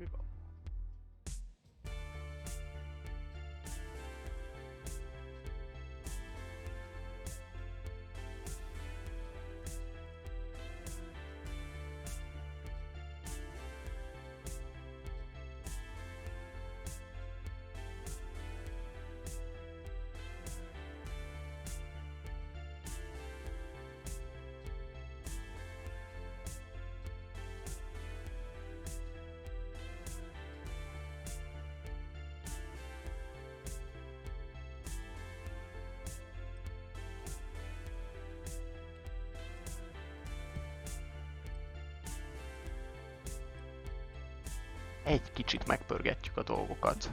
mi van? Egy kicsit megpörgetjük a dolgokat.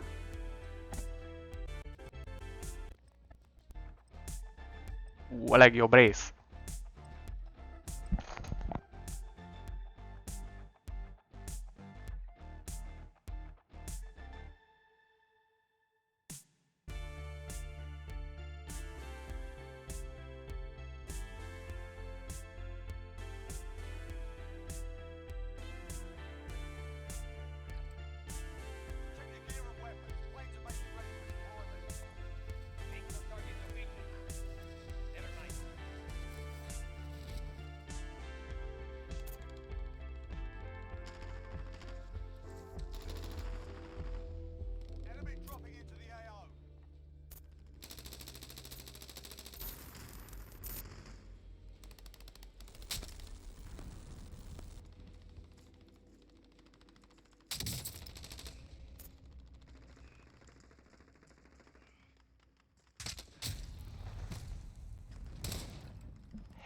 A legjobb rész.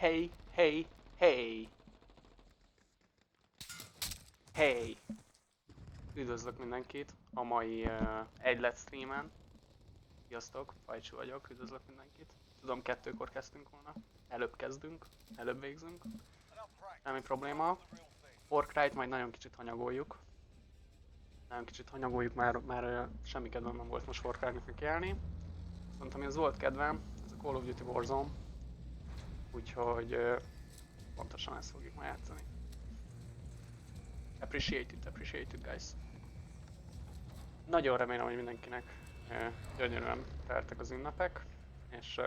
Hey, hey, hey! Hey! Üdvözlök mindenkit a mai egylet streamen. Sziasztok, Fajcsi vagyok, üdvözlök mindenkit. Tudom, 2-kor kezdtünk volna. Előbb kezdünk, előbb végzünk. Semmi probléma. Warcry-t majd nagyon kicsit hanyagoljuk. Már semmi kedvem nem volt most Warcry-nak nekiállni. Viszont amihez volt kedvem, ez a Call of Duty Warzone. Úgyhogy pontosan ezt fogjuk ma játszani. Appreciate it guys. Nagyon remélem, hogy mindenkinek gyönyörűen teltek az ünnepek, és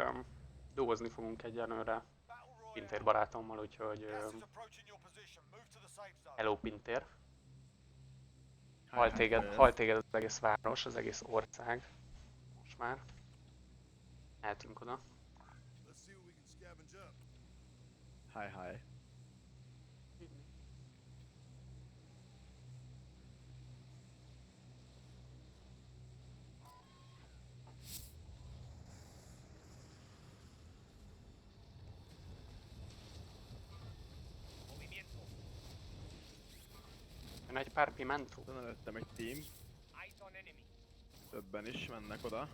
dolgozni fogunk egyelőre Pintér barátommal, úgyhogy hello Pintér. Hal téged az egész város, az egész ország. Most már. Eltünk oda. Hi. Jön egy pár pimentó. Azon előttem egy team. Többen is mennek oda.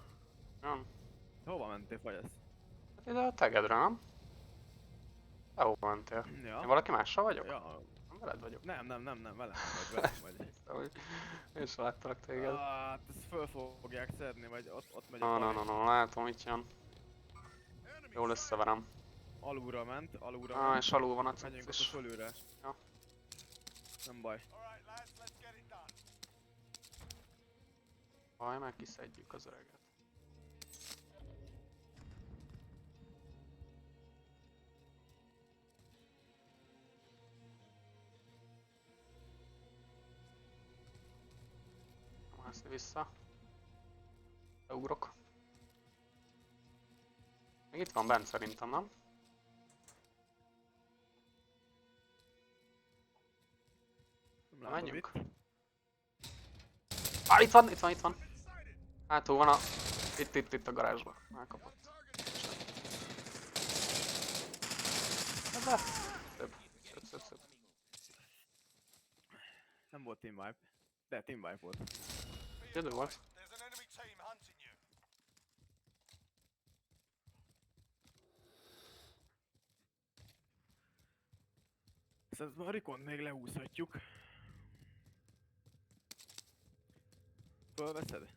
Nem. Hova mentél, Fagyesz? Hát ide a tegedre, nem? Te hova mentél? Ja. Én valaki mással vagyok? Ja. Nem veled vagyok. Nem, velem vagy. Én sem láttalak téged. Hát ezt föl fogják szedni, vagy ott megy a No, látom, itt jön. Jól összeverem. Alulra ment. És alul van a megyünk ott cucc is. a fölülre. Ja. Nem baj. Baj, meg kiszedjük az öreget. Mászni vissza. Beugrok. Még itt van bent szerintem, nem? Na menjünk. Itt van. Hátul van a... Itt a garázsban. Elkapott. De. Szép. Nem volt team wipe. De team wipe volt. Gyönyörű volt. Ezt a Rikont még lehúzhatjuk. Fölveszed?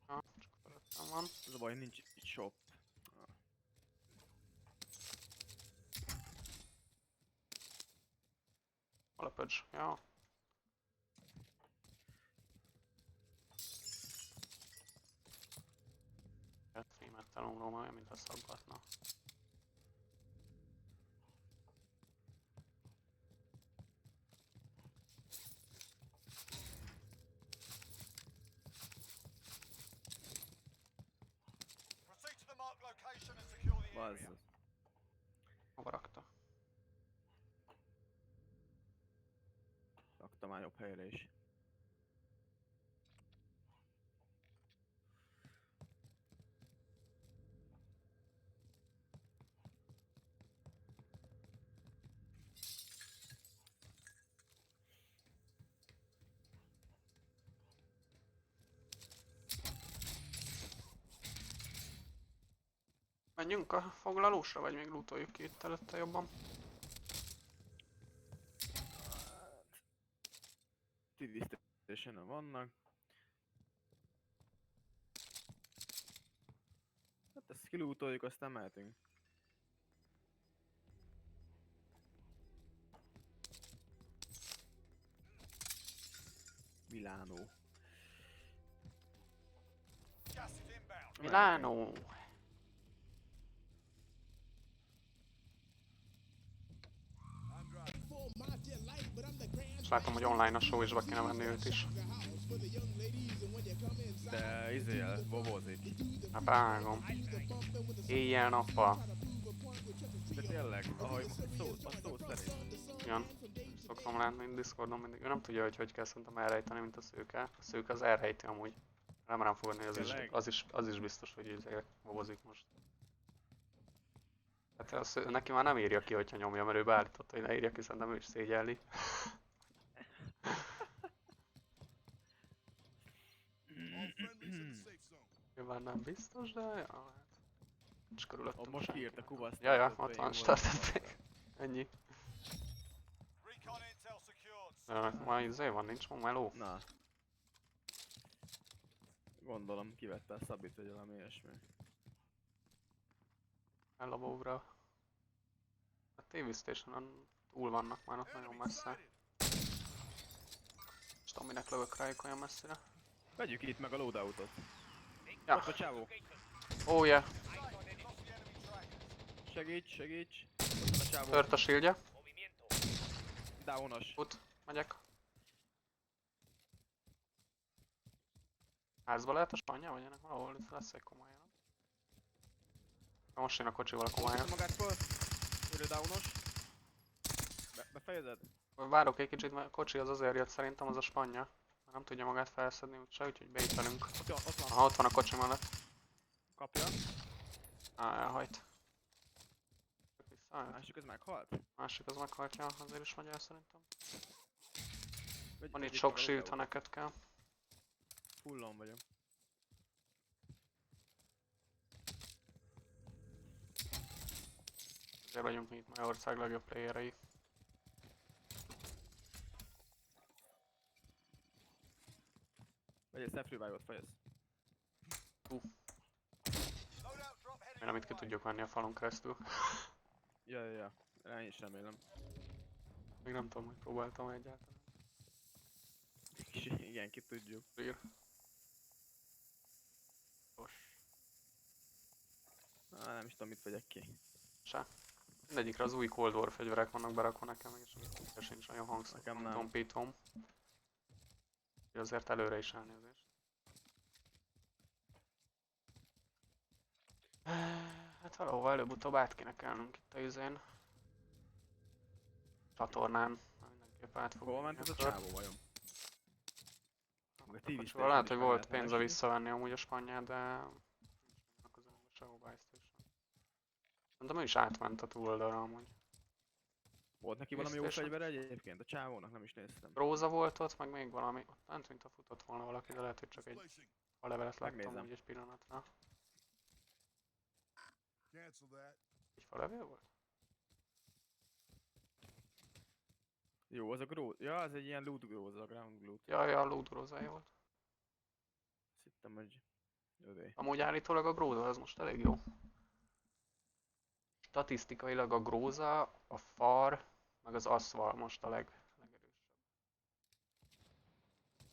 Ja, csak felettem van. Ez a baj, nincs itt shop. Hol a pöcs? Ja. nyomról, olyan, mint a szaggatna. Bazd. Hova rakta? Raktam már jobb helyre is. Menjünk a foglalósra, vagy még lootoljuk ki itt előtte jobban? TV station vannak. Hát ezt kilútoljuk, aztán mehetünk. Milánó. Milánó! És látom, hogy online a show, és be kéne venni őt is. De izél, bobozik. Hát vágom. Éjjel-nappal. De tényleg, ahogy a szó szerint. Igen. Szoktam látni Discordon mindig. Ő nem tudja, hogy kell szerintem elrejteni, mint a szőke. A szőke az elrejti amúgy. Nem rám fogadni, hogy az is biztos, hogy izé bobozik most. Hát neki már nem írja ki, hogyha nyomja, mert ő beállította, hogy ne írja ki, szerintem ő is szégyelli. Nyilván nem biztos, de ja, hát. Nincs körülöttünk Most senki. kiírta kuvaszt. Ja, ott van, startették. Ennyi. Már izé van, nincs ma meló. Na. Gondolom kivette a szabit, vagy valami ilyesmi. Ellabógra. A TV Stationon túl vannak már ott nagyon messze. És tudom, minek lövök rájuk olyan messzire. Vegyük itt meg a loadoutot. Ja. Ott a csávó. Oh yeah. Segíts. Ott a csávó. Tört a shieldje. Downos. Fut, megyek. Házba lehet a spanya, vagy ennek valahol lesz egy komolyan? Most jön a kocsival a komolyan. Magát föl. Őrő downos. Befejezed? Várok egy kicsit, mert a kocsi az azért jött, szerintem az a spanya. Nem tudja magát felszedni úgyse, úgyhogy beítelünk. Ott van. Aha, ott van a kocsi mellett. Kapja. Elhajt. Másik az meghalt? Másik az meghaltja, azért is megy el szerintem. Van itt Vegyük sok meg a shield, ha loadoutot. neked kell. Fullon vagyok. Ezért vagyunk mi itt Magyarország legjobb playerei. Vagy egy self revive-ot fejez. Mi nem itt ki tudjuk venni a falon keresztül. Ja. Én is remélem. Még nem tudom, hogy próbáltam egyáltalán. Igen, ki tudjuk. Ír. Nem is tudom, mit vegyek ki. Se. Mindegyikre az új Cold War fegyverek vannak berakva nekem, és sincs nagyon hangtompítom. Azért előre is elnézést. Hát valahova előbb-utóbb át kéne kelnünk itt a izén. Csatornán. Mindenképp át fogunk. Hol ment ez a csávó vajon? Lehet, hogy volt pénze visszavenni amúgy a spanyát, de... nincs még a közelben sehol buy station. Szerintem ő is átment a túloldalra amúgy. Volt neki valami jó fegyver egyébként? A csávónak nem is néztem. Róza volt ott, meg még valami. Ott nem mint a futott volna valaki, de lehet, hogy csak egy a levelet láttam úgy egy pillanatra. Egy falevél volt? Jó, az a gróz. Ja, az egy ilyen loot gróza, ground loot. Ja, a loot grózája volt. Azt hittem, hogy övé. Amúgy állítólag a gróza az most elég jó. Statisztikailag a gróza, a far, meg az aszval most a legerősebb.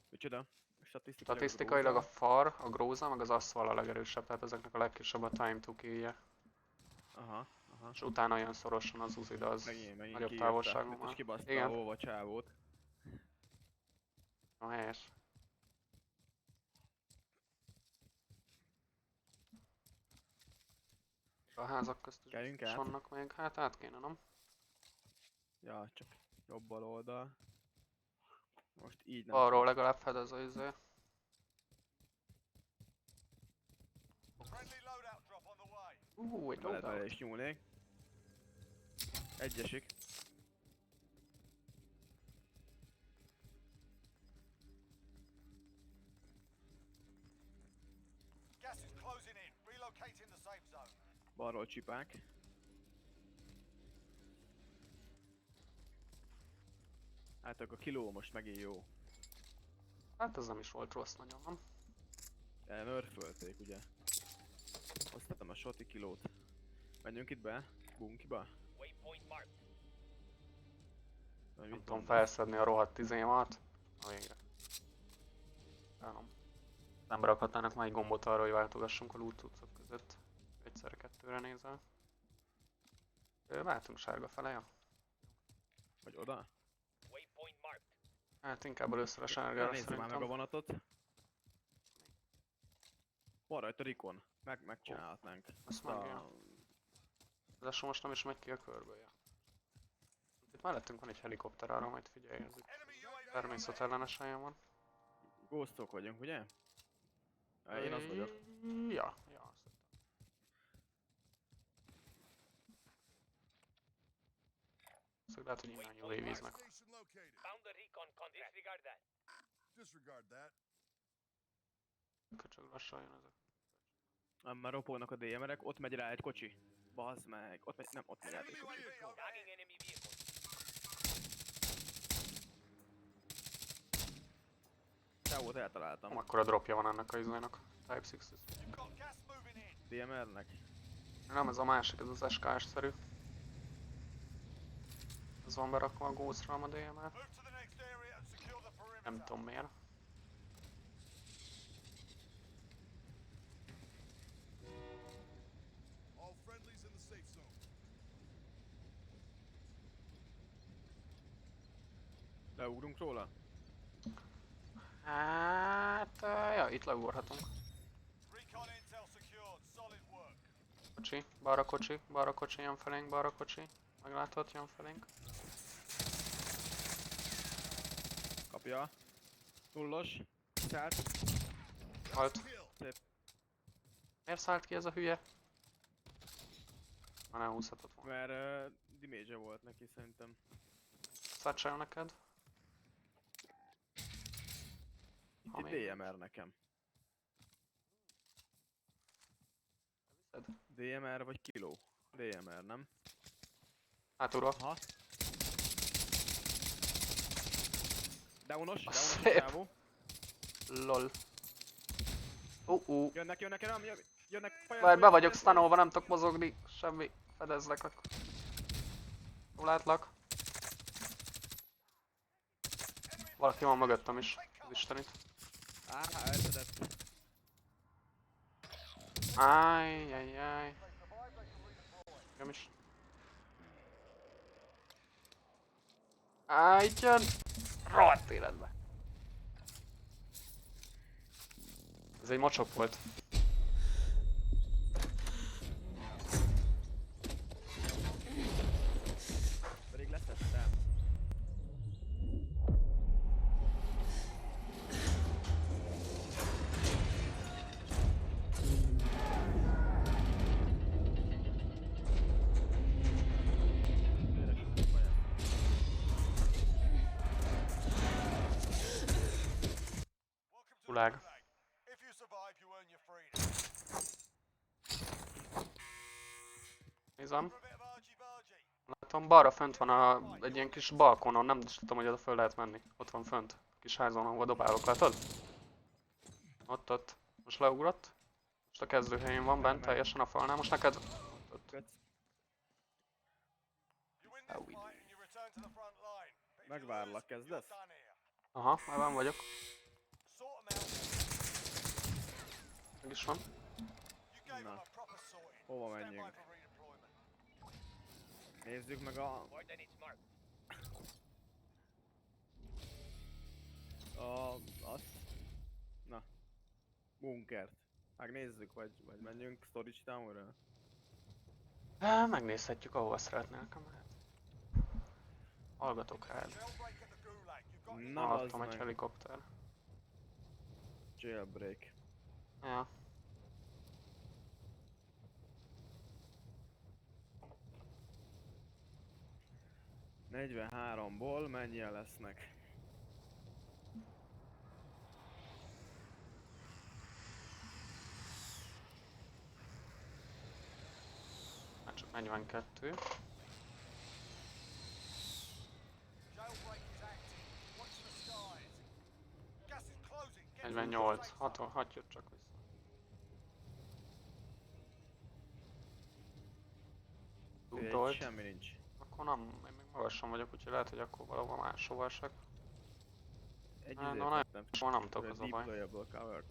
Micsoda? Statisztikailag a far, a gróza, meg az aszfal a legerősebb, tehát ezeknek a legkisebb a time to kill-je. Aha. És utána jön szorosan az Uzi, de az Megint nagyobb kiírta. távolságon Itt is van. kibaszta Igen. a hova csávót. A helyes. A házak közt Kerüljünk is át? vannak még, hát át kéne, nem? Ja, csak jobb bal oldal. Most így nem Arról tudom. legalább fedez a izé. Egy Bele loadout. is nyúlnék. Egyesik. Balról csipák. Hát akkor a kiló most megint jó. Hát ez nem is volt rossz nagyon, nem? Nerfölték ugye. Hoztam a shoti kilót. Menjünk itt be? Bunkiba? Nem tudom felszedni a rohadt izémat. Na végre. Nem rakhatnának már egy gombot arra, hogy váltogassunk a loot cuccok között. Egyszerre kettőre nézel. Váltunk sárga fele, ja? Vagy oda? Hát inkább először a sárgára Nézzük már meg a szerintem. vonatot. Van rajta Rikon. Megcsinálhatnánk. Azt mondja. Ez most nem is megy ki a körből, ja. Itt mellettünk van egy helikopter, arra majd figyelj, ez itt természetellenes helyen van. Ghostok vagyunk, ugye? Én az vagyok. Ja. Szóval lehet, hogy innen nyúl víznek. Köcsög lassan jön ezek. Már ropognak a DMR-ek, ott megy rá egy kocsi. Bazd meg, ott megy, nem, ott megy át egy kocsi. Csávót eltaláltam. Akkor a dropja van ennek a izének. Type 6. DMR-nek? Nem, ez a másik, ez az SKS-szerű. Ez van berakva a Ghost-ra a DMR. Nem tudom miért. Leugrunk róla? Hát, ja, itt leugorhatunk. Kocsi, balra kocsi, jön felénk, balra kocsi. Meglátod, jön felénk. Kapja. Nullos. Szállt. Halt. Szép. Miért szállt ki ez a hülye? Már nem húzhatott volna. Mert damage volt neki szerintem. Satchel neked. Itt egy DMR nekem. DMR vagy kiló? DMR, nem? Hátulról. Aha. Downos Szép. csávó. Lol. Jönnek, jönnek, Várj, be vagyok stanolva, nem tudok mozogni. Semmi. Fedezlek akkor. Jól látlak. Valaki van mögöttem is. Az istenit. Elszedett. Ájjjjjjj. Nem is. Itt jön. Rohadt életbe. Ez egy mocsok volt. Pedig leszettem. Gulag. Nézem. Látom, balra fönt van egy ilyen kis balkonon, nem is tudom, hogy oda föl lehet menni. Ott van fönt. Kis házon, ahol dobálok, látod? Ott. Most leugrott. Most a kezdőhelyén van bent, teljesen a falnál. Most neked... Ott. Megvárlak, kezdesz? Aha, már benn vagyok. Meg is van. Na, hova menjünk? Nézzük meg azt. Na, bunkert. Megnézzük, vagy menjünk Storage Townra? Megnézhetjük, ahova szeretnél, mehet. Hallgatok rád. Na bazd Alattam egy meg. helikopter. Jailbreak. Ja. ...43-ból mennyien lesznek? Hát csak 42. 48. 6 jött csak vissza. Tudolt. Semmi nincs. Akkor nem, én még magasan vagyok, úgyhogy lehet, hogy akkor valahol máshol esek. Egy Na, izét nem, vettem. nem tudok, az a baj. Deployable cover.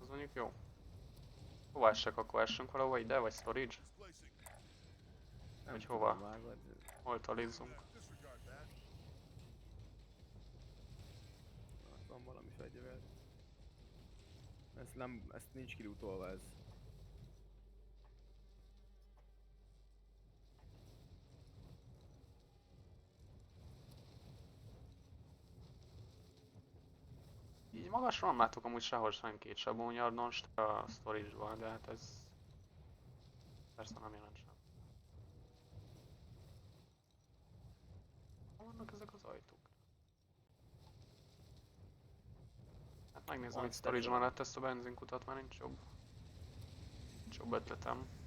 Az mondjuk jó. Hova essek, akkor essünk valahova ide, vagy storage? Nem Hogy tudom, hova? vágod. Hol talizzunk? Ott van valami fegyver. Ezt nincs kilutolva ez. Így magasra nem látok amúgy sehol senkit, se bónyardon, se a storage-ban, de hát ez... persze nem jelent sem. Hol vannak ezek az ajtók? Hát megnézem itt storage mellett ezt a benzinkutat, már nincs jobb. Nincs jobb ötletem.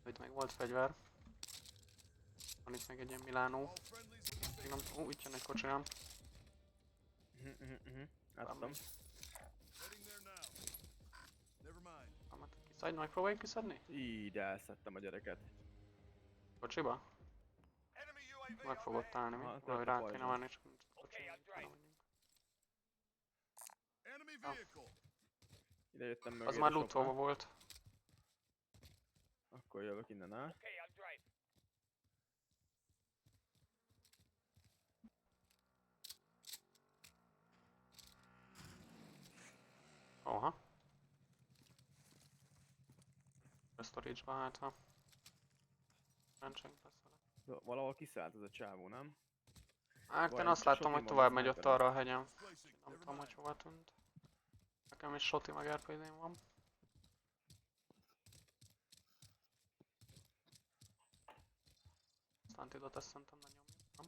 Itt meg volt fegyver. Van itt meg egy ilyen Milánó. Még nem... itt jön egy kocsijám. Láttam. Kiszedj, megpróbáljuk kiszedni? Így elszedtem a gyereket. Kocsiba? Meg fogod találni mi? Valahogy rá kéne menni, csak nincs a kocsiba. Ide jöttem meg. Az már lootolva volt. Akkor jövök innen el. Oha. A storage-ba hát ha. Rendségünk lesz vele. Valahol kiszállt ez a csávó, nem? Hát én azt láttam, hogy tovább megy ott arra a hegyen. Nem tudom, hogy hova tűnt. Nekem is Shoti meg RPD-n van. Aztán tudod, ezt szerintem ne nyomjuk, nem?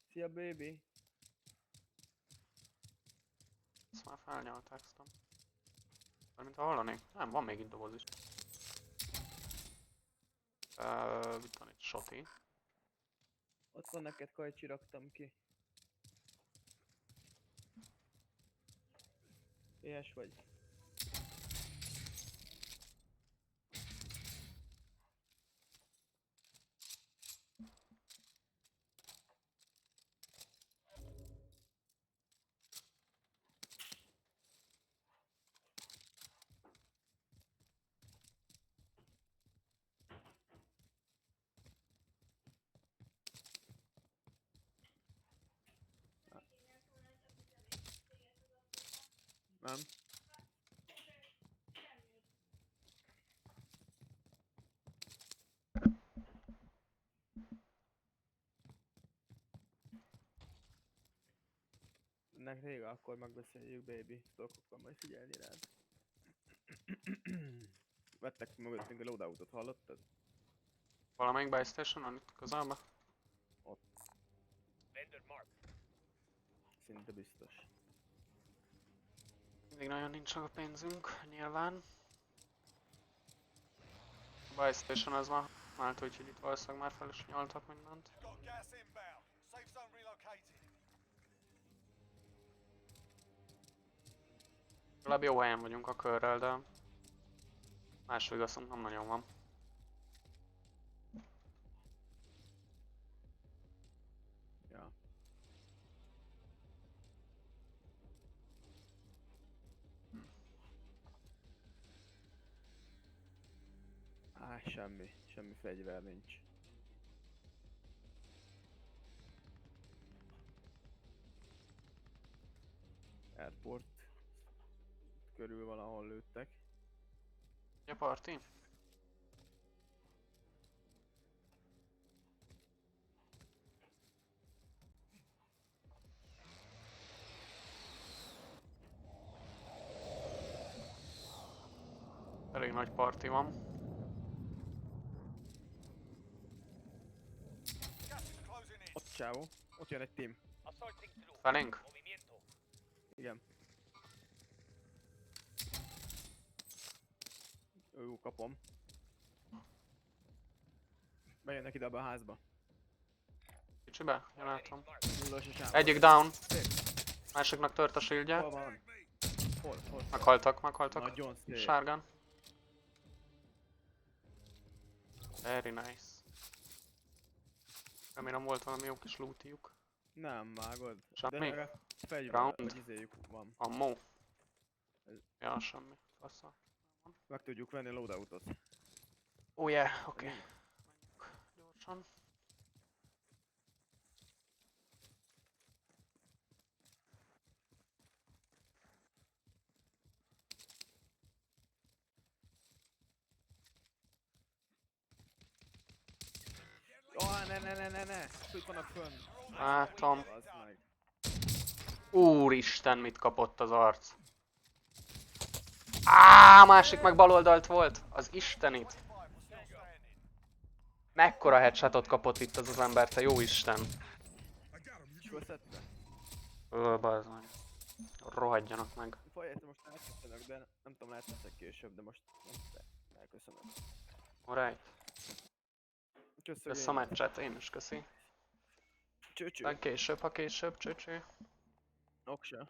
Szia baby! Ezt már felnyalták, aztán. Mint ha hallanék. Nem, van még itt doboz is. Itt van egy Shoti. Ott van neked kajcsi, raktam ki. Éhes vagy? Nem? Ennek rég, akkor megbeszéljük, baby. Dolgokkal majd figyelni rád. Vettek mögöttünk a loadoutot, hallottad? Valamelyik buy station-on itt közelben? Ott. Szinte biztos. Mindig nagyon nincs meg a pénzünk, nyilván. A buy station az van Márta, úgyhogy itt valószínűleg már fel is nyaltak mindent. Got gas inbound. Safe zone relocated. Legalább jó helyen vagyunk a körrel, de más vigaszunk nem nagyon van. Ja. Semmi fegyver nincs. Airport körül valahol lőttek. Ugye parti? Elég nagy parti van. Gas is closing in. Ott csávó. Ott jön egy team. Felénk? Igen. Jó, kapom. Bejönnek ide abba a házba. Kicsibe? Jól látom. Nullas és ám. Egyik down. Másiknak tört a shieldje. Hol van? Hol? Meghaltak. Nagyon szép. Sárgán. Very nice. Remélem volt valami jó kis lootjuk. Nem vágod. Semmi? De legalább fegyver, Round? vagy izéjük van. Ammo. Ja, semmi. Fassa. Meg tudjuk venni a loadoutot. Oh yeah, oké. Okay. Gyorsan. Ne! Itt vannak fönn. Látom. Bazd meg. Úristen, mit kapott az arc. Á, másik meg baloldalt volt. Az istenit. Mekkora headshotot kapott itt az ember, te jó isten. És veszette? Bazd meg. Rohadjanak meg. Fajját most elköszönök, de nem tudom, lehet leszek később, de most elköszönök. Alright. Köszönöm. Kösz a meccset, én is köszi. Csőcső. Meg később, ha később, csőcső. Oksa.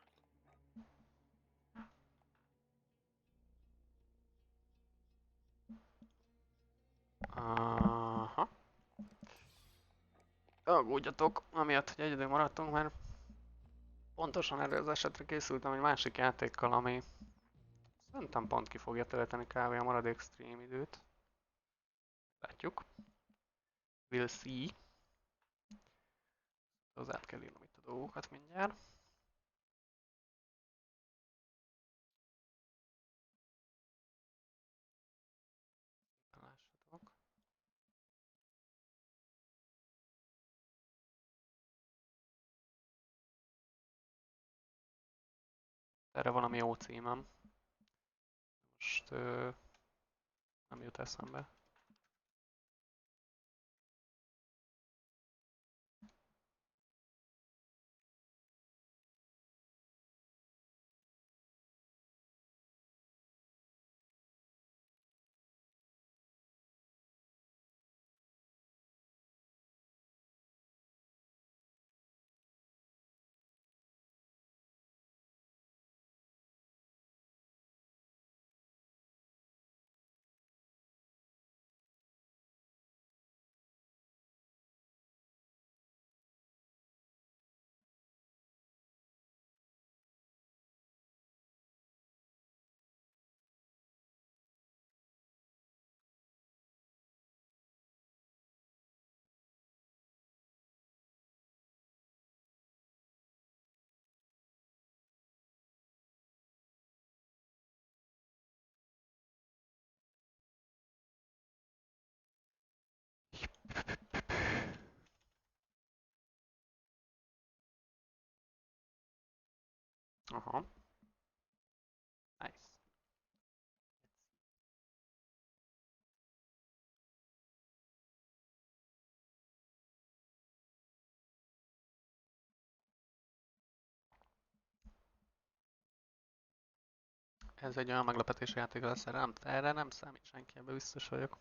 Aha. Aggódjatok, amiatt, hogy egyedül maradtunk, mert pontosan erre az esetre készültem egy másik játékkal, ami szerintem pont ki fogja tölteni kb. A maradék stream időt. Látjuk. We'll see. Hozzá kell írnom itt a dolgokat mindjárt. Lássatok. Erre valami jó címem. Most nem jut eszembe. Aha. Nice. Ez egy olyan meglepetés játék lesz, erre nem számít senki, ebben biztos vagyok.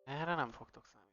Erre nem fogtok számítani.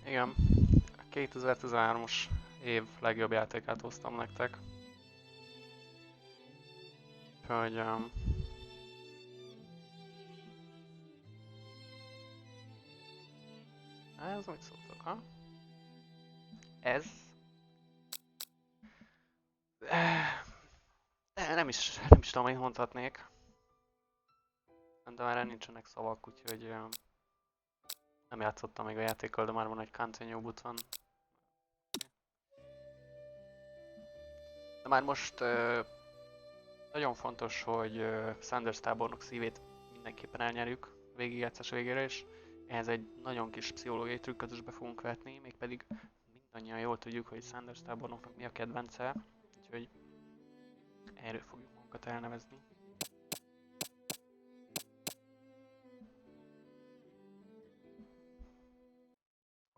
Igen, a 2013-as év legjobb játékát hoztam nektek. Úgyhogy... ez mit szóltok, ha? Ez? Nem is tudom, hogy mondhatnék. De már nincsenek szavak, úgyhogy... nem játszottam még a játékkal, de már van egy continue button. De már most nagyon fontos, hogy Sanders tábornok szívét mindenképpen elnyerjük végigjátszás végére, és ehhez egy nagyon kis pszichológiai trükköt is be fogunk vetni, mégpedig mindannyian jól tudjuk, hogy Sanders tábornoknak mi a kedvence, úgyhogy erről fogjuk magunkat elnevezni.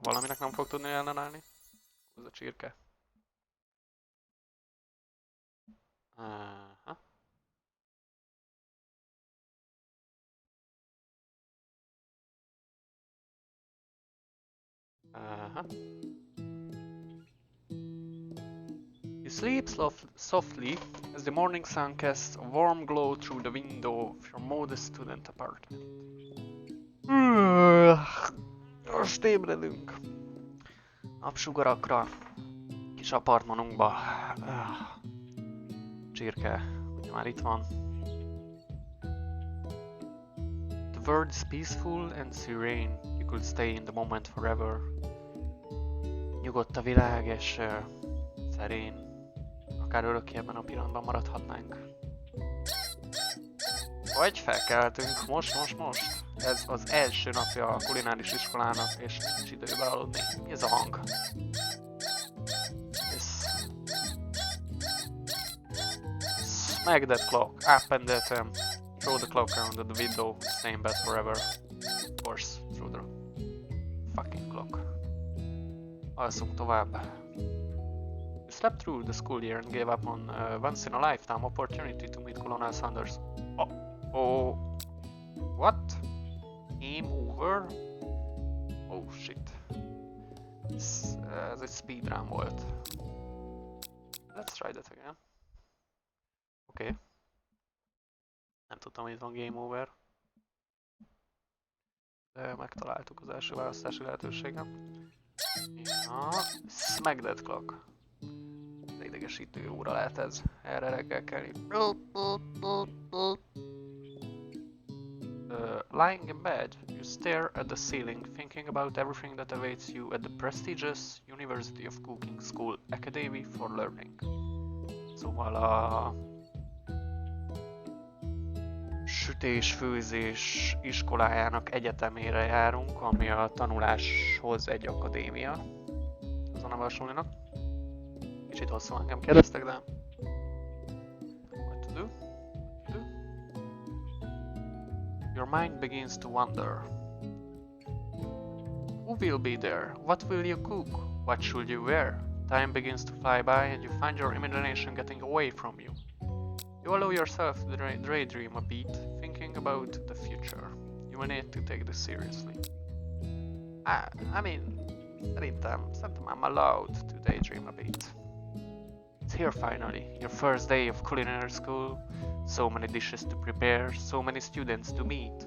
Valaminek nem fog tudni ellenállni? Az a csirke. Aha. Aha. You sleep softly as the morning sun casts a warm glow through the window of your modest student apartment. Most ébredünk. Napsugarakra. Kis apartmanunkba. Csirke, ugye már itt van. The world is peaceful and serene. You could stay in the moment forever. Nyugodt a világ és szerén. Akár örökké ebben a pillanatban maradhatnánk. Vagy felkeltünk, most. Ez az első napja a kulináris iskolának, és nincs időben aludni. Mi ez a hang? Smack that clock, up and that throw the clock around the window, stay in bed forever. Of course, through the fucking clock. Alszunk tovább. You slept through the school year and gave up on a once-in-a-lifetime opportunity to meet Colonel Sanders. Oh, what? Game over? Oh shit. Ez egy speedrun volt. Let's try that again. Oké. Nem tudtam, hogy itt van game over. De megtaláltuk az első választási lehetőséget. Ja, smack that clock. Az idegesítő óra lehet ez. Erre reggel kell. Lying in bed, you stare at the ceiling, thinking about everything that awaits you at the prestigious University of Cooking School Academy for Learning. Szóval a sütés-főzés iskolájának egyetemére járunk, ami a tanuláshoz egy akadémia. Azon a vasúlinak. Kicsit hosszú engem kérdeztek, de... What to do? Your mind begins to wander. Who will be there? What will you cook? What should you wear? Time begins to fly by and you find your imagination getting away from you. You allow yourself to daydream a bit, thinking about the future. You will need to take this seriously. I mean, szerintem I'm allowed to daydream a bit. It's here finally, your first day of culinary school. So many dishes to prepare, so many students to meet.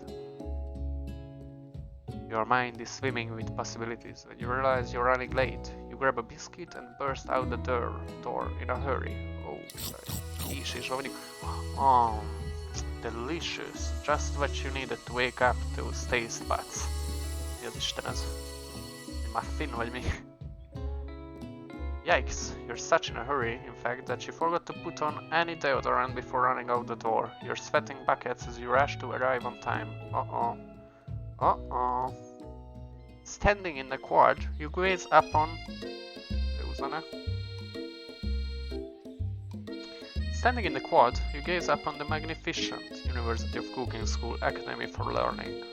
You Your mind is swimming with possibilities. When you realize you're running late, you grab a biscuit and burst out the door in a hurry. Oh, és van mindig. Oh, delicious. Just what you needed to wake up those taste buds. Mi az Isten ez? Muffin vagy mi? Yikes, you're such in a hurry, in fact, that you forgot to put on any deodorant before running out the door. You're sweating buckets as you rush to arrive on time. Uh-oh. Uh-oh. Standing in the quad, you gaze upon... Standing in the quad, you gaze upon the magnificent University of Cooking School Academy for Learning.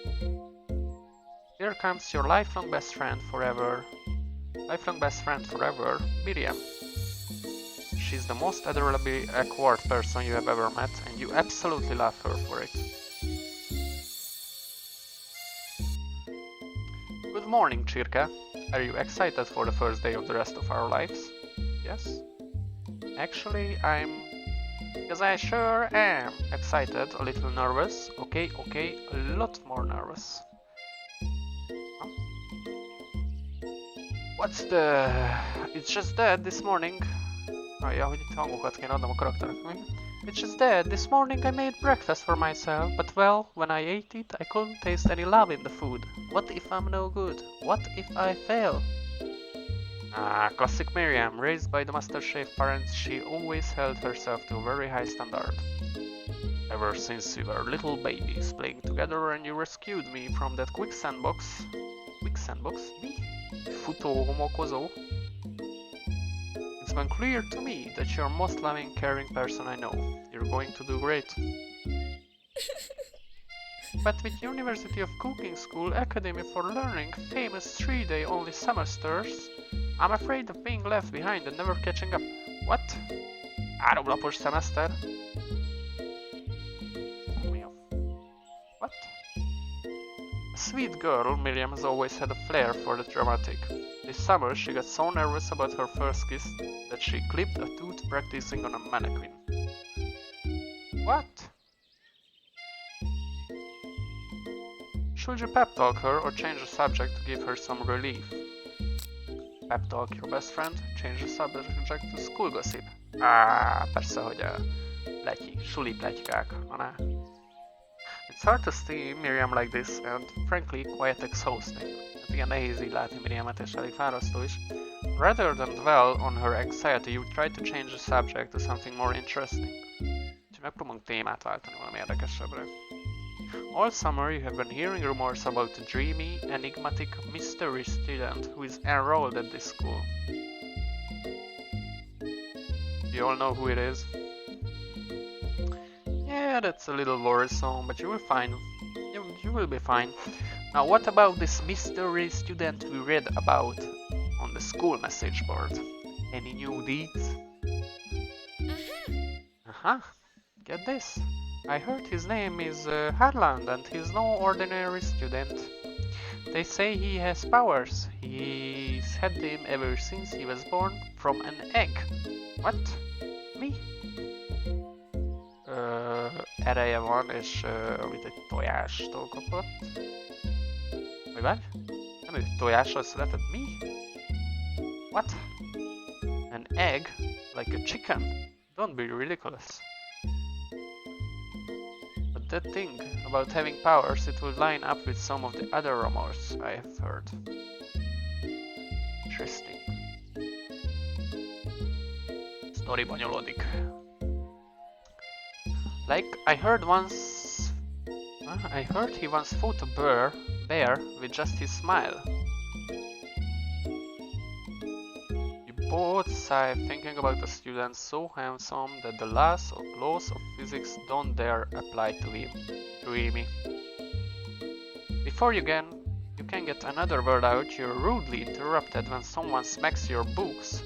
Here comes your lifelong best friend forever, Miriam. She's the most adorably awkward person you have ever met, and you absolutely love her for it. Good morning, Chirka. Are you excited for the first day of the rest of our lives? Yes? Actually, because I sure am excited, a little nervous. Okay, a lot more nervous. It's just that this morning... ja, hogy itt hangokat kéne adnom a karaktereknek. It's just that this morning I made breakfast for myself, but well, when I ate it, I couldn't taste any love in the food. What if I'm no good? What if I fail? Classic Miriam. Raised by the MasterChef parents, she always held herself to a very high standard. Ever since we were little babies playing together and you rescued me from that quicksand box... Quicksand box? Mi? Futó homokozó? It's been clear to me that you're the most loving, caring person I know. You're going to do great. But with University of Cooking School Academy for Learning famous 3-day only semesters, I'm afraid of being left behind and never catching up. What? 3 napos szemeszter? What? A sweet girl, Miriam has always had a flair for the dramatic. This summer she got so nervous about her first kiss that she clipped a tooth practicing on a mannequin. What? Should you pep talk her or change the subject to give her some relief? Pep talk your best friend, change the subject to school gossip. Persze, hogy suli pletykák. It's hard to see Miriam like this, and frankly quite exhausting. Igen, nehéz így látni Miriamet, és elég fárasztó is. Rather than dwell on her anxiety, you try to change the subject to something more interesting. Úgyhogy megpróbálunk témát váltani valami érdekesebbre. All summer you have been hearing rumors about the dreamy, enigmatic, mystery student who is enrolled at this school. You all know who it is? Yeah, that's a little worrisome, but you will find. You will be fine. Now, what about this mystery student we read about on the school message board? Any new deeds? Get this. I heard his name is Harland and he's no ordinary student. They say he has powers. He's had them ever since he was born from an egg. What? Mi? Ereje van, és amit egy tojástól kapott. Vagy várj? Nem egy tojással született? Mi? What? An egg? Like a chicken? Don't be ridiculous. But that thing about having powers, it will line up with some of the other rumors I have heard. Interesting. Story bonyolódik. Like, I heard he once fought a bear with just his smile. You both sigh, thinking about a student so handsome that the laws of physics don't dare apply to him. Dreamy. Before you can get another word out, you're rudely interrupted when someone smacks your books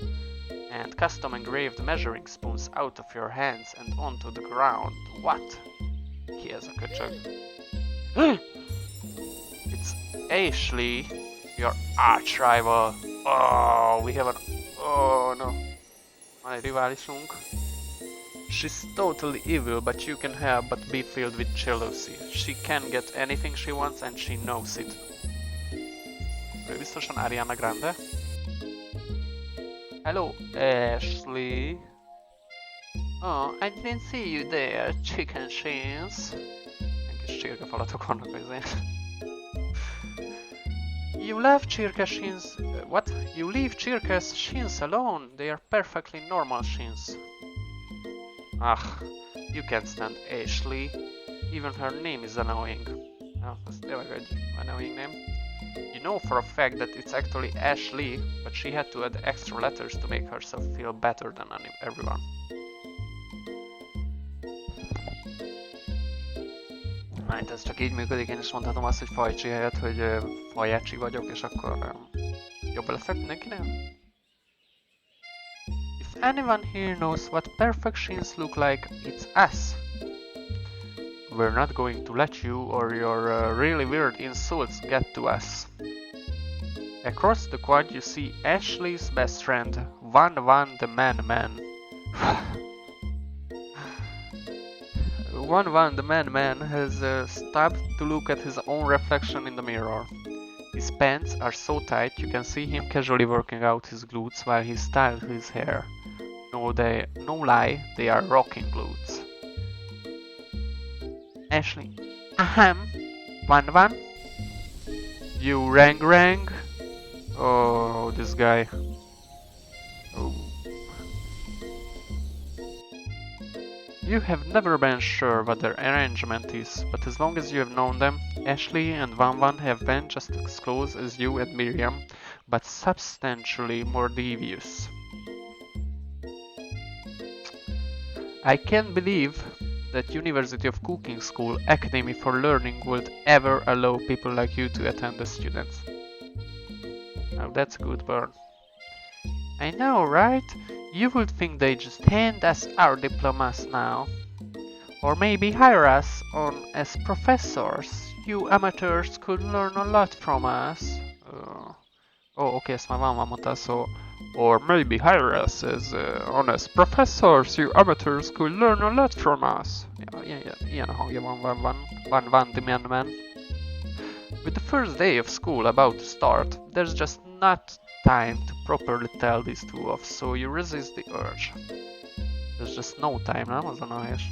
and custom engraved measuring spoons out of your hands and onto the ground. What? Ki ez a köcsög? It's Ashley, your arch rival. Oh, we have oh no. Van egy riválisunk. She's totally evil, but you can help but be filled with jealousy. She can get anything she wants and she knows it. Biztosan Ariana Grande. Hello, Ashley. Oh, I didn't see you there, chicken shins. Ilyen kis csirkefalatok vannak azért. You left Chirka shins... what? You leave Chirka's shins alone. They are perfectly normal shins. Ah, you can't stand Ashley. Even her name is annoying. Oh, that's tényleg egy annoying name. You know for a fact that it's actually Ashley, but she had to add extra letters to make herself feel better than everyone. Hát ez csak így működik, én is mondhatom azt, hogy fajcsi helyett, hogy fajecsi vagyok, és akkor jobb leszek mindenkinél. If anyone here knows what perfect shins look like, it's us. We're not going to let you or your really weird insults get to us. Across the quad you see Ashley's best friend, Van the Man. Van the Man has stopped to look at his own reflection in the mirror. His pants are so tight you can see him casually working out his glutes while he styles his hair. No lie, they are rocking glutes. Ashley. Ahem. Van. You rang. Oh, this guy. Oh. You have never been sure what their arrangement is, but as long as you have known them, Ashley and Van have been just as close as you and Miriam, but substantially more devious. I can't believe that University of Cooking School Academy for Learning would ever allow people like you to attend as students. Now that's a good burn. I know, right? You would think they just hand us our diplomas now. Or maybe hire us on as professors. You amateurs could learn a lot from us. Okay, ezt már van mondta, so... Or maybe hire us as honest professors. You amateurs could learn a lot from us. Ilyen a hangja van the man. With the first day of school about to start, there's just not time to properly tell these two off, so you resist the urge. There's just no time, nem? Az a helyes.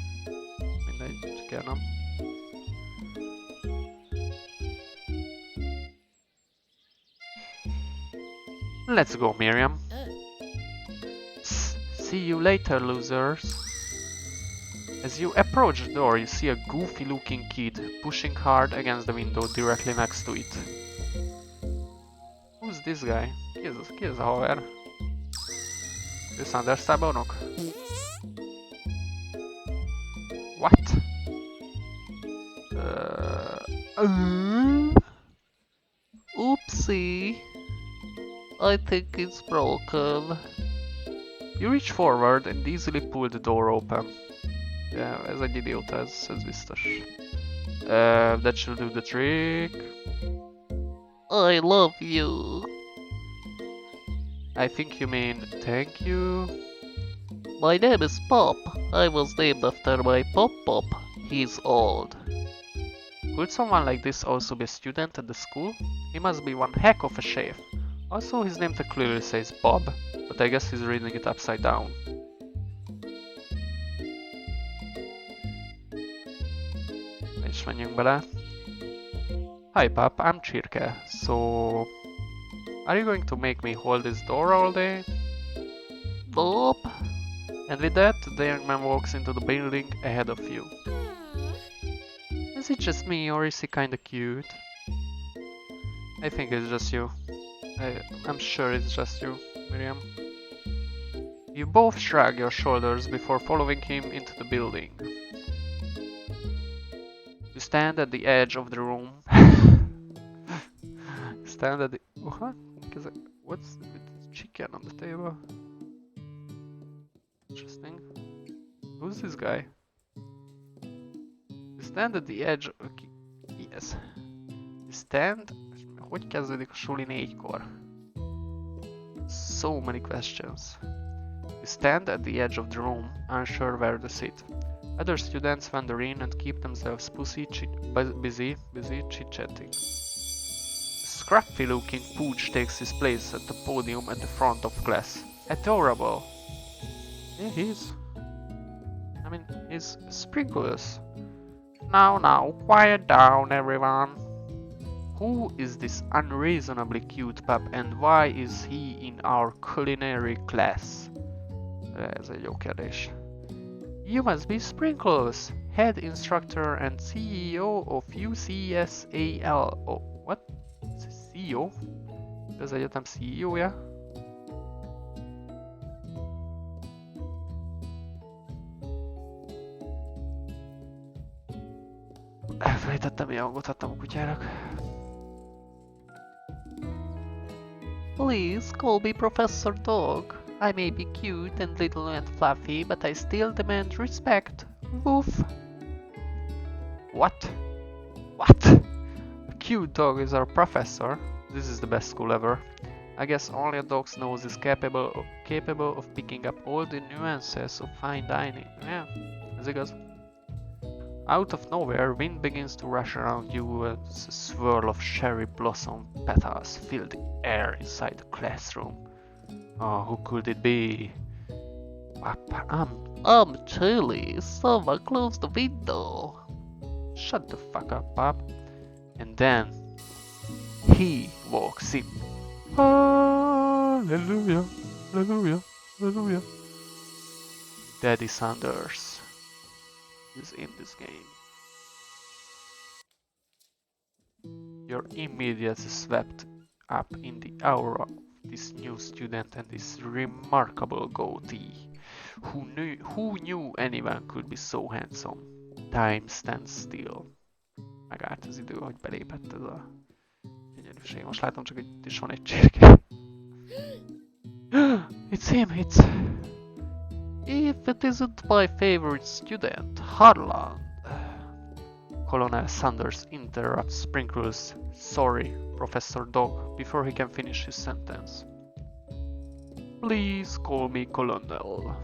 Mindegy, csak el nem. Let's go, Miriam. See you later, losers. As you approach the door, you see a goofy-looking kid pushing hard against the window directly next to it. Who's this guy? Ki ez a haver? Ő Sanders tábornok? What? Oopsie. I think it's broken. You reach forward and easily pull the door open. Yeah, ez egy idióta, ez biztos. That should do the trick. I love you. I think you mean thank you. My name is Pop. I was named after my Pop. He's old. Could someone like this also be a student at the school? He must be one heck of a chef. Also, his name tag clearly says Bob, but I guess he's reading it upside down. És menjünk bele. Hi Pop, I'm Chirka. So, are you going to make me hold this door all day? Nope. And with that, the young man walks into the building ahead of you. Is it just me or is he kinda cute? I think it's just you. I'm sure it's just you, Miriam. You both shrug your shoulders before following him into the building. You stand at the edge of the room. Stand at the... What? What's with the chicken on the table? Interesting. Who's this guy? You stand at the edge... Okay. Yes. You stand... Hogy kezdődik a suli 4-kor? So many questions. You stand at the edge of the room, unsure where to sit. Other students wander in and keep themselves busy chit-chatting. scruffy-looking pooch takes his place at the podium at the front of class. Adorable. Yeah, he's Sprinkles. Now, quiet down, everyone. Who is this unreasonably cute pup and why is he in our culinary class? Ez egy jó kérdés. You must be Sprinkles, head instructor and CEO of UCSAL. Oh, what? CEO? Ez egyetem CEO-ja? Elfelejtettem, milyen hangot adtam a kutyának. Please call me Professor Dog. I may be cute and little and fluffy, but I still demand respect. Woof. What? What? A cute dog is our professor. This is the best school ever. I guess only a dog's nose is capable of picking up all the nuances of fine dining. Yeah, ez igaz. Out of nowhere, wind begins to rush around you as a swirl of cherry blossom petals fill the air inside the classroom. Oh, who could it be? I'm chilly. Someone close the window. Shut the fuck up, Pop. And then he walks in. Hallelujah, hallelujah, hallelujah. Daddy Sanders is in this game. You're immediately swept up in the aura of this new student and this remarkable goatee. Who knew anyone could be so handsome? Time stands still. Megállt az idő, hogy belépett ez a gyönyörűség. Most látom csak itt is van egy csirke. It's him, If it isn't my favorite student, Harlan. Colonel Sanders interrupts Sprinkles. Sorry, Professor Dog, before he can finish his sentence. Please call me Colonel.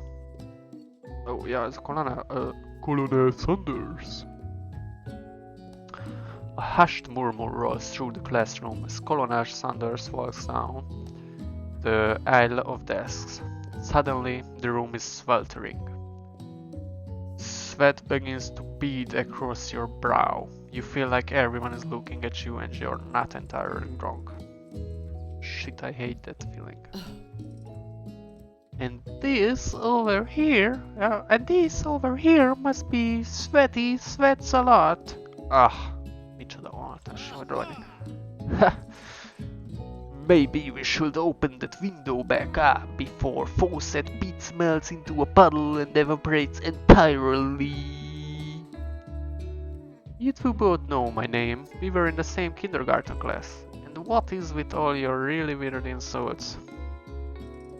Oh yeah, it's Colonel Sanders. A hushed murmur rolls through the classroom as Colonel Sanders walks down the aisle of desks. Suddenly, the room is sweltering. Sweat begins to bead across your brow. You feel like everyone is looking at you and you're not entirely drunk. Shit, I hate that feeling. And this over here must be Sweaty Sweats a lot. Ah, micsoda vonatos vagy rajta. Maybe we should open that window back up before faucet Pete melts into a puddle and evaporates entirely. You two both know my name. We were in the same kindergarten class. And what is with all your really weird insults?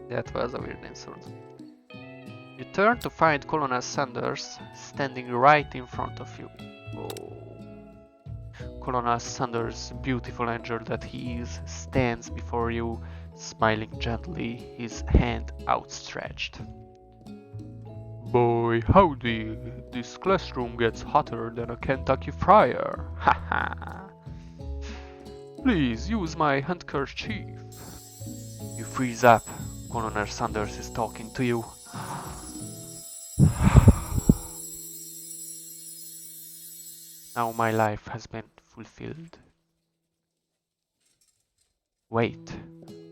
That was a weird insult. You turn to find Colonel Sanders standing right in front of you. Oh. Colonel Sanders, beautiful angel that he is, stands before you, smiling gently, his hand outstretched. Boy, howdy! This classroom gets hotter than a Kentucky fryer. Haha! Please use my handkerchief. You freeze up. Colonel Sanders is talking to you. Now my life has been fulfilled. Wait,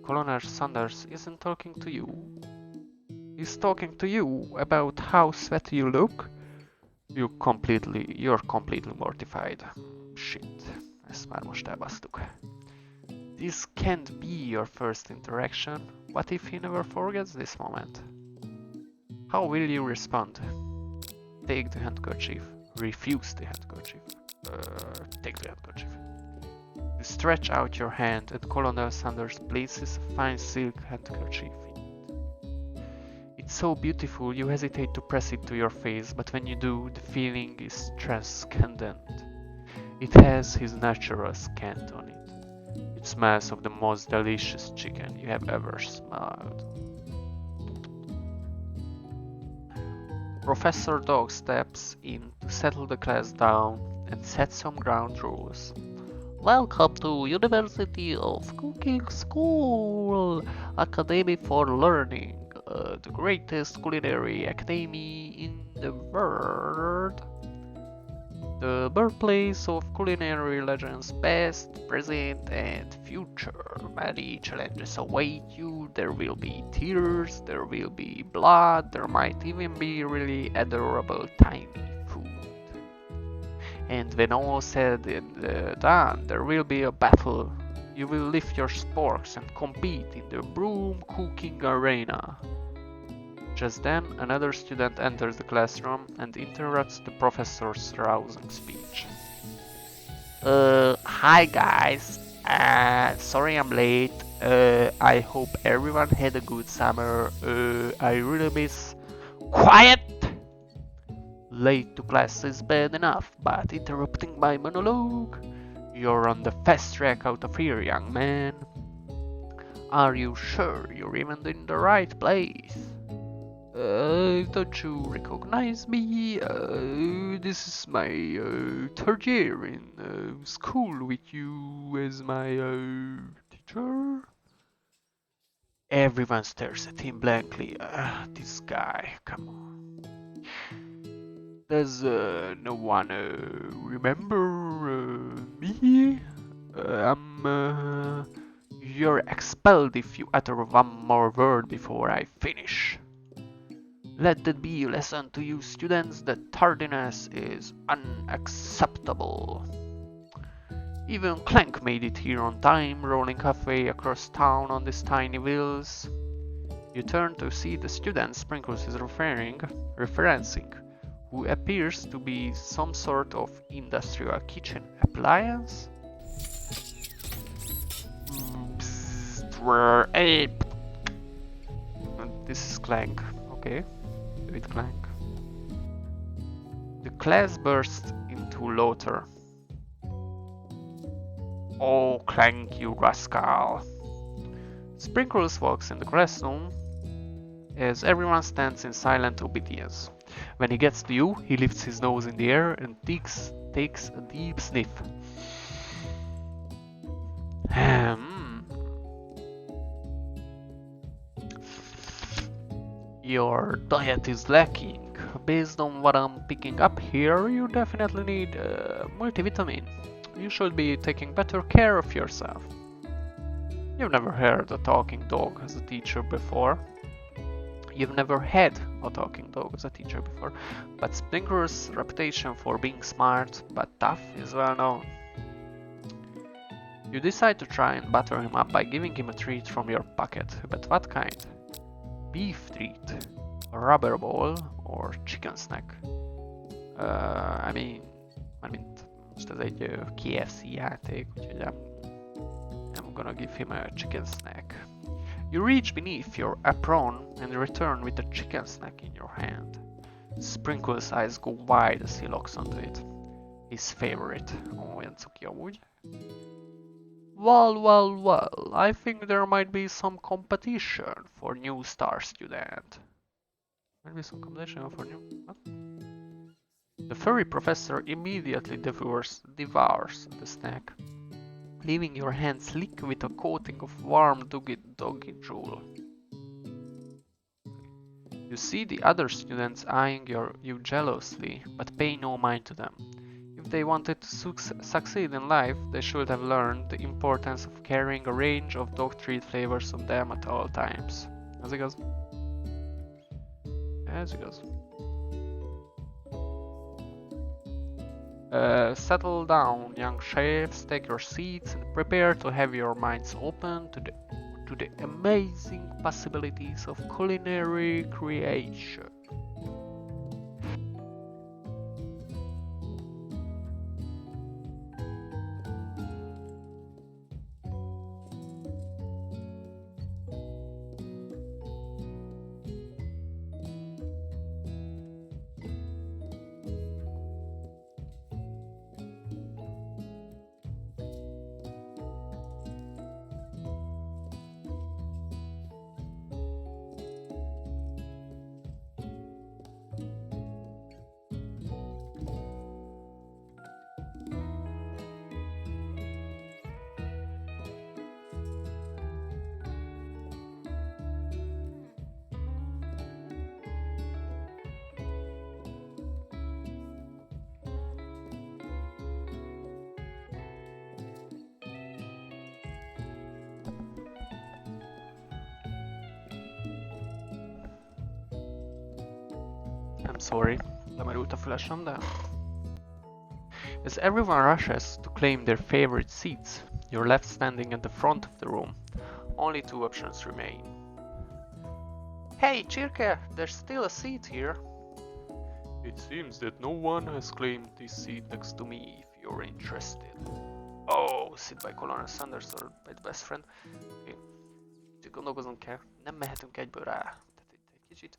Colonel Sanders isn't talking to you. He's talking to you about how sweaty you look. You're completely mortified. Shit, ezt már most elbasztuk. This can't be your first interaction. What if he never forgets this moment? How will you respond? Take the handkerchief. Refuse the handkerchief. Take the handkerchief. You stretch out your hand and Colonel Sanders places a fine silk handkerchief in it. It's so beautiful you hesitate to press it to your face, but when you do, the feeling is transcendent. It has his natural scent on it. It smells of the most delicious chicken you have ever smelled. Professor Dog steps in to settle the class down and set some ground rules. Welcome to University of Cooking School, Academy for Learning, the greatest culinary academy in the world. The birthplace of culinary legends past, present and future. Many challenges await you. There will be tears, there will be blood, there might even be really adorable tiny food. And when all said and done, there will be a battle. You will lift your sporks and compete in the broom cooking arena. Just then, another student enters the classroom and interrupts the professor's rousing speech. Hi guys. Sorry I'm late. I hope everyone had a good summer. I really miss... Quiet! Late to class is bad enough, but interrupting my monologue? You're on the fast track out of here, young man. Are you sure you're even in the right place? Don't you recognize me? This is my third year in school with you as my teacher. Everyone stares at him blankly. This guy, come on. Does no one remember me? You're expelled if you utter one more word before I finish. Let that be a lesson to you students that tardiness is unacceptable. Even Clank made it here on time, rolling halfway across town on his tiny wheels. You turn to see the student Sprinkles is referencing, who appears to be some sort of industrial kitchen appliance. This is Clank, okay. With Clank. The class bursts into laughter. Oh, Clank, you rascal! Sprinkles walks in the classroom as everyone stands in silent obedience. When he gets to you, he lifts his nose in the air and takes a deep sniff. Your diet is lacking. Based on what I'm picking up here, you definitely need multivitamin. You should be taking better care of yourself. You've never heard a talking dog as a teacher before. You've never had a talking dog as a teacher before, but Sprinkler's reputation for being smart but tough is well known. You decide to try and butter him up by giving him a treat from your pocket, but what kind? Beef treat, a rubber ball, or chicken snack? Most ez egy KFC játék, úgyhogy I'm gonna give him a chicken snack. You reach beneath your apron and return with the chicken snack in your hand. Sprinkle's eyes go wide as he locks onto it. His favorite. Olyan cuki amúgy. Well, I think there might be some competition for new star student. Might be some competition for new... What? The furry professor immediately devours the snack, leaving your hands slick with a coating of warm doggy drool. You see the other students eyeing you jealously, but pay no mind to them. If they wanted to succeed in life, they should have learned the importance of carrying a range of dog treat flavors on them at all times. Ez igaz? Ez igaz. Settle down, young chefs, take your seats and prepare to have your minds open to the amazing possibilities of culinary creation. I'm sorry, lemerült a fülesem, de... As everyone rushes to claim their favorite seats, you're left standing at the front of the room. Only two options remain. Hey, Chirke, there's still a seat here. It seems that no one has claimed this seat next to me if you're interested. Oh, sit by Colonel Sanders or by the best friend. Okay. Kicsit gondolkozunk kell, nem mehetünk egyből rá. Tehát egy kicsit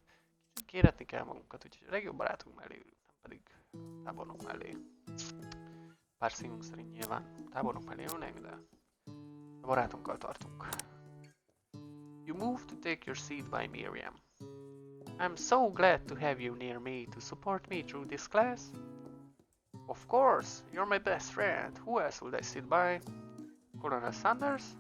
kéretni kell magunkat, úgyhogy a legjobb barátunk mellé ülünk, nem pedig tábornok mellé. Pár színünk szerint nyilván tábornok mellé ülnek, de a barátunkkal tartunk. You move to take your seat by Miriam. I'm so glad to have you near me to support me through this class. Of course, you're my best friend. Who else would I sit by? Colonel Sanders?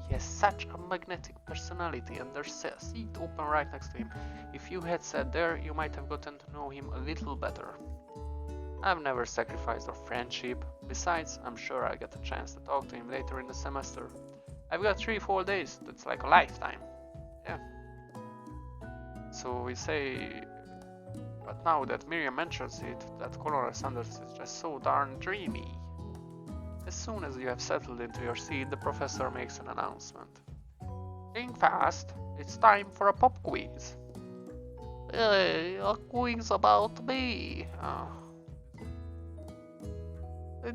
He has such a magnetic personality and there's a seat open right next to him. If you had sat there, you might have gotten to know him a little better. I've never sacrificed our friendship. Besides, I'm sure I'll get a chance to talk to him later in the semester. I've got 3 full days, that's like a lifetime. Yeah. So we say, but now that Miriam mentions it, that Colonel Sanders is just so darn dreamy. As soon as you have settled into your seat, the professor makes an announcement. Think fast, it's time for a pop quiz. A quiz about me.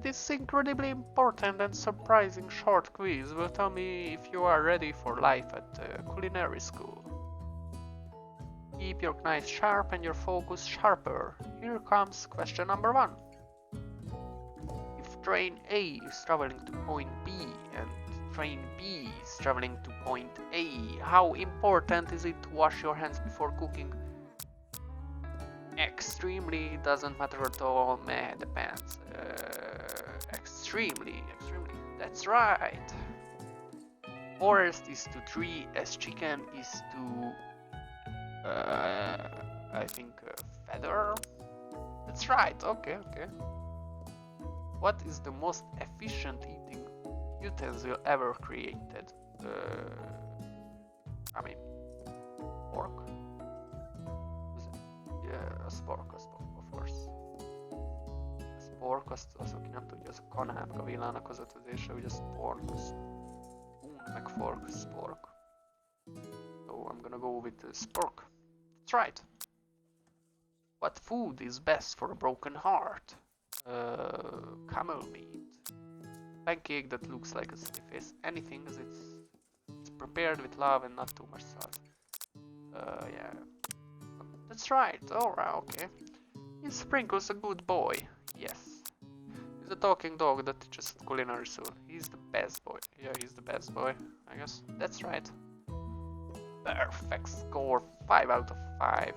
This incredibly important and surprising short quiz will tell me if you are ready for life at culinary school. Keep your knife sharp and your focus sharper. Here comes question number 1. If train A is traveling to point B and train B is traveling to point A, how important is it to wash your hands before cooking? Extremely, doesn't matter at all, meh, depends. Extremely, that's right. Forest is to tree as chicken is to, I think, feather? That's right, okay. What is the most efficient eating utensil ever created? I mean, fork? Yeah, a spork, of course. A spork, az aki nem tudja, az a kanának a villának az ötözése, ugye spork, spoon, meg fork, spork. So I'm gonna go with the spork. That's right. What food is best for a broken heart? Camel meat. Pancake that looks like a silly face. Anything as it's prepared with love and not too much salt. Yeah. That's right, alright, okay. Is Sprinkles a good boy? Yes. He's a talking dog that teaches culinary school. He's the best boy. Yeah, he's the best boy, I guess. That's right. Perfect score, 5 out of 5.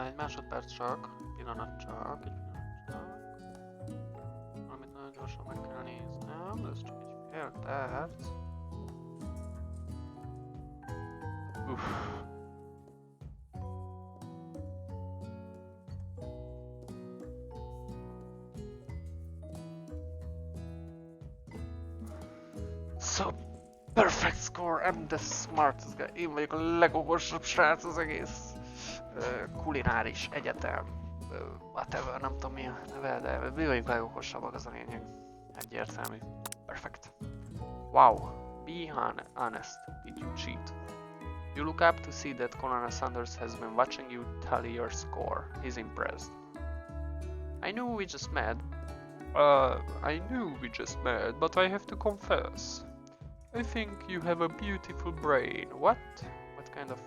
Egy másodperc csak, pillanat csak. Valamit nagyon gyorsan meg kell néznem, de ez csak egy fél perc. Uff. So, perfect score, I'm the smartest guy. Én vagyok a legokosabb srác az egész kulináris egyetem, whatever, nem tudom mi a neve, de mi vagyunk legokosabbak, az a lényeg. Egyértelmű. Perfect. Wow. Be honest. Did you cheat? You look up to see that Colonel Sanders has been watching you tally your score. He's impressed. I knew we just met, but I have to confess. I think you have a beautiful brain. What? What kind of...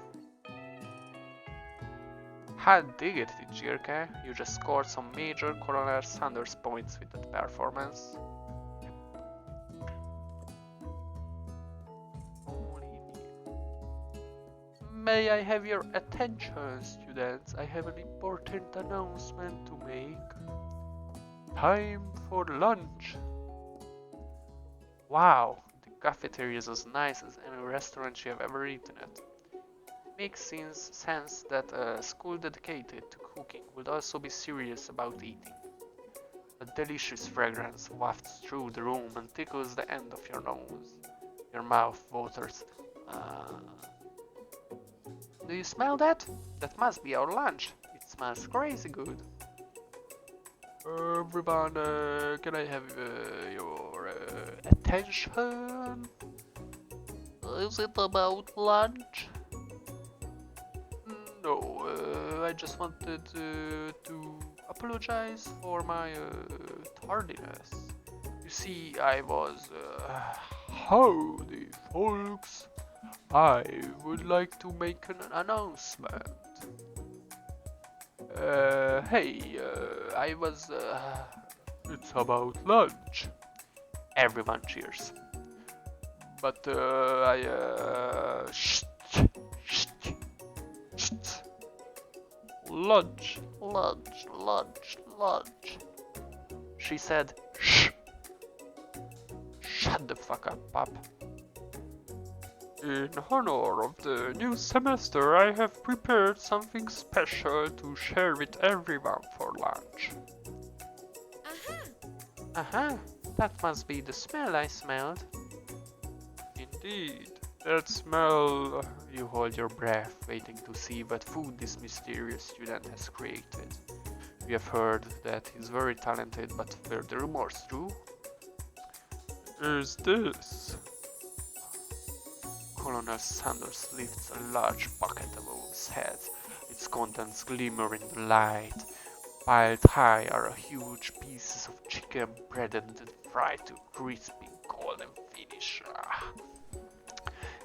Hot diggity, Jirka. You just scored some major Colonel Sanders points with that performance. May I have your attention, students? I have an important announcement to make. Time for lunch. Wow, the cafeteria is as nice as any restaurant you have ever eaten at. makes sense that a school dedicated to cooking would also be serious about eating. A delicious fragrance wafts through the room and tickles the end of your nose. Your mouth waters. Do you smell that? That must be our lunch. It smells crazy good. Everyone, can I have your attention? Is it about lunch? No, I just wanted to apologize for my tardiness. You see, I was... howdy, folks. I would like to make an announcement. Hey, I was... it's about lunch. Everyone cheers. But lunch, lunch, lunch, lunch. She said, shh. Shut the fuck up, Pop. In honor of the new semester, I have prepared something special to share with everyone for lunch. Uh-huh, that must be the smell I smelled. Indeed, that smell... You hold your breath, waiting to see what food this mysterious student has created. We have heard that he's very talented, but were the rumors true? Is this? Colonel Sanders lifts a large bucket above his head, its contents glimmer in the light. Piled high are huge pieces of chicken breaded and fried to a crispy golden finish.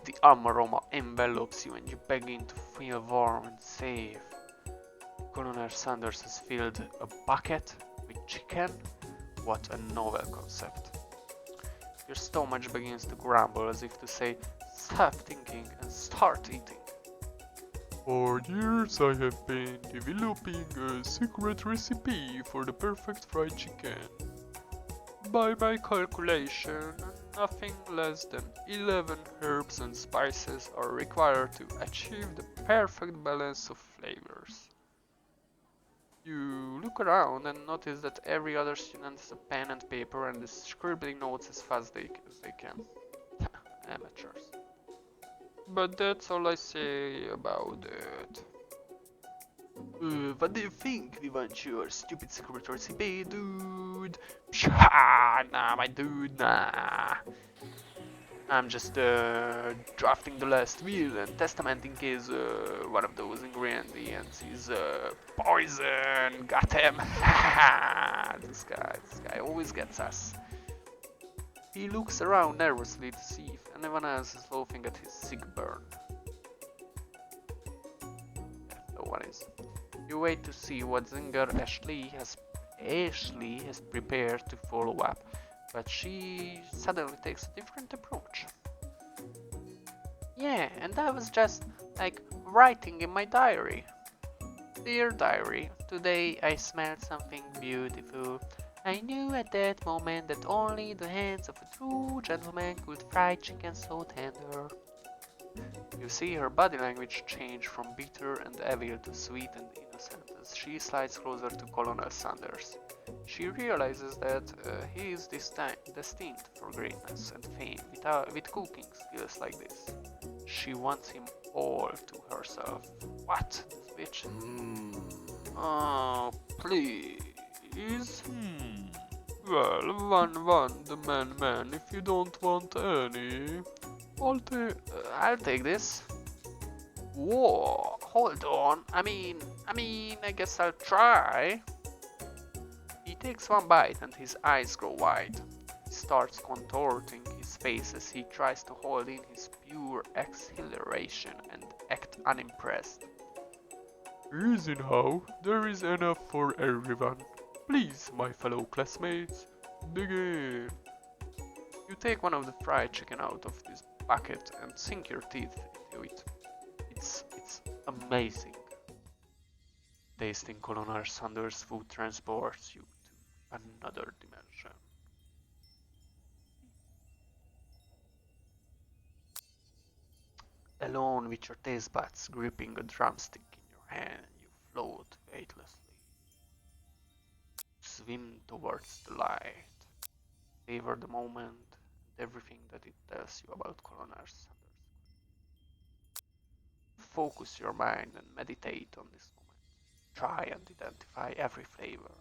The aroma envelops you and you begin to feel warm and safe. Colonel Sanders has filled a bucket with chicken. What a novel concept. Your stomach begins to grumble as if to say, stop thinking and start eating. For years I have been developing a secret recipe for the perfect fried chicken. By my calculation, nothing less than 11 herbs and spices are required to achieve the perfect balance of flavors. You look around and notice that every other student has a pen and paper and is scribbling notes as fast as they can. Amateurs. But that's all I say about it. What do you think? We want your stupid secret recipe, dude? Psha, nah, my dude, nah. I'm just drafting the last will and testament in case one of those ingredients is poison. Got him. This guy always gets us. He looks around nervously to see if anyone else is laughing at his sick burn. No one is. You wait to see what Zinger Ashley has prepared to follow up, but she suddenly takes a different approach. Yeah, and I was just like writing in my diary. Dear diary, today I smelled something beautiful. I knew at that moment that only the hands of a true gentleman could fry chicken so tender. You see her body language change from bitter and evil to sweet and innocent as she slides closer to Colonel Sanders. She realizes that he is destined for greatness and fame with cooking skills like this. She wants him all to herself. What? This bitch? Oh, please. Well, one, the man, if you don't want any. I'll take this. Whoa, hold on. I mean, I guess I'll try. He takes one bite and his eyes grow wide. He starts contorting his face as he tries to hold in his pure exhilaration and act unimpressed. Easy now, there is enough for everyone. Please, my fellow classmates, begin. You take one of the fried chicken out of this bucket and sink your teeth into it. It's amazing. Tasting Colonel Sanders' food transports you to another dimension. Alone with your taste buds gripping a drumstick in your hand, you float weightlessly. Swim towards the light. Savor the moment and everything that it tells you about Colonel Sanders. Focus your mind and meditate on this moment. Try and identify every flavor.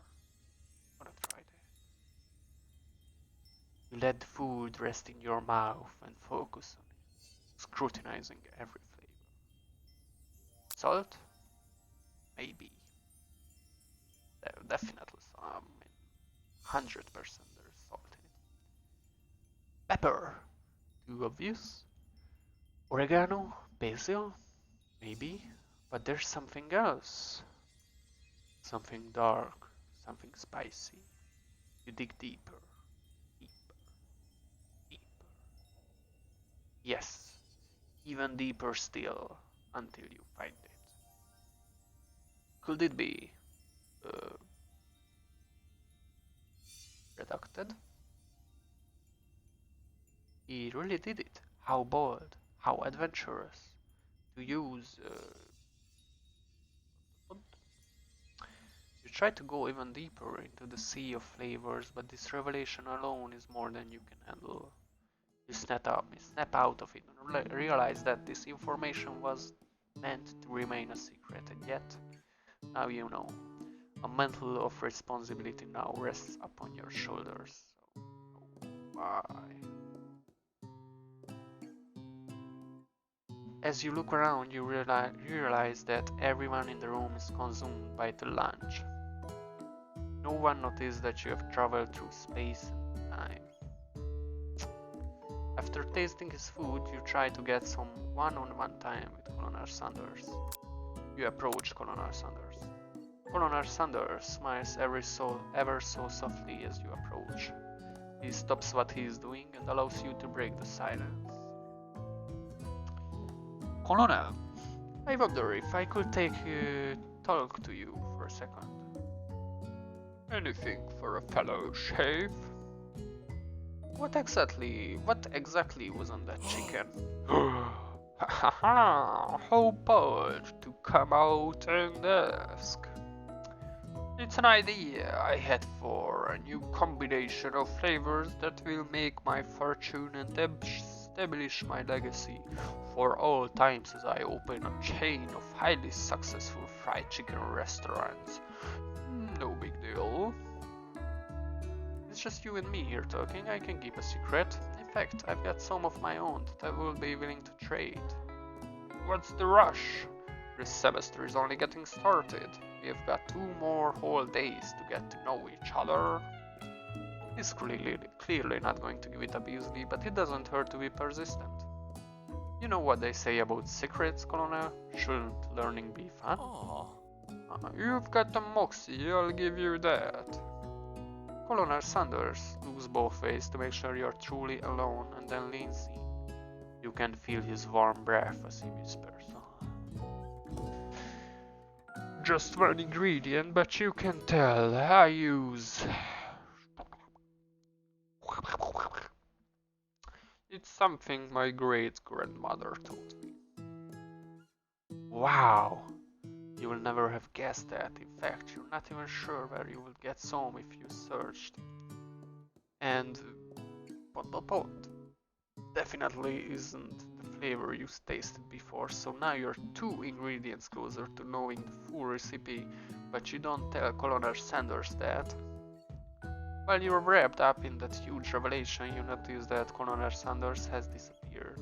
Wanna try that? You let the food rest in your mouth and focus on it, scrutinizing every flavor. Salt? Maybe. Definitely some. 100% there's salt in it. Pepper? Too obvious? Oregano? Basil? Maybe. But there's something else. Something dark. Something spicy. You dig deeper. Deeper. Deeper. Yes. Even deeper still. Until you find it. Could it be redacted? He really did it. How bold, how adventurous. To use you try to go even deeper into the sea of flavors, but this revelation alone is more than you can handle. You snap out of it and realize that this information was meant to remain a secret, and yet, now you know. A mantle of responsibility now rests upon your shoulders. So, why? As you look around, you realize that everyone in the room is consumed by the lunch. No one noticed that you have traveled through space and time. After tasting his food, you try to get some one-on-one time with Colonel Sanders. You approach Colonel Sanders. Colonel Sanders smiles ever so softly as you approach. He stops what he is doing and allows you to break the silence. Colonel, I wonder if I could talk to you for a second. Anything for a fellow shave? What exactly was on that chicken? How bold to come out and ask. It's an idea I had for a new combination of flavors that will make my fortune and establish my legacy for all times as I open a chain of highly successful fried chicken restaurants. No big deal. It's just you and me here talking. I can keep a secret. In fact, I've got some of my own that I will be willing to trade. What's the rush? This semester is only getting started. We've got 2 more whole days to get to know each other. He's clearly not going to give it up easily, but it doesn't hurt to be persistent. You know what they say about secrets, Colonel? Shouldn't learning be fun? You've got a moxie, I'll give you that. Colonel Sanders looks both ways to make sure you're truly alone and then leans in. You can feel his warm breath as he whispers. Just one ingredient, but you can tell I use... It's something my great-grandmother taught me. Wow! You will never have guessed that. In fact, you're not even sure where you will get some if you searched. And... definitely isn't the flavor you tasted before, so now you're 2 ingredients closer to knowing the full recipe, but you don't tell Colonel Sanders that. While you're wrapped up in that huge revelation, you notice that Colonel Sanders has disappeared.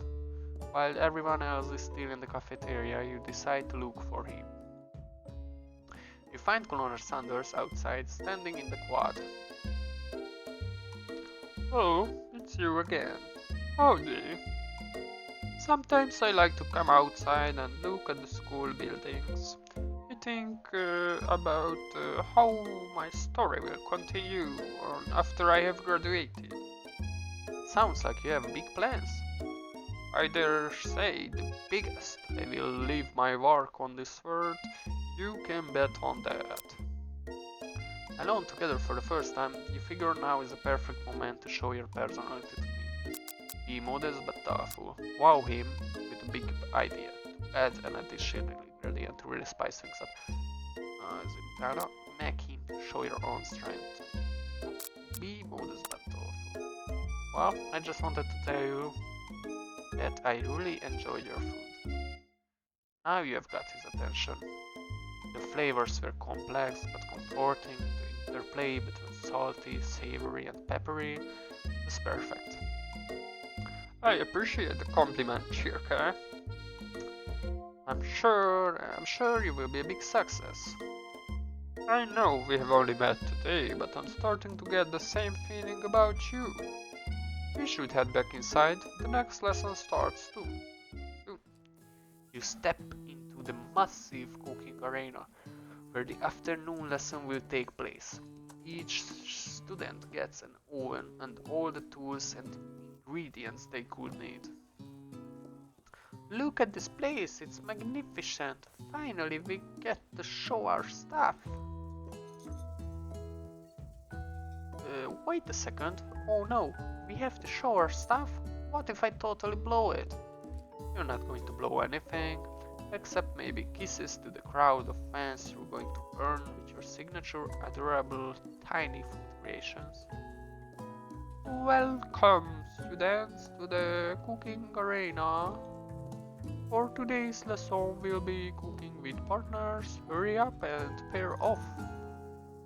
While everyone else is still in the cafeteria, you decide to look for him. You find Colonel Sanders outside, standing in the quad. Oh, it's you again. Howdy. Sometimes I like to come outside and look at the school buildings. I think about how my story will continue after I have graduated. Sounds like you have big plans. I dare say the biggest. I will leave my work on this world. You can bet on that. Alone together for the first time, you figure now is a perfect moment to show your personality to him. Be modest but thoughtful. Wow him with a big idea. Add an additional ingredient to really spice things up. Zintana, make him show your own strength. Be modest but thoughtful. Well, I just wanted to tell you that I really enjoyed your food. Now you have got his attention. The flavors were complex but comforting. The interplay between salty, savory and peppery was perfect. I appreciate the compliment, Chirka. I'm sure you will be a big success. I know we have only met today, but I'm starting to get the same feeling about you. We should head back inside. The next lesson starts soon. You step into the massive cooking arena, where the afternoon lesson will take place. Each student gets an oven and all the tools and ingredients they could need. Look at this place, it's magnificent. Finally we get to show our stuff. Wait a second. Oh no, we have to show our stuff? What if I totally blow it? You're not going to blow anything, except maybe kisses to the crowd of fans you're going to earn with your signature adorable tiny food creations. Welcome, students, to the cooking arena. For today's lesson, we'll be cooking with partners. Hurry up and pair off.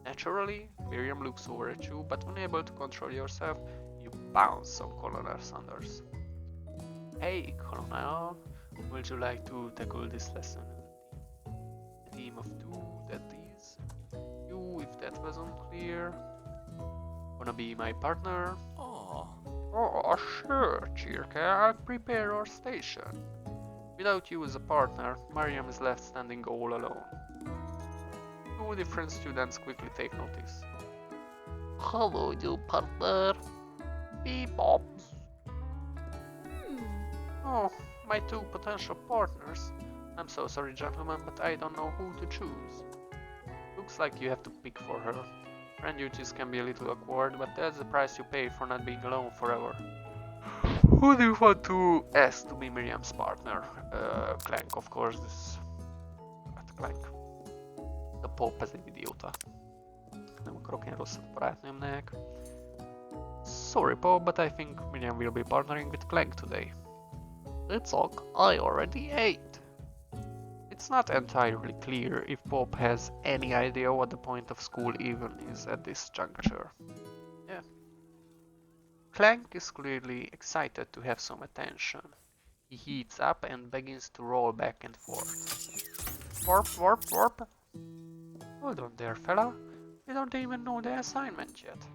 Naturally, Miriam looks over at you, but unable to control yourself, you bounce on Colonel Sanders. Hey, Colonel, would you like to tackle this lesson? A team of two, that is. You, if that wasn't clear. Wanna be my partner? Oh, sure, Chirka, I'll prepare our station. Without you as a partner, Mariam is left standing all alone. Two different students quickly take notice. Hello, you partner. Bebops. Oh, my two potential partners. I'm so sorry, gentlemen, but I don't know who to choose. Looks like you have to pick for her. Friend duties can be a little awkward, but that's the price you pay for not being alone forever. Who do you want to ask to be Miriam's partner? Clank, of course, this... Hát Clank. A Pop ez egy idióta. Nem akarok én rosszat barátnőmnek. Sorry Pop, but I think Miriam will be partnering with Clank today. It's ok, I already ate. It's not entirely clear if Pop has any idea what the point of school even is at this juncture. Yeah. Clank is clearly excited to have some attention. He heats up and begins to roll back and forth. Warp, warp, warp. Hold on there, fella. We don't even know the assignment yet.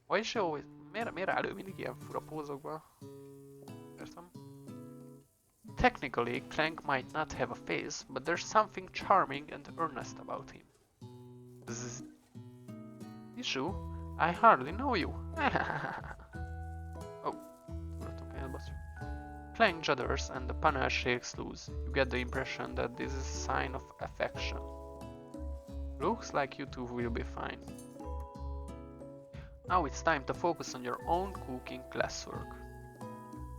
Why is she always... Miért áll ő mindig ilyen fura pózokba? Értem. Technically, Clank might not have a face, but there's something charming and earnest about him. Zzz. Issue? I hardly know you. Oh, Clank judders and the panel shakes loose. You get the impression that this is a sign of affection. Looks like you two will be fine. Now it's time to focus on your own cooking classwork.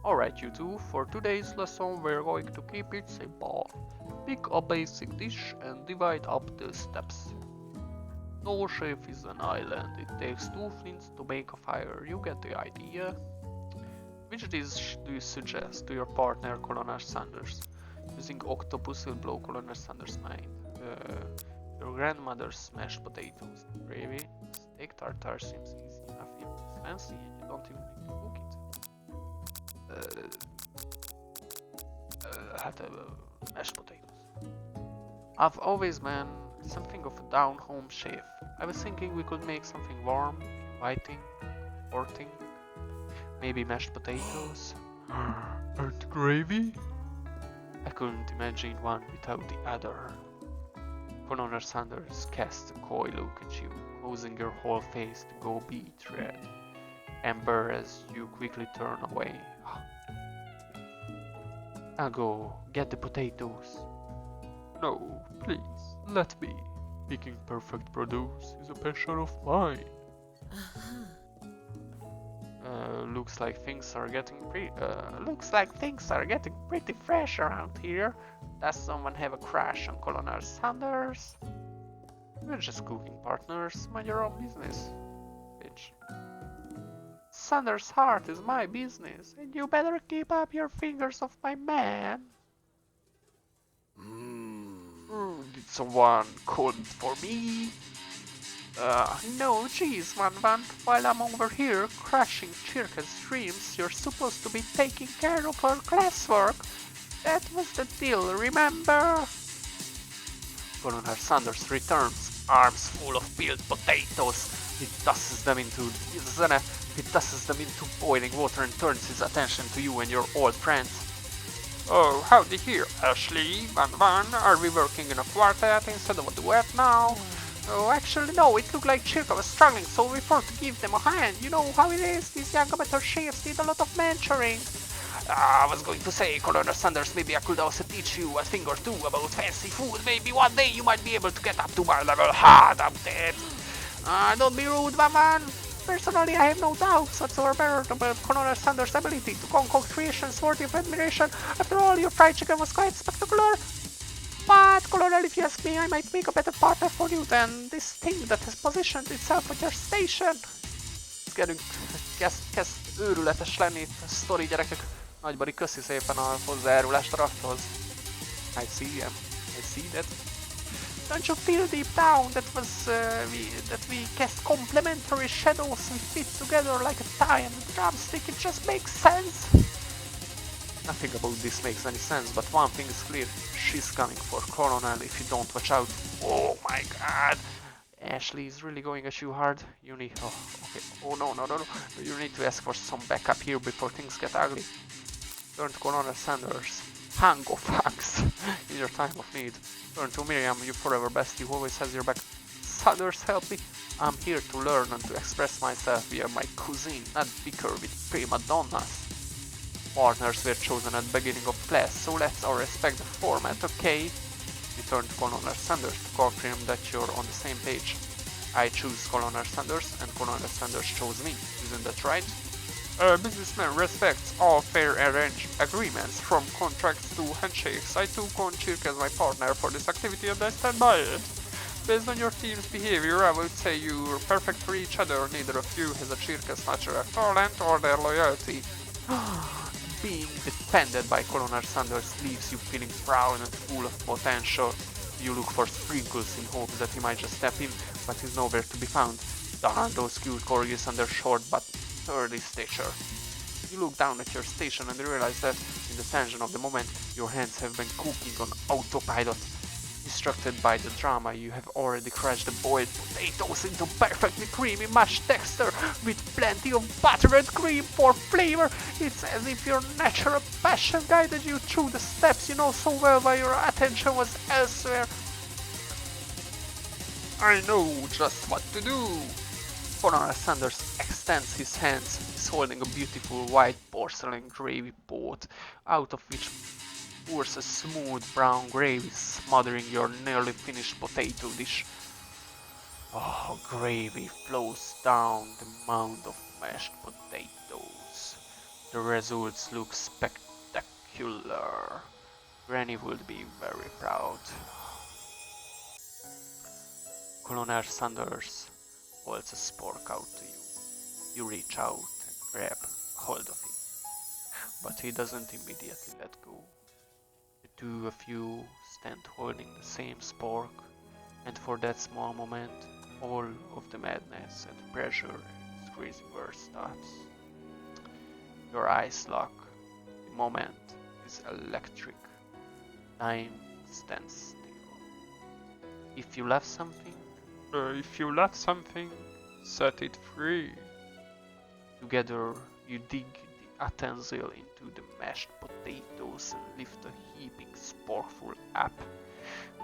Alright you two, for today's lesson we're going to keep it simple. Pick a basic dish and divide up the steps. No chef is an island, it takes 2 flints to make a fire, you get the idea. Which dish do you suggest to your partner Colonel Sanders? Using octopus will blow Colonel Sanders' mind. Your grandmother's mashed potatoes, gravy, steak tartare seems easy enough if it's fancy and you don't even need to cook it. Mashed potatoes. I've always been something of a down-home chef. I was thinking we could make something warm, inviting, comforting. Maybe mashed potatoes. And gravy? I couldn't imagine one without the other. Colonel Sanders casts a coy look at you, causing your whole face to go beet red. Amber as you quickly turn away. I'll go get the potatoes. No, please, let me. Picking perfect produce is a passion of mine. looks like things are getting pretty fresh around here. Does someone have a crush on Colonel Sanders? We're just cooking partners. Mind your own business, bitch. Sanders' heart is my business, and you better keep up your fingers off my man. Did someone call for me? No, geez, Van. While I'm over here crushing Chirka's dreams, you're supposed to be taking care of her classwork. That was the deal, remember? Colonel Sanders returns, arms full of peeled potatoes. He tosses them into boiling water and turns his attention to you and your old friends. Oh, howdy here, Ashley, Van. Are we working in a quartet instead of a duet now? Oh, actually no, it looked like Chirka was struggling, so we thought to give them a hand. You know how it is, these young amateur chefs need a lot of mentoring. I was going to say, Colonel Sanders, maybe I could also teach you a thing or two about fancy food. Maybe one day you might be able to get up to my level. Ha, I'm dead. Don't be rude, Van. Personally, I have no doubts whatsoever about Colonel Sanders' ability to concoct creations worthy of admiration. After all, your fried chicken was quite spectacular. But, Colonel, if you ask me, I might make a better partner for you than this thing that has positioned itself at your station. Kezd őrületes lenni itt a sztori, gyerekek. Nagybari, köszi szépen a hozzájárulást a rafthoz. I see that. Don't you feel deep down that we cast complementary shadows, we fit together like a tie and a drumstick? It just makes sense. Nothing about this makes any sense, but one thing is clear. She's coming for Colonel if you don't watch out. Oh my god! Ashley is really going at you hard. You need... Oh, okay. Oh no. You need to ask for some backup here before things get ugly. Turn to Colonel Sanders. Hang of fucks in your time of need. Turn to Miriam, you forever bestie who always has your back. Sanders, help me. I'm here to learn and to express myself via my cuisine, not bicker with prima donnas. Partners were chosen at the beginning of class, so let's all respect the format, okay? You turn to Colonel Sanders to confirm that you're on the same page. I choose Colonel Sanders and Colonel Sanders chose me, isn't that right? A businessman respects all fair arranged agreements, from contracts to handshakes. I took on Chirk as my partner for this activity and I stand by it. Based on your team's behavior, I would say you're perfect for each other. Neither of you has a Chirka's natural talent or their loyalty. Being defended by Colonel Sanders leaves you feeling proud and full of potential. You look for Sprinkles in hopes that he might just step in, but he's nowhere to be found. Darn those cute corgis and their short but sturdy stature. You look down at your station and realize that, in the tension of the moment, your hands have been cooking on autopilot. Distracted by the drama, you have already crushed the boiled potatoes into perfectly creamy mashed texture with plenty of butter and cream for flavor. It's as if your natural passion guided you through the steps you know so well while your attention was elsewhere. I know just what to do. Colonel Sanders extends his hands. He's holding a beautiful white porcelain gravy pot, out of which pours a smooth brown gravy, smothering your nearly finished potato dish. Oh, gravy flows down the mound of mashed potatoes. The results look spectacular. Granny would be very proud. Colonel Sanders holds a spork out to you. You reach out and grab hold of it, but he doesn't immediately let go. The two of you stand holding the same spork, and for that small moment, all of the madness and pressure and crazy world starts. Your eyes lock. The moment is electric. Time stands still. If you love something, set it free. Together, you dig the utensil into the mashed potatoes and lift a heaping sporkful up.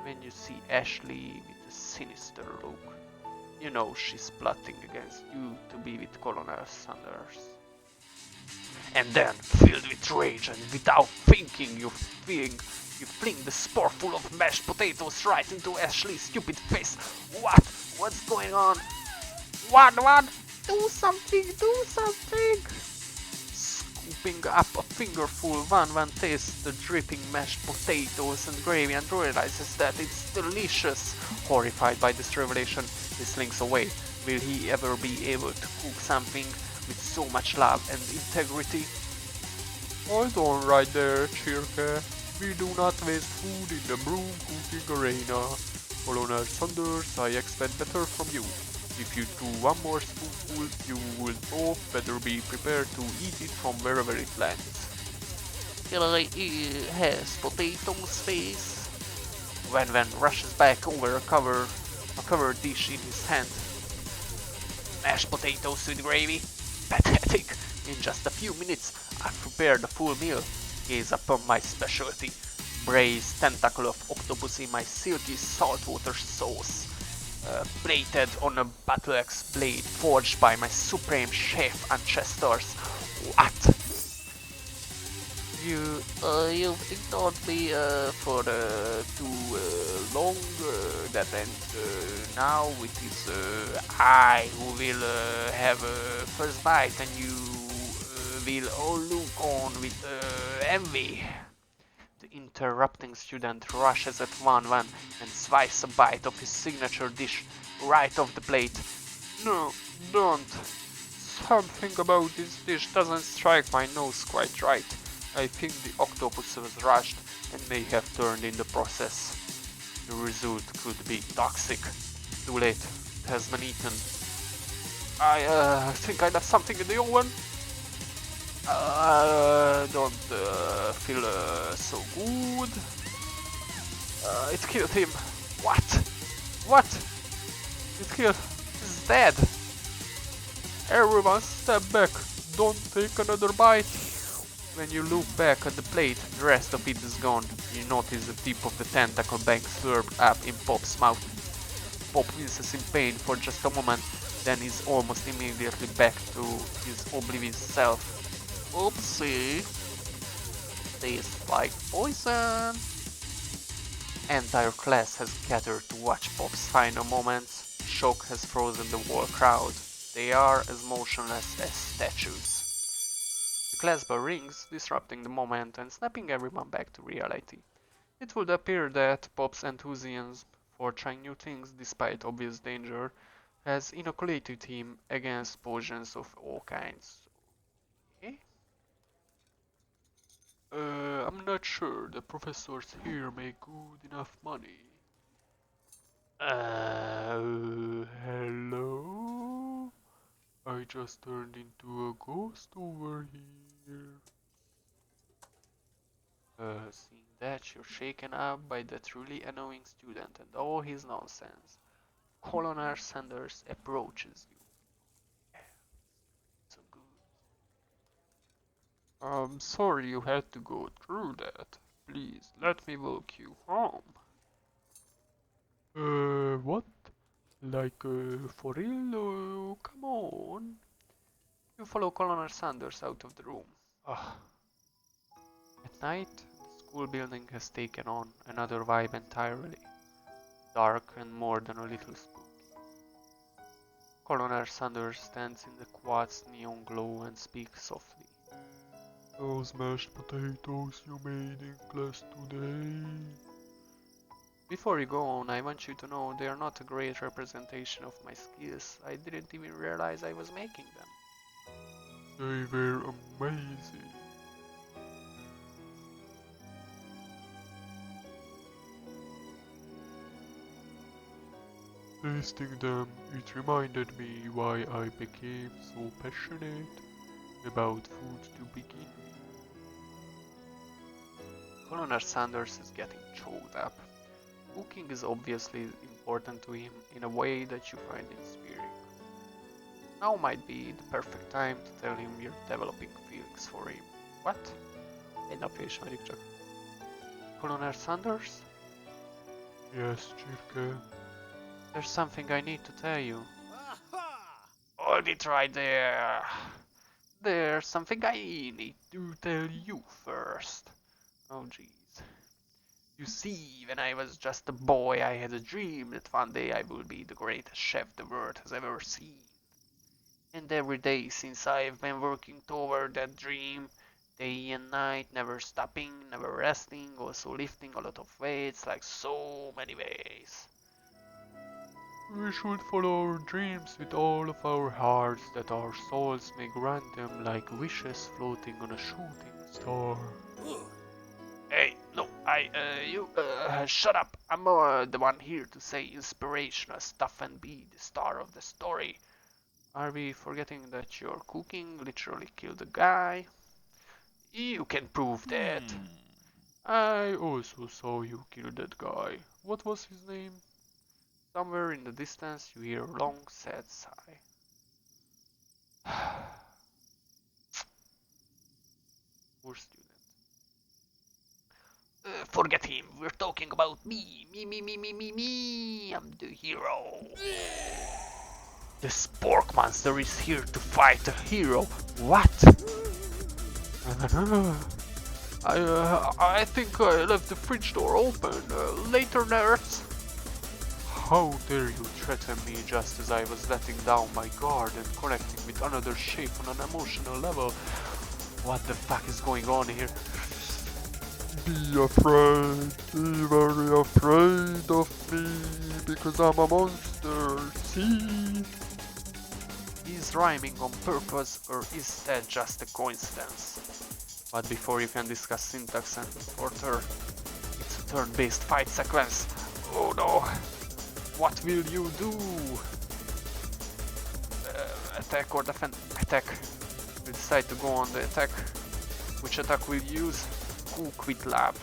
When you see Ashley with a sinister look, you know she's plotting against you to be with Colonel Sanders. And then, filled with rage and without thinking, you fling the sporkful of mashed potatoes right into Ashley's stupid face. What? What's going on? What? Do something! scooping up a fingerful, Van tastes the dripping mashed potatoes and gravy and realizes that it's delicious. Horrified by this revelation, he slinks away. Will he ever be able to cook something with so much love and integrity? Hold on right there, Chirke. We do not waste food in the broom cooking arena. Colonel Sanders, I expect better from you. If you do one more spoonful, you will both better be prepared to eat it from wherever it lands. Has potatoes face. Van rushes back over a covered dish in his hand. Mashed potatoes with gravy? Pathetic! In just a few minutes, I've prepared a full meal. Gaze upon my specialty. Braised tentacle of octopus in my silky saltwater sauce. Plated on a battle axe blade forged by my supreme chef ancestors. What? You've ignored me for too long, and now it is I who will have first bite, and you will all look on with envy. The interrupting student rushes at Van and swipes a bite of his signature dish right off the plate. No, don't. Something about this dish doesn't strike my nose quite right. I think the octopus was rushed and may have turned in the process. The result could be toxic. Too late, it has been eaten. I think I left something in the oven. Don't feel so good. It killed him. What? What? It killed. He's dead. Everyone step back. Don't take another bite. When you look back at the plate, the rest of it is gone. You notice the tip of the tentacle bank slurped up in Pop's mouth. Pop winces in pain for just a moment, then is almost immediately back to his oblivious self. Oopsie. Tastes like poison. Entire class has gathered to watch Pop's final moments. Shock has frozen the whole crowd. They are as motionless as statues. The class bell rings, disrupting the moment and snapping everyone back to reality. It would appear that Pop's enthusiasm for trying new things despite obvious danger has inoculated him against poisons of all kinds. Eh? I'm not sure the professors here make good enough money. Hello? I just turned into a ghost over here. Seeing that you're shaken up by the truly annoying student and all his nonsense, Colonel Sanders approaches you. So good. I'm sorry you had to go through that. Please, let me walk you home. What? Like, for real? Come on. You follow Colonel Sanders out of the room. Ugh. At night, the school building has taken on another vibe entirely. Dark and more than a little spooky. Colonel Sanders stands in the quartz neon glow and speaks softly. Those mashed potatoes you made in class today. Before you go on, I want you to know they are not a great representation of my skills. I didn't even realize I was making them. They were amazing. Tasting them, it reminded me why I became so passionate about food to begin with. Colonel Sanders is getting choked up. Cooking is obviously important to him in a way that you find inspiring. Now might be the perfect time to tell him you're developing feelings for him. What? Egy napja ismerik csak. Colonel Sanders? Yes, Chirke. There's something I need to tell you. Hold it right there. There's something I need to tell you first. Oh jeez. You see, when I was just a boy, I had a dream that one day I will be the greatest chef the world has ever seen. And every day since I've been working toward that dream, day and night, never stopping, never resting, also lifting a lot of weights, like so many ways. We should follow our dreams with all of our hearts, that our souls may grant them like wishes floating on a shooting star. Hey, no, shut up. I'm the one here to say inspirational stuff and be the star of the story. Are we forgetting that your cooking literally killed a guy? You can prove that. I also saw you kill that guy. What was his name? Somewhere in the distance you hear a long, sad sigh. Poor student. Forget him. We're talking about me. Me. I'm the hero. The Spork monster is here to fight a hero. What? I think I left the fridge door open. Later, nerds. How dare you threaten me just as I was letting down my guard and connecting with another shape on an emotional level? What the fuck is going on here? Be afraid, be very afraid of me, because I'm a monster, see? Is rhyming on purpose, or is that just a coincidence? But before you can discuss syntax and order, it's a turn-based fight sequence. Oh no! What will you do? Attack or defend? Attack. We decide to go on the attack. Which attack will you use? Cook with love.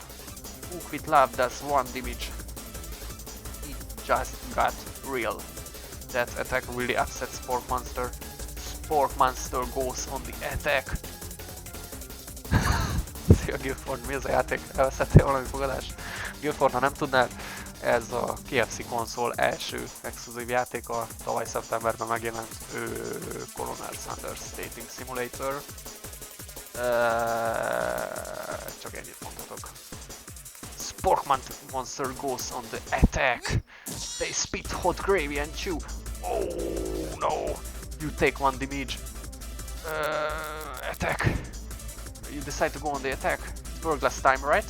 Cook with love does 1 damage. It just got real. That attack really upsets Spork Monster. Spork Monster goes on the attack. Szia Guildford, mi az a játék? Elveszettél valami fogadást? Guildford, ha nem tudnád, ez a KFC konzol első exkluzív játéka, tavaly szeptemberben megjelent Colonel Sanders Dating Simulator. Csak ennyit mondhatok. Spork Monster goes on the attack. They spit hot gravy and chew. Oh no! You take 1 damage. Attack. You decide to go on the attack. It's burglass time, right?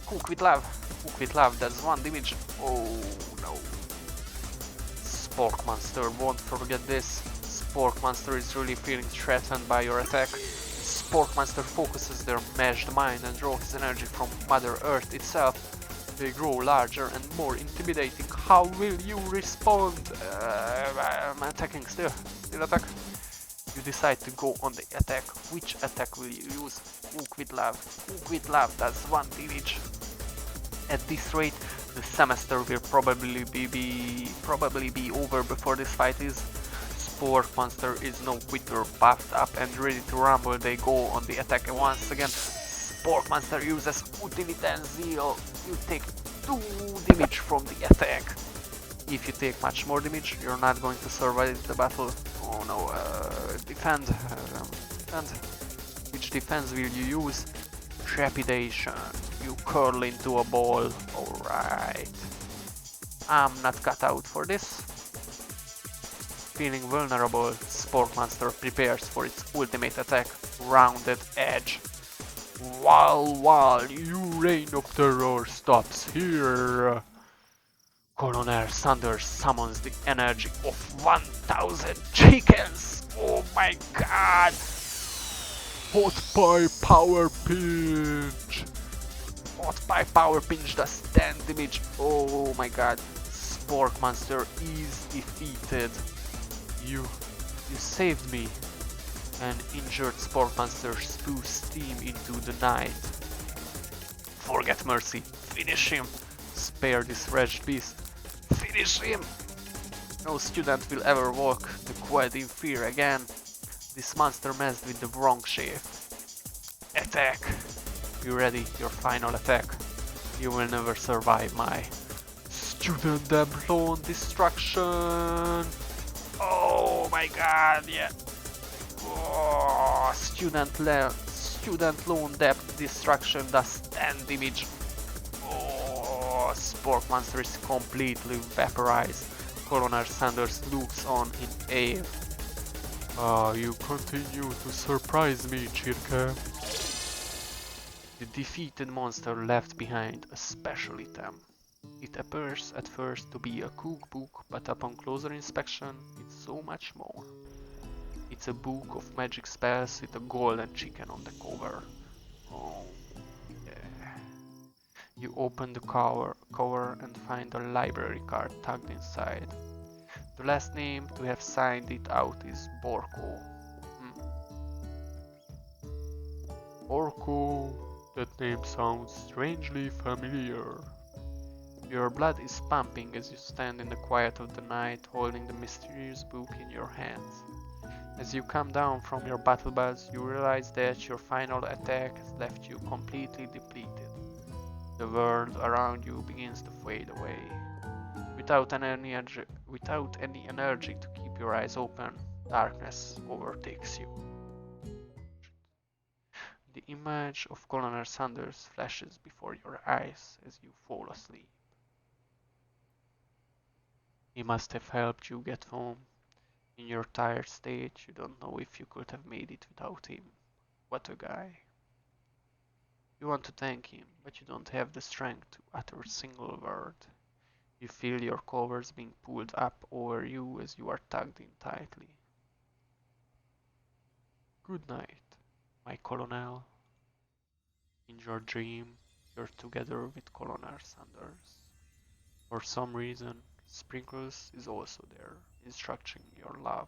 Cook with love. Cook with love, that's 1 damage. Oh no. Spork Monster won't forget this. Spork Monster is really feeling threatened by your attack. Spork Monster focuses their meshed mind and draws his energy from Mother Earth itself. They grow larger and more intimidating. How will you respond? I'm attacking still. Still attack. You decide to go on the attack. Which attack will you use? Cook with love. Cook with love, that's 1 damage. At this rate, the semester will probably be over before this fight is. Spork Monster is no quitter, buffed up and ready to rumble. They go on the attack once again. Spork Monster uses Utility and Zeal. You take 2 damage from the attack. If you take much more damage, you're not going to survive the battle. Oh no, defend. Defend. Which defense will you use? Trepidation. You curl into a ball. Alright. I'm not cut out for this. Feeling vulnerable, Spork Monster prepares for its ultimate attack, Rounded Edge. While you reign of terror stops here, Colonel Sanders summons the energy of 1000 chickens! Oh my god! Hot Pie Power Pinch! Hot Pie Power Pinch does 10 damage. Oh my god. Spork Monster is defeated. You saved me. An injured Spork Monster spews steam into the night. Forget mercy. Finish him. Spare this wretched beast. Finish him! No student will ever walk the quad in fear again. This monster messed with the wrong shape. Attack! You ready? Your final attack. You will never survive my student Deblon destruction. Oh my god, yeah. Oh, student loan depth destruction does 10 damage. Oh, Spork Monster is completely vaporized. Colonel Sanders looks on in awe. You continue to surprise me, Chirka. The defeated monster left behind a special item. It appears at first to be a cookbook, but upon closer inspection, it's so much more. It's a book of magic spells with a golden chicken on the cover. Oh, yeah. You open the cover and find a library card tucked inside. The last name to have signed it out is Borko. Borko, that name sounds strangely familiar. Your blood is pumping as you stand in the quiet of the night holding the mysterious book in your hands. As you come down from your battle buzz, you realize that your final attack has left you completely depleted. The world around you begins to fade away. Without any energy to keep your eyes open, darkness overtakes you. The image of Colonel Sanders flashes before your eyes as you fall asleep. He must have helped you get home. In your tired state, you don't know if you could have made it without him. What a guy. You want to thank him, but you don't have the strength to utter a single word. You feel your covers being pulled up over you as you are tugged in tightly. Good night, my Colonel. In your dream, you're together with Colonel Sanders. For some reason, Sprinkles is also there, instructing your love.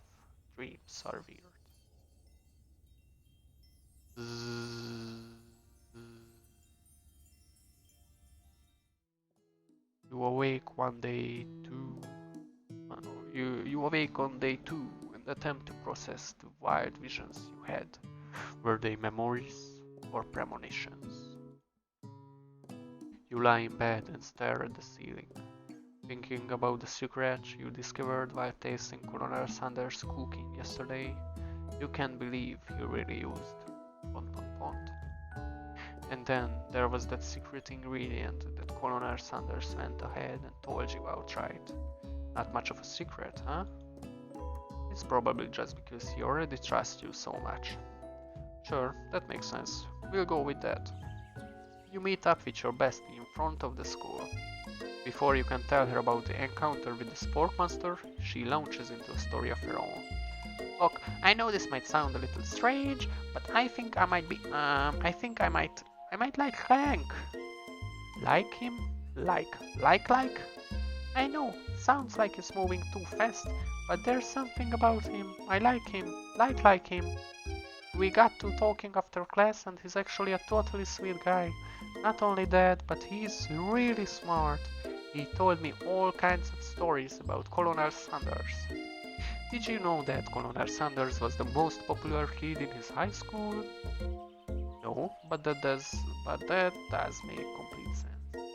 Dreams are weird. You awake one day too. You awake on day 2 and attempt to process the wild visions you had. Were they memories or premonitions? You lie in bed and stare at the ceiling, thinking about the secret you discovered while tasting Colonel Sanders' cooking yesterday. You can't believe he really used ... And then there was that secret ingredient that Colonel Sanders went ahead and told you outright. Not much of a secret, huh? It's probably just because he already trusts you so much. Sure, that makes sense. We'll go with that. You meet up with your bestie in front of the school. Before you can tell her about the encounter with the spork monster, she launches into a story of her own. Look, I know this might sound a little strange, but I think I might like Hank. Like him? Like? I know, it sounds like he's moving too fast, but there's something about him. I like him. Like him. We got to talking after class and he's actually a totally sweet guy. Not only that, but he's really smart. He told me all kinds of stories about Colonel Sanders. Did you know that Colonel Sanders was the most popular kid in his high school? No, but that does make complete sense.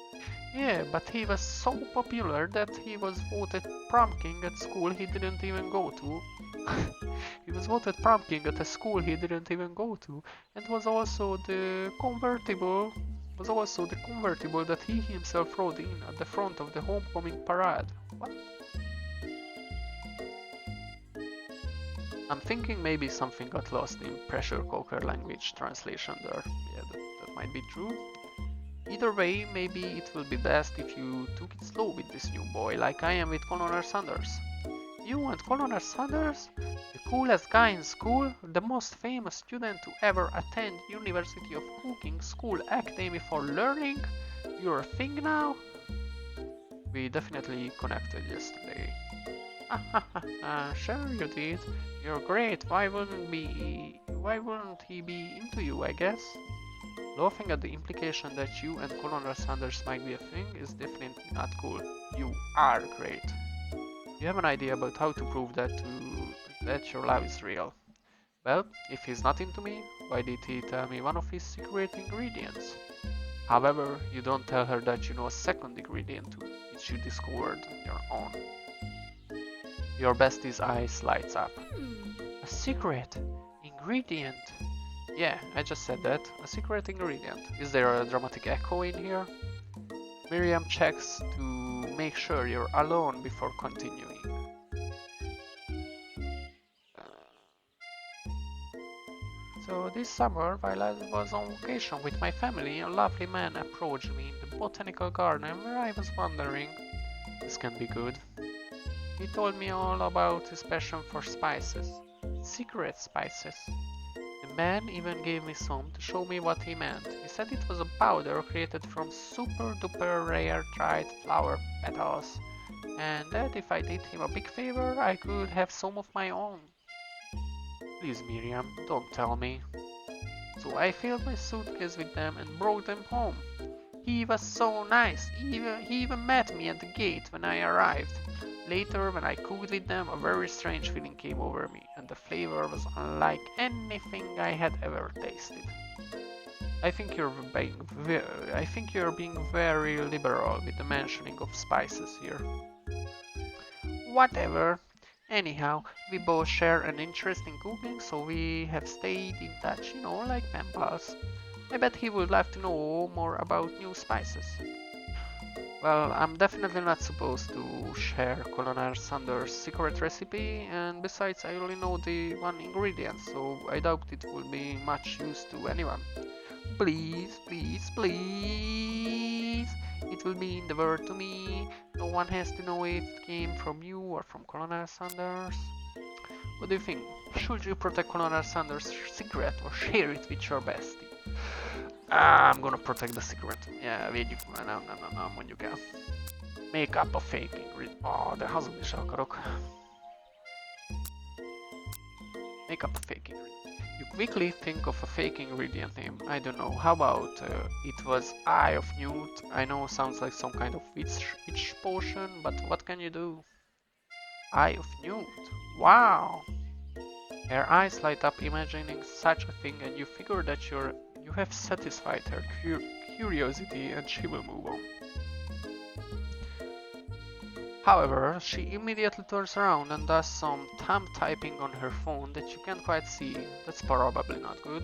Yeah, but he was so popular that he was voted prom king at school he didn't even go to. He was voted prom king at a school he didn't even go to, and was also the convertible that he himself rode in at the front of the homecoming parade. What? I'm thinking maybe something got lost in pressure cooker language translation there. Yeah, that might be true. Either way, maybe it will be best if you took it slow with this new boy, like I am with Colonel Sanders. You want Colonel Sanders? The coolest guy in school? The most famous student to ever attend University of Cooking School Academy for Learning? You're a thing now? We definitely connected yesterday. Sure you did. You're great. Why wouldn't he be into you, I guess? Laughing at the implication that you and Colonel Sanders might be a thing is definitely not cool. You are great. You have an idea about how to prove that your love is real. Well, if he's not into me, why did he tell me one of his secret ingredients? However, you don't tell her that you know a second ingredient too, which you discovered on your own. Your bestie's eyes lights up. A secret ingredient? Yeah, I just said that. A secret ingredient. Is there a dramatic echo in here? Miriam checks to make sure you're alone before continuing. So So this summer, while I was on vacation with my family, a lovely man approached me in the botanical garden where I was wandering. This can be good. He told me all about his passion for spices. Secret spices. The man even gave me some to show me what he meant. He said it was a powder created from super duper rare dried flower petals, and that if I did him a big favor, I could have some of my own. Please, Miriam, don't tell me. So I filled my suitcase with them and brought them home. He was so nice. He even met me at the gate when I arrived. Later, when I cooked with them, a very strange feeling came over me, and the flavor was unlike anything I had ever tasted. I think you're being very liberal with the mentioning of spices here. Whatever. Anyhow, we both share an interest in cooking, so we have stayed in touch, like pen pals. I bet he would like to know more about new spices. Well, I'm definitely not supposed to share Colonel Sanders' secret recipe, and besides I only know the one ingredient, so I doubt it will be much use to anyone. Please, please, please! It will mean the world to me. No one has to know if it came from you or from Colonel Sanders. What do you think? Should you protect Colonel Sanders' secret or share it with your bestie? I'm gonna protect the secret. Yeah, védjük. Nem, mondjuk el. Make up a fake ingredient. De hazudni is akarok. Make up a fake ingredient. You quickly think of a fake ingredient name. I don't know. How about it was Eye of Newt? I know sounds like some kind of witch potion, but what can you do? Eye of Newt. Wow! Her eyes light up imagining such a thing, and you figure that you have satisfied her curiosity and she will move on. However, she immediately turns around and does some thumb typing on her phone that you can't quite see. That's probably not good.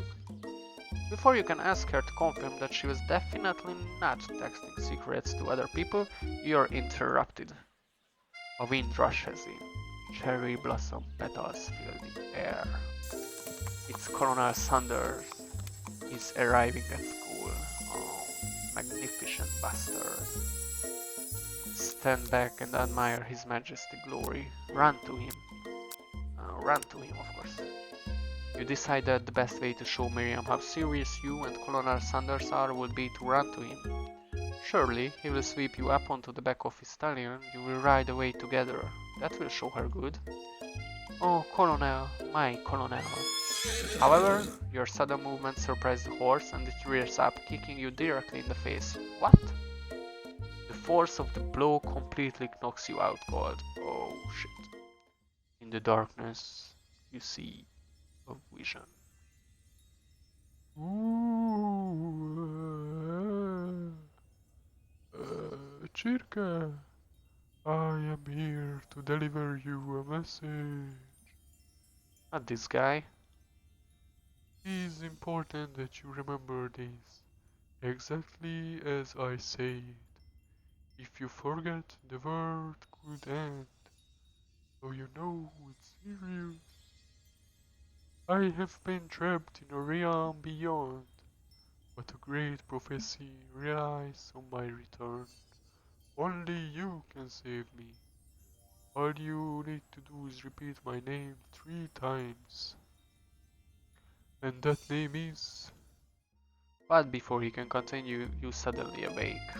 Before you can ask her to confirm that she was definitely not texting secrets to other people, you're interrupted. A wind rushes in. Cherry blossom petals fill the air. It's Colonel Sanders. He's arriving at school. Oh, magnificent bastard. Stand back and admire his majestic glory. Run to him. Run to him, of course. You decide that the best way to show Miriam how serious you and Colonel Sanders are would be to run to him. Surely, he will sweep you up onto the back of his stallion, you will ride away together. That will show her good. Oh, Colonel, my Colonel. However, your sudden movement surprises the horse and it rears up, kicking you directly in the face. What? The force of the blow completely knocks you out cold. Oh shit. In the darkness, you see a vision. Circa, I am here to deliver you a message. Not this guy. It is important that you remember this, exactly as I said. If you forget, the world could end. So you know it's serious. I have been trapped in a realm beyond, but a great prophecy relies on my return. Only you can save me. All you need to do is repeat my name 3 times. And that name is... But before he can continue, you suddenly awake.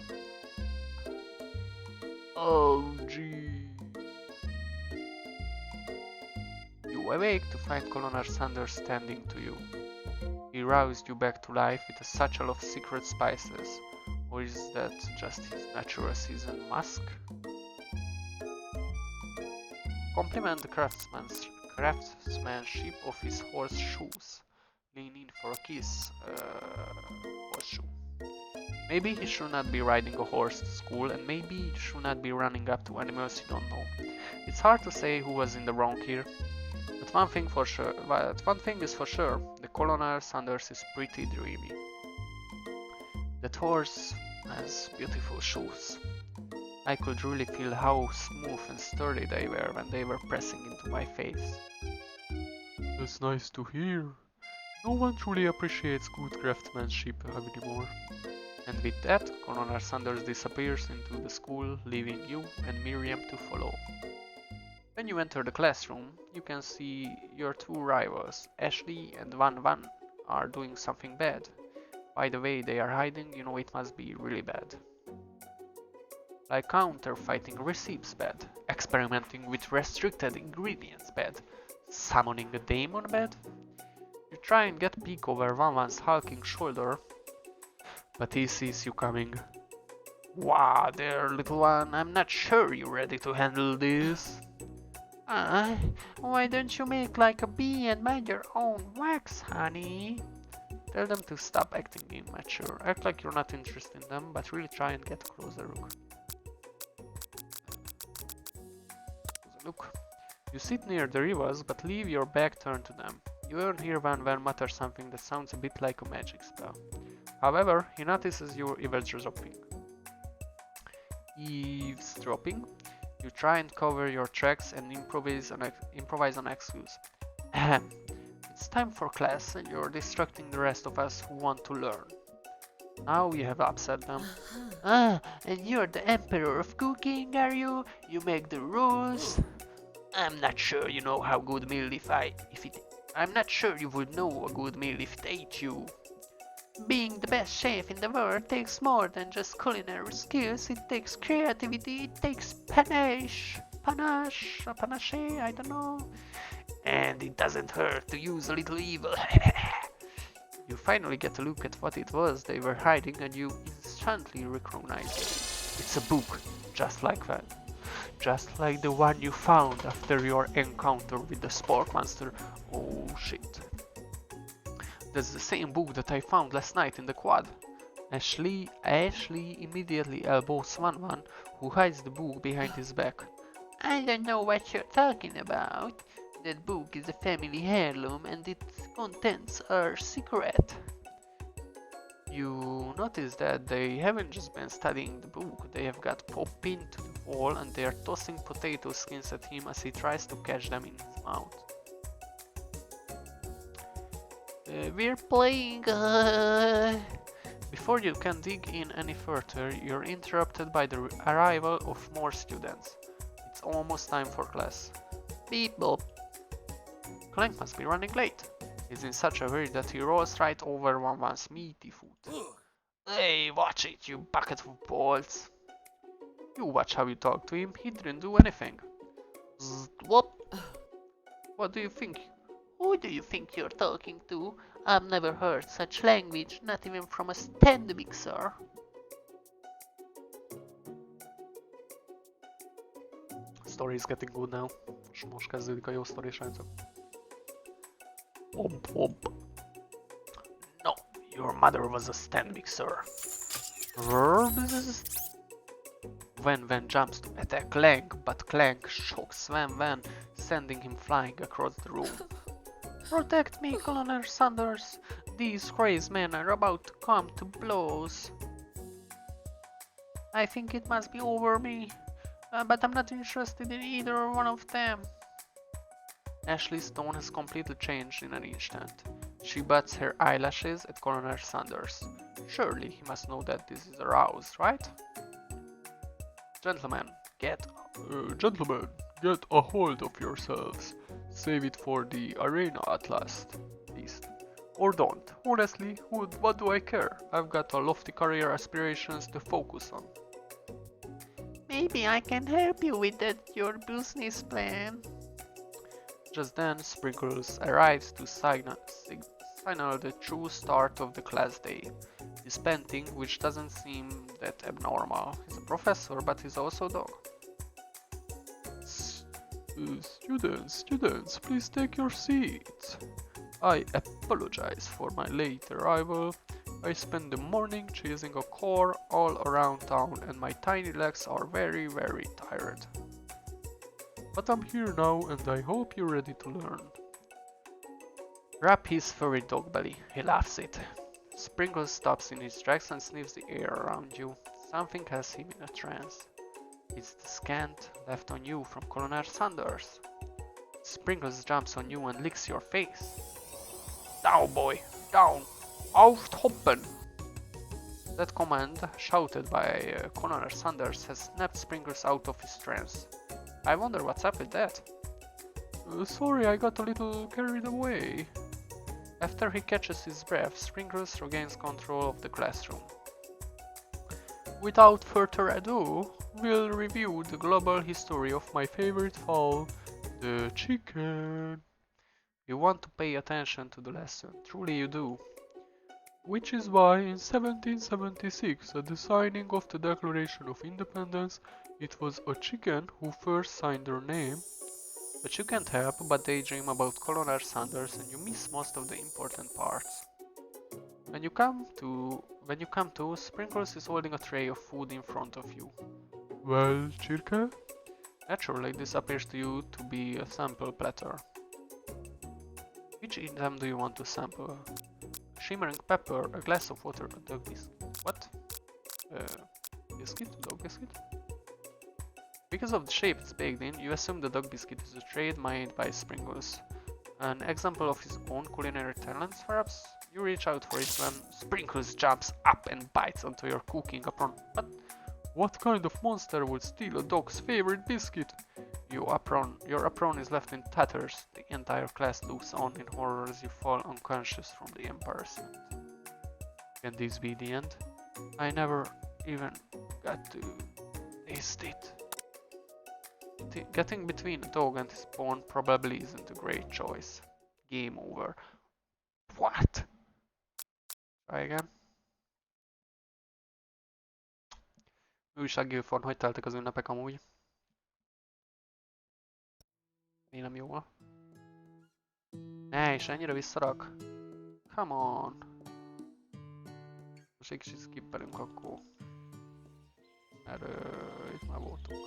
Oh gee. You awake to find Colonel Sanders standing to you. He roused you back to life with a satchel of secret spices, or is that just his natural season musk? Compliment the craftsmanship of his horseshoes. Lean in for a kiss. Horseshoe. Maybe he should not be riding a horse to school, and maybe he should not be running up to animals you don't know. It's hard to say who was in the wrong here. But one thing is for sure, the Colonel Sanders is pretty dreamy. That horse has beautiful shoes. I could really feel how smooth and sturdy they were when they were pressing into my face. That's nice to hear. No one truly appreciates good craftsmanship anymore. And with that, Colonel Sanders disappears into the school, leaving you and Miriam to follow. When you enter the classroom, you can see your two rivals, Ashley and Van Van, are doing something bad. By the way they are hiding, you know it must be really bad. Like counterfeiting receipts bad, experimenting with restricted ingredients bad, summoning a demon bad. You try and get a peek over Van Van's hulking shoulder, but he sees you coming. Wow there, little one, I'm not sure you're ready to handle this. Why don't you make like a bee and mind your own wax, honey? Tell them to stop acting immature. Act like you're not interested in them, but really try and get a closer look. You sit near the rivers, but leave your back turned to them. You even hear Van Van mutter something that sounds a bit like a magic spell. However, he notices you eavesdropping. You try and cover your tracks and improvise on excuse. Ahem. It's time for class and you're distracting the rest of us who want to learn. Now you have upset them. And you're the emperor of cooking, are you? You make the rules? I'm not sure you know how good meal I'm not sure you would know a good meal if it ate you. Being the best chef in the world takes more than just culinary skills. It takes creativity, it takes panache, I don't know. And it doesn't hurt to use a little evil. You finally get a look at what it was they were hiding and you instantly recognize it. It's a book, just like that. Just like the one you found after your encounter with the sport monster. Oh shit. That's the same book that I found last night in the quad. Ashley immediately elbows Van, who hides the book behind his back. I don't know what you're talking about. That book is a family heirloom and its contents are secret. You notice that they haven't just been studying the book, they have got Pop pinned to the wall and they are tossing potato skins at him as he tries to catch them in his mouth. We're playing. Before you can dig in any further, you're interrupted by the arrival of more students. It's almost time for class. Beep bop. Clank must be running late. He's in such a hurry that he rolls right over Van Van's meaty foot. Hey, watch it, you bucket of balls. You watch how you talk to him, he didn't do anything. What? What do you think? Who do you think you're talking to? I've never heard such language, not even from a stand mixer. Story is getting good now. Most kezdődik a jó sztori, srácok. No, your mother was a stand mixer. Van jumps to attack Clank, but Clank shocks Van, sending him flying across the room. Protect me, Colonel Sanders. These crazy men are about to come to blows. I think it must be over me, but I'm not interested in either one of them. Ashley's tone has completely changed in an instant. She bats her eyelashes at Colonel Sanders. Surely he must know that this is a rouse, right? Gentlemen, get a hold of yourselves. Save it for the arena at least. Or don't. Honestly, what do I care? I've got a lofty career aspirations to focus on. Maybe I can help you with your business plan. Just then, Sprinkles arrives to signal the true start of the class day. He's panting, which doesn't seem that abnormal. He's a professor, but he's also a dog. Students, please take your seats. I apologize for my late arrival. I spent the morning chasing a car all around town and my tiny legs are very, very tired. But I'm here now and I hope you're ready to learn. Rub his furry dog belly, he laughs it. Sprinkles stops in his tracks and sniffs the air around you. Something has him in a trance. It's the scent left on you from Colonel Sanders. Sprinkles jumps on you and licks your face. Down, boy! Down! Aufhoppen! That command, shouted by Colonel Sanders, has snapped Sprinkles out of his trance. I wonder what's up with that. Sorry, I got a little carried away. After he catches his breath, Sprinkles regains control of the classroom. Without further ado, we'll review the global history of my favorite fowl, the chicken. You want to pay attention to the lesson, truly you do. Which is why in 1776, at the signing of the Declaration of Independence, it was a chicken who first signed their name. But you can't help but daydream about Colonel Sanders and you miss most of the important parts. When you come to, Sprinkles is holding a tray of food in front of you. Well, Circa? Naturally, this appears to you to be a sample platter. Which item do you want to sample? Shimmering pepper, a glass of water, a dog biscuit. What? Biscuit? Dog biscuit? Because of the shape it's baked in, you assume the dog biscuit is a trade made by Sprinkles. An example of his own culinary talents, perhaps? You reach out for it when Sprinkles jumps up and bites onto your cooking apron. But What kind of monster would steal a dog's favorite biscuit? your apron is left in tatters. The entire class looks on in horror as you fall unconscious from the Empire Sand. Can this be the end? I never even got to taste it. Getting between a dog and his pawn probably isn't a great choice. Game over. What? Try again. Újsággyilkon, hogy teltek az ünnepek amúgy? Mi nem jól? Ne, és ennyire visszarak? Come on! Most egy kicsit skippelünk akkor. Mert itt már voltunk.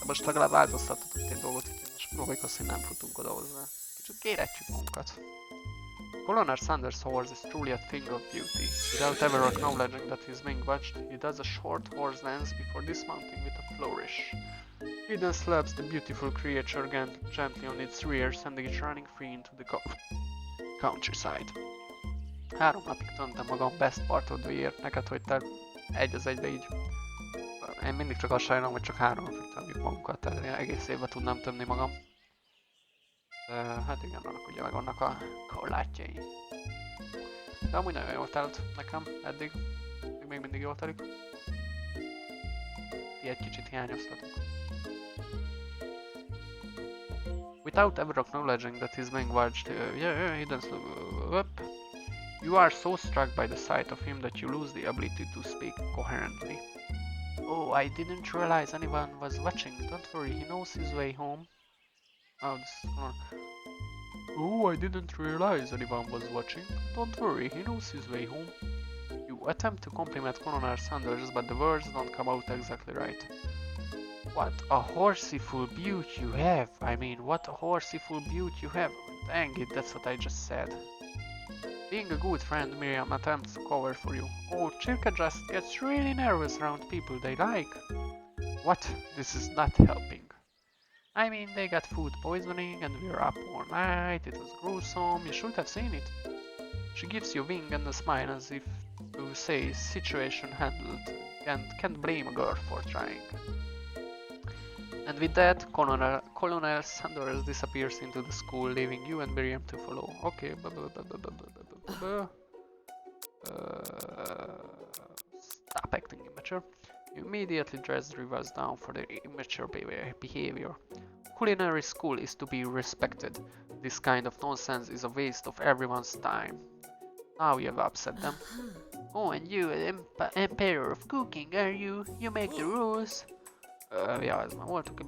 Most legalább változtathatunk egy dolgot, hogy most próbáljuk azt, hogy nem futunk oda hozzá. Kicsit kéretjük magunkat. Colonel Sanders' horse is truly a thing of beauty. Without ever acknowledging that he's being watched, he does a short horse dance before dismounting with a flourish. He then slaps the beautiful creature gently on its rear, sending it running free into the countryside. 3 napig tanultam magam best part of the year, neked hogy te egy az egybe így. Én mindig csak azt sajnálom, hogy csak 3 napig tanuljuk magunkat, tehát én egész évben tudnám tömni magam. De hát igen, annak ugye meg vannak a korlátjai. De amúgy nagyon jól telt nekem eddig. Még mindig jól telik. Ti egy kicsit hiányoztatok. Without ever acknowledging that he's being watched, he doesn't up. You are so struck by the sight of him that you lose the ability to speak coherently. Oh, I didn't realize anyone was watching. Don't worry, he knows his way home. Oh, this is on. Oh, I didn't realize anyone was watching. Don't worry, he knows his way home. You attempt to compliment Colonel Sanders, but the words don't come out exactly right. What a horseyful beaut you have! I mean, what a horseyful beaut you have! Dang it, that's what I just said. Being a good friend, Miriam attempts to cover for you. Oh, Chirka just gets really nervous around people they like. What? This is not helping. I mean, they got food poisoning and we were up all night, it was gruesome, you should have seen it. She gives you a wink and a smile as if to say situation handled and can't blame a girl for trying. And with that, Colonel Sanders disappears into the school, leaving you and Miriam to follow. Okay, stop acting immature. You immediately dress the rivals down for their immature behavior. Culinary school is to be respected. This kind of nonsense is a waste of everyone's time. Now you have upset them. Oh, and you, Emperor of Cooking, are you? You make the rules. Ja, ez már voltunk.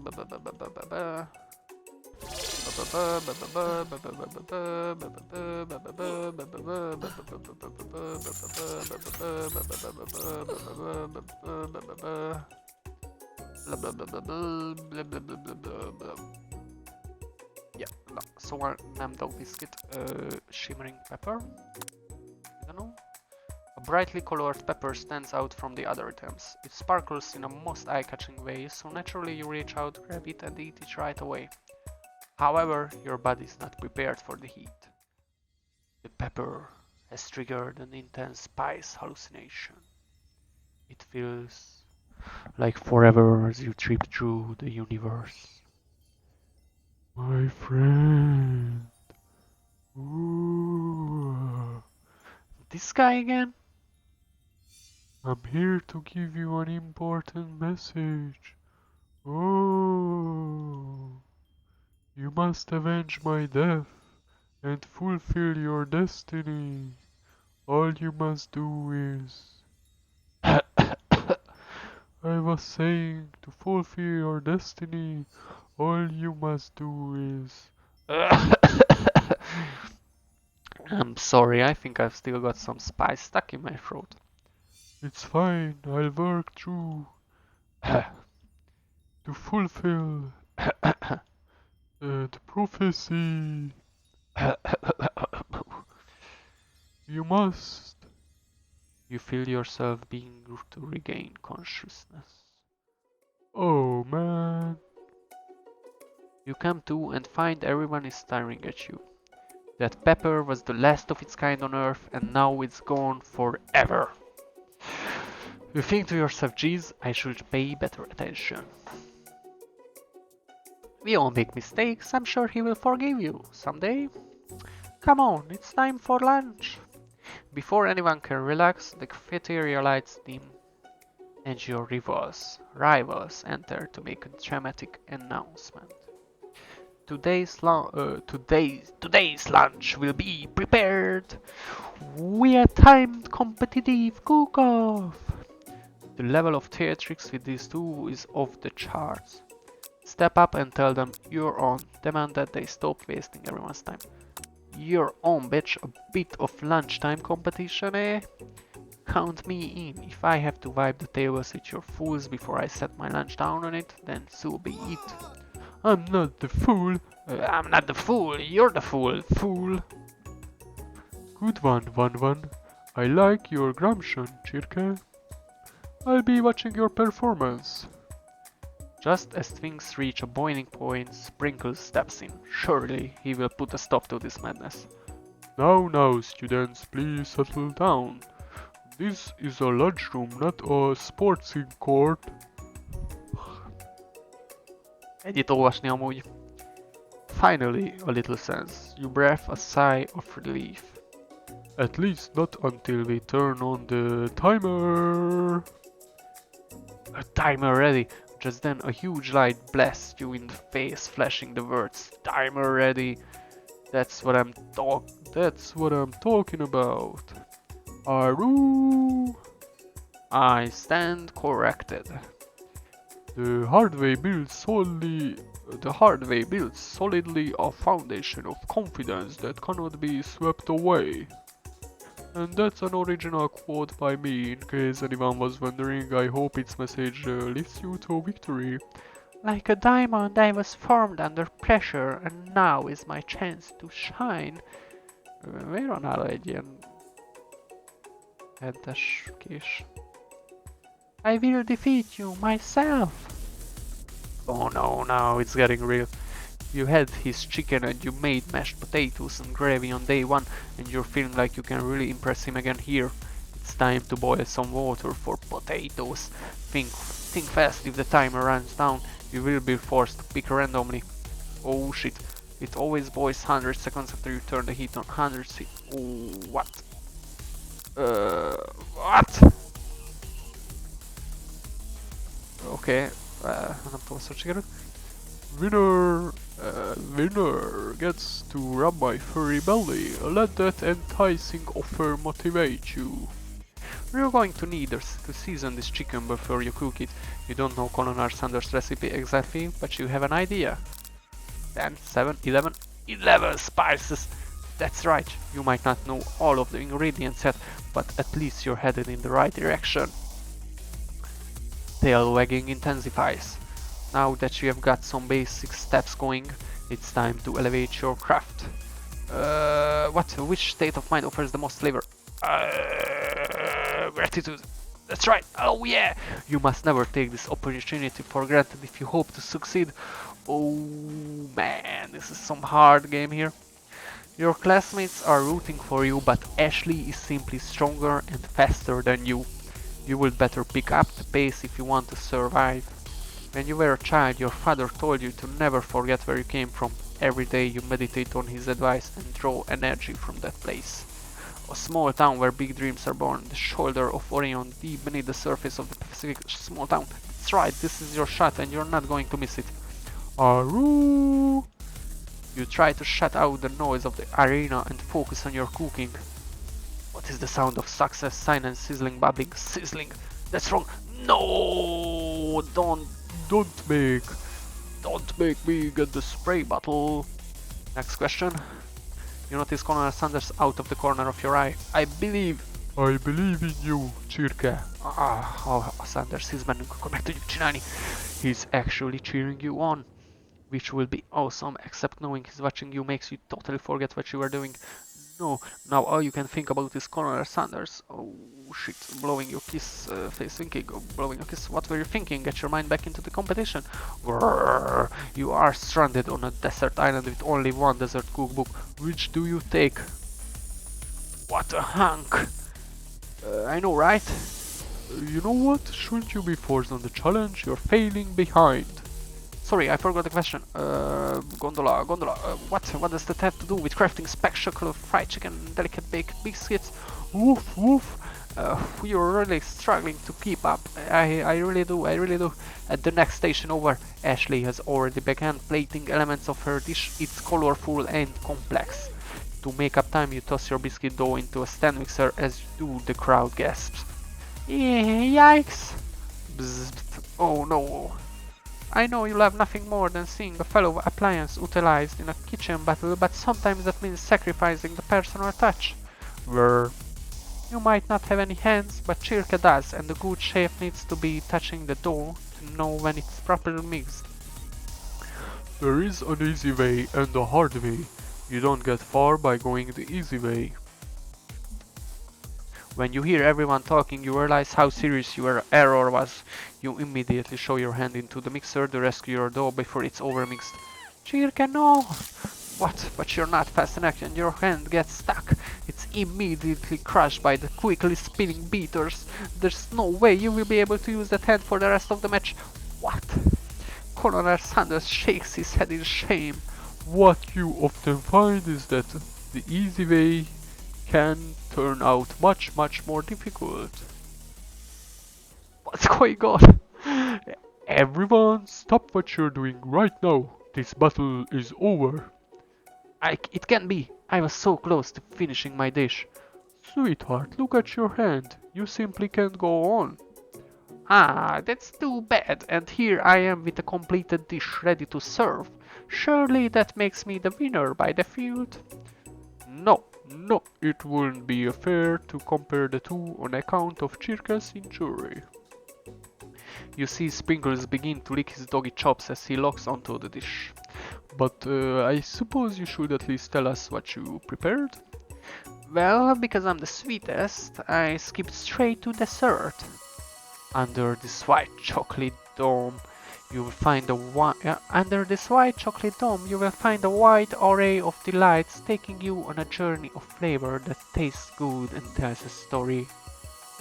Blah blah blah blah blah blah blah blah blah blah blah. Yeah, no. So one nam dog biscuit, shimmering pepper. I don't know. A brightly colored pepper stands out from the other items. It sparkles in a most eye-catching way, so naturally you reach out, grab it and eat it right away. However, your body is not prepared for the heat. The pepper has triggered an intense spice hallucination. It feels like forever as you trip through the universe. My friend. Ooh. This guy again? I'm here to give you an important message. Oh. You must avenge my death and fulfill your destiny. All you must do is... I was saying, to fulfill your destiny, all you must do is... I'm sorry, I think I've still got some spice stuck in my throat. It's fine, I'll work through to fulfill the prophecy. You must. You feel yourself being to regain consciousness. Oh man. You come to and find everyone is staring at you. That pepper was the last of its kind on Earth and now it's gone forever. You think to yourself, geez, I should pay better attention. We all make mistakes, I'm sure he will forgive you someday. Come on, it's time for lunch. Before anyone can relax, the cafeteria lights dim and your rivals enter to make a dramatic announcement. Today's lunch will be prepared. We have timed competitive cook-off. The level of theatrics with these two is off the charts. Step up and tell them you're on. Demand that they stop wasting everyone's time. You're on, bitch. A bit of lunchtime competition, eh? Count me in. If I have to wipe the tables with your fools before I set my lunch down on it, then so be it. I'm not the fool. I'm not the fool, you're the fool. Good one. I like your gumption, Chirke. I'll be watching your performance. Just as things reach a boiling point, Sprinkles steps in. Surely he will put a stop to this madness. Now, students, please settle down. This is a lunchroom, not a sportsing court. Ennyit olvasni amúgy. Finally, a little sense. You breathe a sigh of relief. At least not until we turn on the timer. A timer ready. Just then a huge light blasts you in the face, flashing the words "Timer ready." That's what I'm talking about. Aroo! I stand corrected. The hard way builds solidly a foundation of confidence that cannot be swept away. And that's an original quote by me, in case anyone was wondering. I hope its message lifts you to victory. Like a diamond, I was formed under pressure, and now is my chance to shine. Miért van nála egy ilyen heades kés? I will defeat you myself. Oh no, it's getting real. You had his chicken and you made mashed potatoes and gravy on day one, and you're feeling like you can really impress him again here. It's time to boil some water for potatoes. Think fast. If the timer runs down, you will be forced to pick randomly. Oh shit. It always boils 100 seconds after you turn the heat on. 100 Oh, what? What? Oké, nem tudom, hogy sikerült. Winner gets to rub my furry belly. Let that enticing offer motivate you. You're going to need to season this chicken before you cook it. You don't know Colonel Sanders' recipe exactly, but you have an idea. 10, 7, 11 spices! That's right, you might not know all of the ingredients yet, but at least you're headed in the right direction. tail wagging intensifies. Now that you have got some basic steps going, it's time to elevate your craft. Which state of mind offers the most flavor? Gratitude. That's right. Oh yeah! You must never take this opportunity for granted if you hope to succeed. Oh man, this is some hard game here. Your classmates are rooting for you, but Ashley is simply stronger and faster than you. You would better pick up the pace if you want to survive. When you were a child, your father told you to never forget where you came from. Every day you meditate on his advice and draw energy from that place. A small town where big dreams are born, the shoulder of Orion, deep beneath the surface of the Pacific. Small town. That's right, this is your shot and you're not going to miss it. Aru! You try to shut out the noise of the arena and focus on your cooking. What is the sound of success? Silence, sizzling, bubbling, sizzling. That's wrong. No! Don't make me get the spray bottle. Next question. You notice Colonel Sanders out of the corner of your eye. I believe in you, Circa. Sanders, he's been go back to you, Chinani. He's actually cheering you on, which will be awesome, except knowing he's watching you makes you totally forget what you were doing. No, now all you can think about is Colonel Sanders. Oh shit, blowing your kiss, face thinking, blowing your kiss. What were you thinking? Get your mind back into the competition. Grrr. You are stranded on a desert island with only one desert cookbook. Which do you take? What a hunk! I know, right? You know what? Shouldn't you be forced on the challenge? You're failing behind. Sorry, I forgot the question. Gondola. What does that have to do with crafting spectacular fried chicken and delicate baked biscuits? Woof woof. You're really struggling to keep up. I really do. At the next station over, Ashley has already begun plating elements of her dish. It's colorful and complex. To make up time, you toss your biscuit dough into a stand mixer. As you do, the crowd gasps. Yikes! Bzzzt. Oh no. I know you love nothing more than seeing a fellow appliance utilized in a kitchen battle, but sometimes that means sacrificing the personal touch. Where you might not have any hands, but Circa does, and the good chef needs to be touching the dough to know when it's properly mixed. There is an easy way and a hard way. You don't get far by going the easy way. When you hear everyone talking, you realize how serious your error was. You immediately show your hand into the mixer to rescue your dough before it's overmixed. Circa, no! What? But you're not fast enough and your hand gets stuck. It's immediately crushed by the quickly spinning beaters. There's no way you will be able to use that hand for the rest of the match. What? Colonel Sanders shakes his head in shame. What you often find is that the easy way can turn out much more difficult. What's going on? Everyone, stop what you're doing right now. This battle is over. It can't be. I was so close to finishing my dish. Sweetheart, look at your hand. You simply can't go on. Ah, that's too bad. And here I am with a completed dish ready to serve. Surely that makes me the winner by default. No, it wouldn't be fair to compare the two on account of Circa's injury. You see Sprinkles begin to lick his doggy chops as he locks onto the dish. But I suppose you should at least tell us what you prepared? Well, because I'm the sweetest, I skipped straight to dessert. Under this white chocolate dome, you will find a wide array of delights, taking you on a journey of flavor that tastes good and tells a story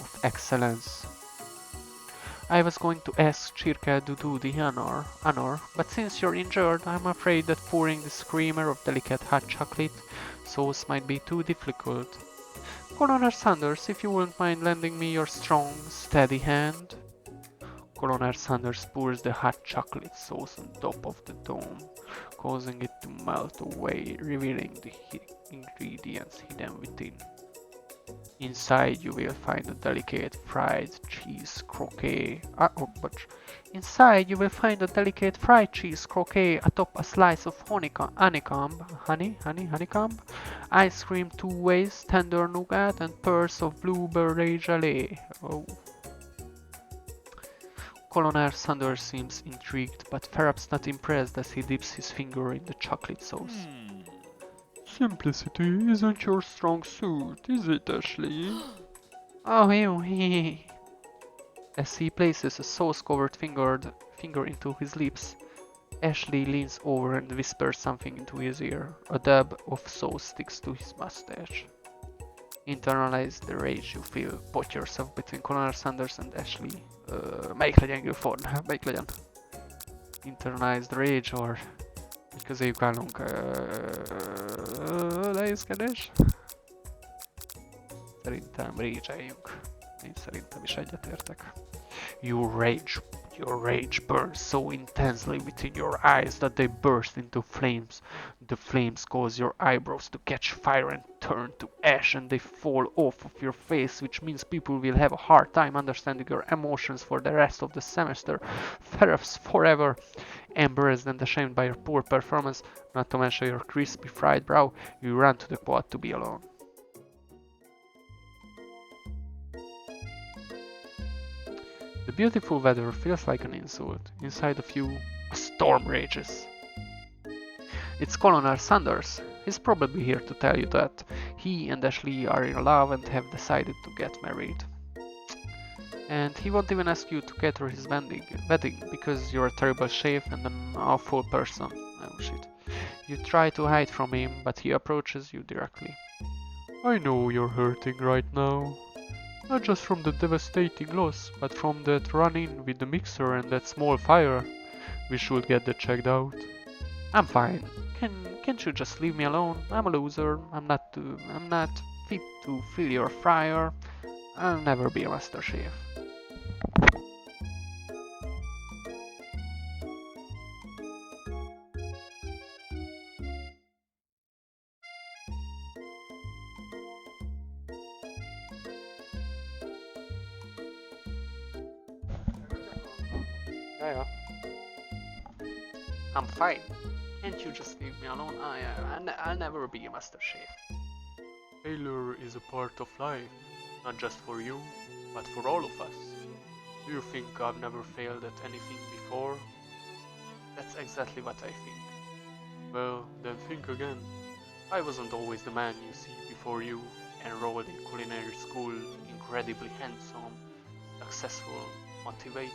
of excellence. I was going to ask Circa to do the honor, but since you're injured, I'm afraid that pouring this creamer of delicate hot chocolate sauce might be too difficult. Colonel Sanders, if you wouldn't mind lending me your strong, steady hand. Colonel Sanders pours the hot chocolate sauce on top of the dome, causing it to melt away, revealing the ingredients hidden within. Inside you will find a delicate fried cheese croquette. Inside you will find a delicate fried cheese croquette atop a slice of honeycomb, ice cream two ways, tender nougat, and pearls of blueberry jelly. Oh. Colonel Sanders seems intrigued, but perhaps not impressed as he dips his finger in the chocolate sauce. Simplicity isn't your strong suit, is it, Ashley? Oh, ew. As he places a sauce-covered finger into his lips, Ashley leans over and whispers something into his ear. A dab of sauce sticks to his mustache. Internalize the rage you feel. Put yourself between Colonel Sanders and Ashley. Melyik legyen Guilford? Melyik legyen? Internalize the rage, or hogy közéjük állunk. Nehézkedés? Szerintem rage-eljünk. Én szerintem is egyetértek. Your rage burns so intensely within your eyes that they burst into flames. The flames cause your eyebrows to catch fire and turn to ash, and they fall off of your face, which means people will have a hard time understanding your emotions for the rest of the semester, perhaps forever. Embarrassed and ashamed by your poor performance, not to mention your crispy fried brow, you run to the quad to be alone. The beautiful weather feels like an insult. Inside of you, a storm rages. It's Colonel Sanders. He's probably here to tell you that he and Ashley are in love and have decided to get married. And he won't even ask you to cater his wedding because you're a terrible chef and an awful person. Oh shit. You try to hide from him, but he approaches you directly. I know you're hurting right now. Not just from the devastating loss, but from that run-in with the mixer and that small fire. We should get that checked out. I'm fine. Can't you just leave me alone? I'm a loser. I'm not fit to fill your fryer. I'll never be a master chef. Jaja. I'm fine. Can't you just leave me alone? I'll never be a master chef. Failure is a part of life, not just for you, but for all of us. Do you think I've never failed at anything before? That's exactly what I think. Well, then think again. I wasn't always the man you see before you, Enrolled in culinary school, incredibly handsome, successful, motivated.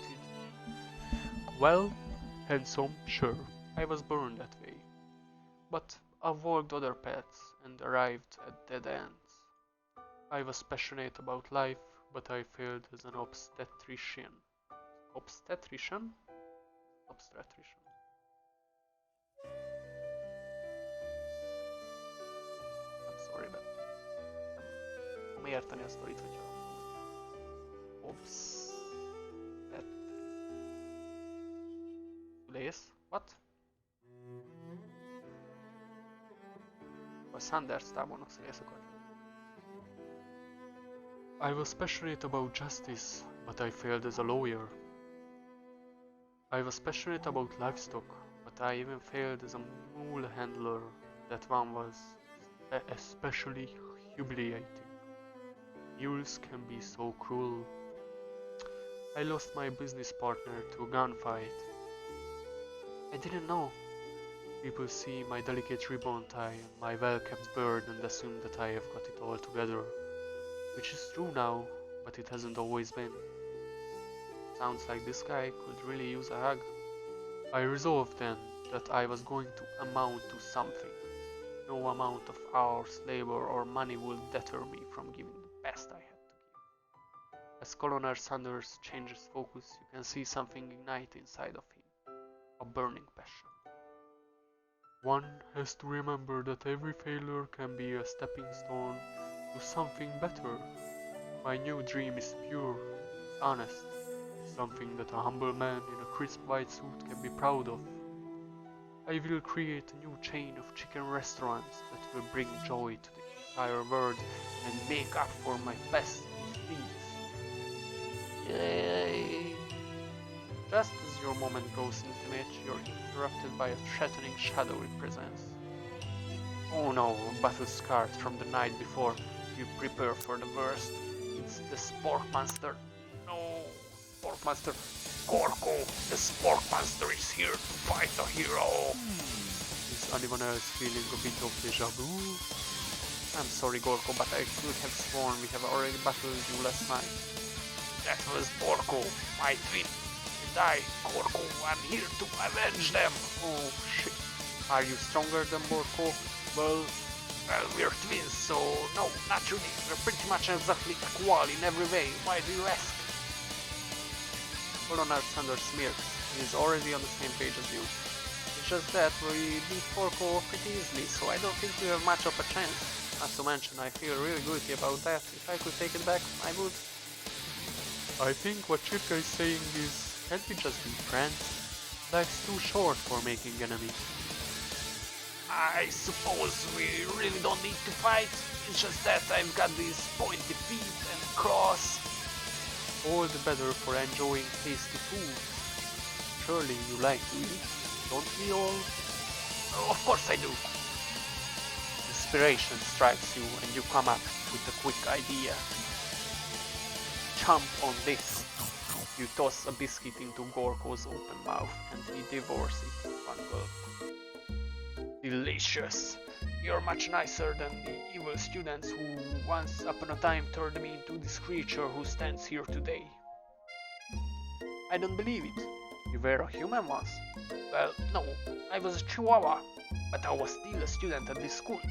Well, handsome, sure. I was born that way. But I've walked other paths and arrived at dead ends. I was passionate about life, but I failed as an obstetrician. Obstetrician? Obstetrician. I'm sorry, but nem érteni a sztorit, hogyha Lész? What? A Sanders tábornok szülész akart. I was passionate about justice, but I failed as a lawyer. I was passionate about livestock, but I even failed as a mule handler. That one was especially humiliating. Mules can be so cruel. I lost my business partner to a gunfight. I didn't know. People see my delicate ribbon tie and my well-kept bird and assume that I have got it all together. Which is true now, but it hasn't always been. Sounds like this guy could really use a hug. I resolved then that I was going to amount to something. No amount of hours, labor or money will deter me from giving the best I had to give. As Colonel Sanders changes focus, you can see something ignite inside of him. A burning passion. One has to remember that every failure can be a stepping stone to something better. My new dream is pure, honest, something that a humble man in a crisp white suit can be proud of. I will create a new chain of chicken restaurants that will bring joy to the entire world and make up for my past misdeeds. Yay! Just as your moment goes intimate, you're interrupted by a threatening shadowy presence. Oh no, a battle scarred from the night before. You prepare for the worst. It's the Spork Monster. No, Spork Monster. Gorko, the Spork Monster is here to fight a hero. Is anyone else feeling a bit of deja vu? I'm sorry, Gorko, but I could have sworn we have already battled you last night. That was Gorko, my twin. And I, Gorko, I'm here to avenge them. Oh shit. Are you stronger than Gorko? Well, we're twins, so no, not really. We're pretty much exactly equal in every way. Why do you ask? Colonel Sanders smirks. He's already on the same page as you. It's just that we beat Gorko pretty easily, so I don't think we have much of a chance. Not to mention, I feel really guilty about that. If I could take it back, I would. I think what Chirka is saying is, can't we just be friends? Life's too short for making enemies. I suppose we really don't need to fight. It's just that I've got these pointy feet and claws. All the better for enjoying tasty food. Surely you like to eat, don't we all? Of course I do. Inspiration strikes you and you come up with a quick idea. Chomp on this. You toss a biscuit into Gorko's open mouth and he devours it in one gulp. Delicious! You're much nicer than the evil students who once upon a time turned me into this creature who stands here today. I don't believe it. You were a human once? Well, no, I was a chihuahua, but I was still a student at this school.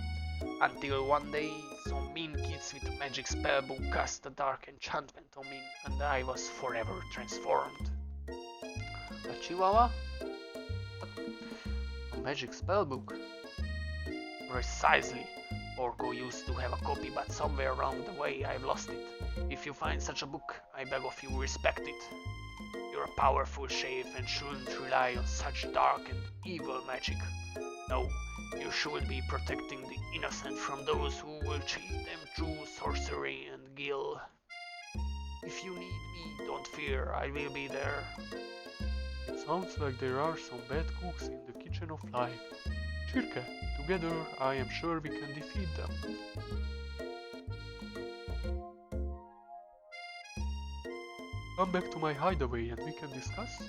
Until one day, some mean kids with a magic spellbook cast a dark enchantment on me and I was forever transformed. A chihuahua? A magic spellbook? Precisely. Orko used to have a copy, but somewhere along the way I've lost it. If you find such a book, I beg of you respect it. You're a powerful shave and shouldn't rely on such dark and evil magic. No, you should be protecting the innocent from those who will cheat them through sorcery and guilt. If you need me, don't fear, I will be there. It sounds like there are some bad cooks in the kitchen of life. Chirka, together I am sure we can defeat them. Come back to my hideaway and we can discuss?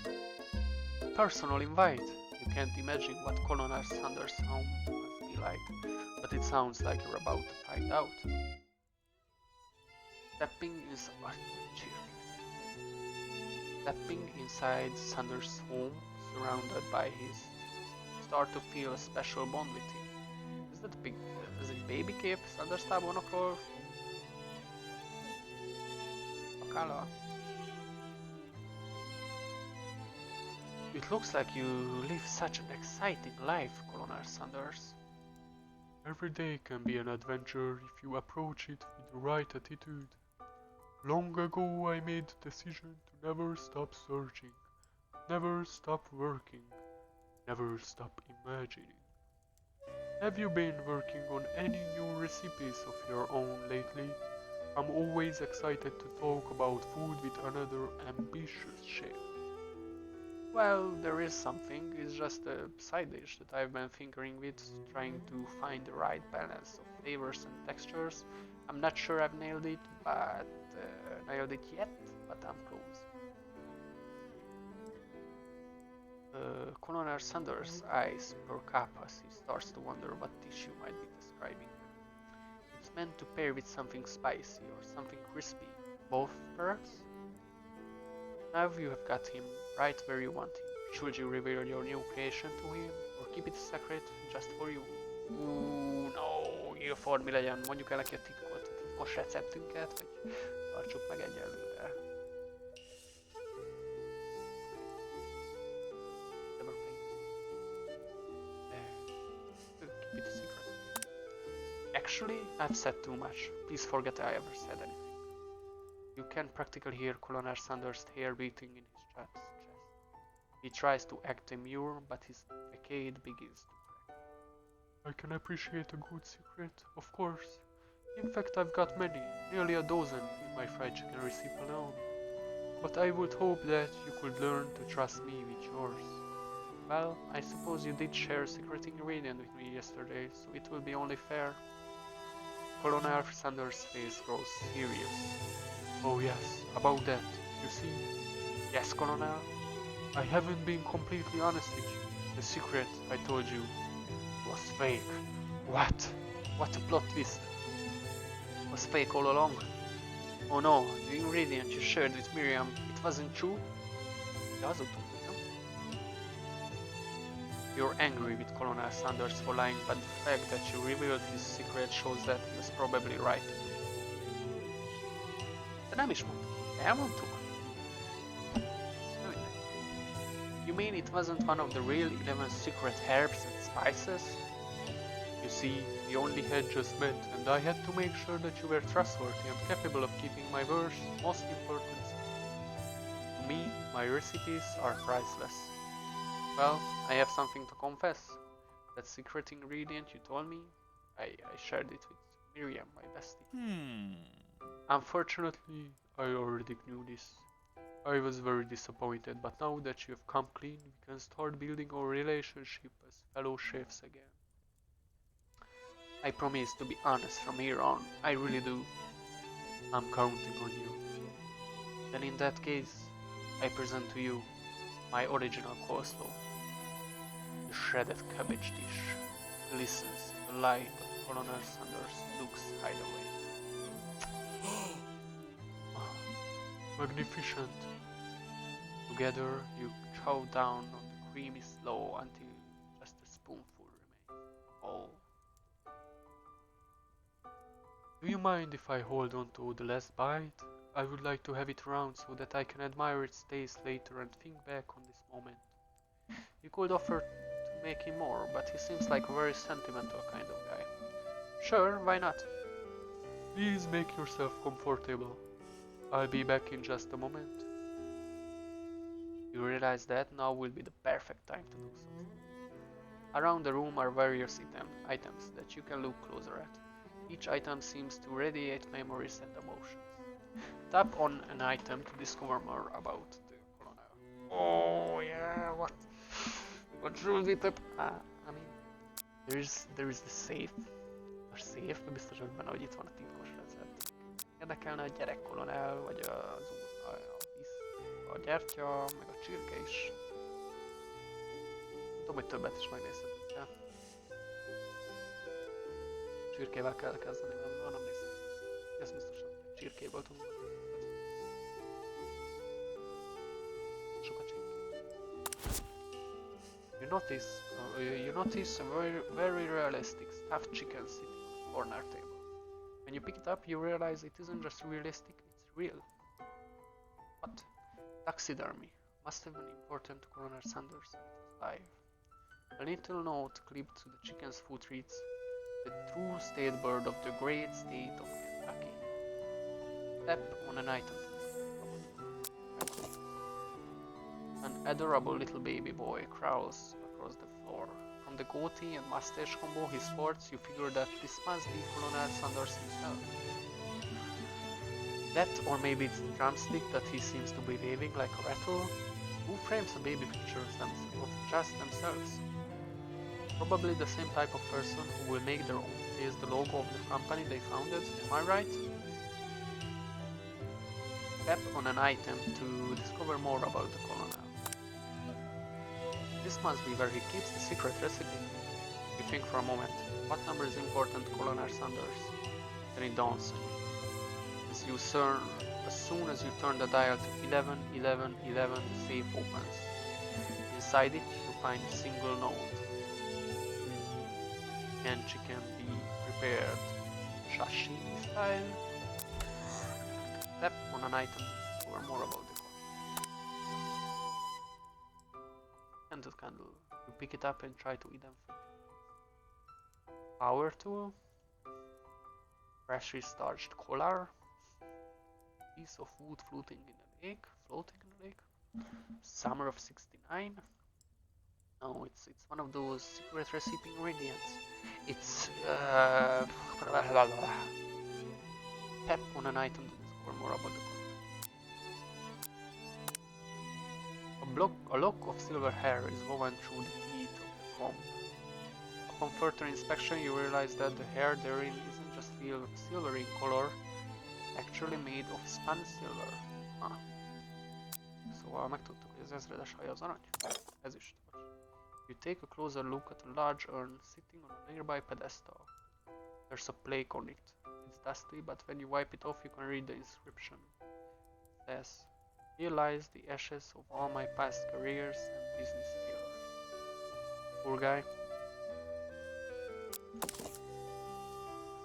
Personal invite. You can't imagine what Colonel Sanders' home must be like, but it sounds like you're about to find out. Stepping inside Sanders' home, surrounded by his, start to feel a special bond with him. Is that big? Is it baby kép Sanders tábornokról? Akala? It looks like you live such an exciting life, Colonel Sanders. Every day can be an adventure if you approach it with the right attitude. Long ago I made the decision to never stop searching, never stop working, never stop imagining. Have you been working on any new recipes of your own lately? I'm always excited to talk about food with another ambitious chef. Well, there is something. It's just a side dish that I've been tinkering with, trying to find the right balance of flavors and textures. I'm not sure I've nailed it yet, but I'm close. Colonel Sanders' eyes perk up as he starts to wonder what dish you might be describing. It's meant to pair with something spicy or something crispy. Both, perhaps? Now you have got him right where you want him. Should you reveal your new creation to him, or keep it secret just for you? No, Ilford, mi legyen? Mondjuk el neki a titkos receptünket, vagy tartsuk meg egyelőre. Keep it a secret. Actually, I've said too much. Please forget I ever said anything. You can practically hear Colonel Sanders' hair beating in his chest. He tries to act demure, but his facade begins to crack. I can appreciate a good secret, of course. In fact, I've got many, nearly a dozen in my fried chicken recipe alone. But I would hope that you could learn to trust me with yours. Well, I suppose you did share a secret ingredient with me yesterday, so it will be only fair. Colonel Sanders' face grows serious. Oh yes, about that, you see. Yes, Colonel? I haven't been completely honest with you. The secret I told you was fake. What? What a plot twist. Was fake all along? Oh no, the ingredient you shared with Miriam, it wasn't true? De hazudtad, nem? You're angry with Colonel Sanders for lying, but the fact that you revealed his secret shows that he was probably right. De nem is mondtuk. Elmondtuk? You mean it wasn't one of the real 11 secret herbs and spices? You see, we only had just met, and I had to make sure that you were trustworthy and capable of keeping my word's most important secret. To me, my recipes are priceless. Well, I have something to confess. That secret ingredient you told me, I shared it with Miriam, my bestie. Unfortunately, I already knew this. I was very disappointed, but now that you have come clean, we can start building our relationship as fellow chefs again. I promise to be honest from here on, I really do. I'm counting on you. Then in that case, I present to you my original coleslaw. The shredded cabbage dish glistens in the light of Colonel Sanders' Luke's hideaway. Magnificent. Together, you chow down on the creamy slaw until just a spoonful remains. Oh. Do you mind if I hold on to the last bite? I would like to have it around so that I can admire its taste later and think back on this moment. You could offer to make him more, but he seems like a very sentimental kind of guy. Sure, why not? Please make yourself comfortable. I'll be back in just a moment. You realize that now will be the perfect time to do so. Around the room are various items that you can look closer at. Each item seems to radiate memories and emotions. Tap on an item to discover more about the colonel. Oh yeah, what should we tap? I mean, there is the safe. A safe, biztos vagyok benne, hogy itt van a titkos recept. Érdekelne a gyerekkolonel, vagy a gyertya, meg a csirke is. Tudom, hogy többet is megnézhetünk, de csirkével kell kezdeni, mert van, nem néztem. Ez biztosan csirkéből tudom. Sok a csirké. You notice a very realistic stuffed chicken sitting on the corner table. When you pick it up, you realize it isn't just realistic, it's real. What? Taxidermy must have been important to Colonel Sanders when he was alive. A little note clipped to the chicken's foot reads, "The true state bird of the great state of Kentucky." Tap on an item. An adorable little baby boy crawls across the floor. From the goatee and mustache combo he sports, you figure that this must be Colonel Sanders himself. That, or maybe it's the drumstick that he seems to be waving like a rattle. Who frames a baby picture of just themselves? Probably the same type of person who will make their own face the logo of the company they founded, am I right? Tap on an item to discover more about the colonel. This must be where he keeps the secret recipe. You think for a moment, what number is important to Colonel Sanders? Then it dawns on you. As soon as you turn the dial to 11, 11, 11, the safe opens. Inside it, you find a single note. Can chicken be prepared sashimi style? Tap on an item to discover more about the colonel. Scented candle. You pick it up and try to identify it. Power tool. Freshly starched collar. Piece of wood floating in a lake. Summer of '69. No, it's one of those secret recipe ingredients. It's tap on an item to discover more about the colonel. A lock of silver hair is woven through the heat of the comb. Upon further inspection, you realize that the hair therein isn't just silvery in color, actually made of spun silver. Szóval megtudtuk, hogy Az ezredes haja az arany? Ezüst. You take a closer look at a large urn sitting on a nearby pedestal. There's a plaque on it. It's dusty, but when you wipe it off you can read the inscription. It says, "Here lies the ashes of all my past careers and business failures." Poor guy.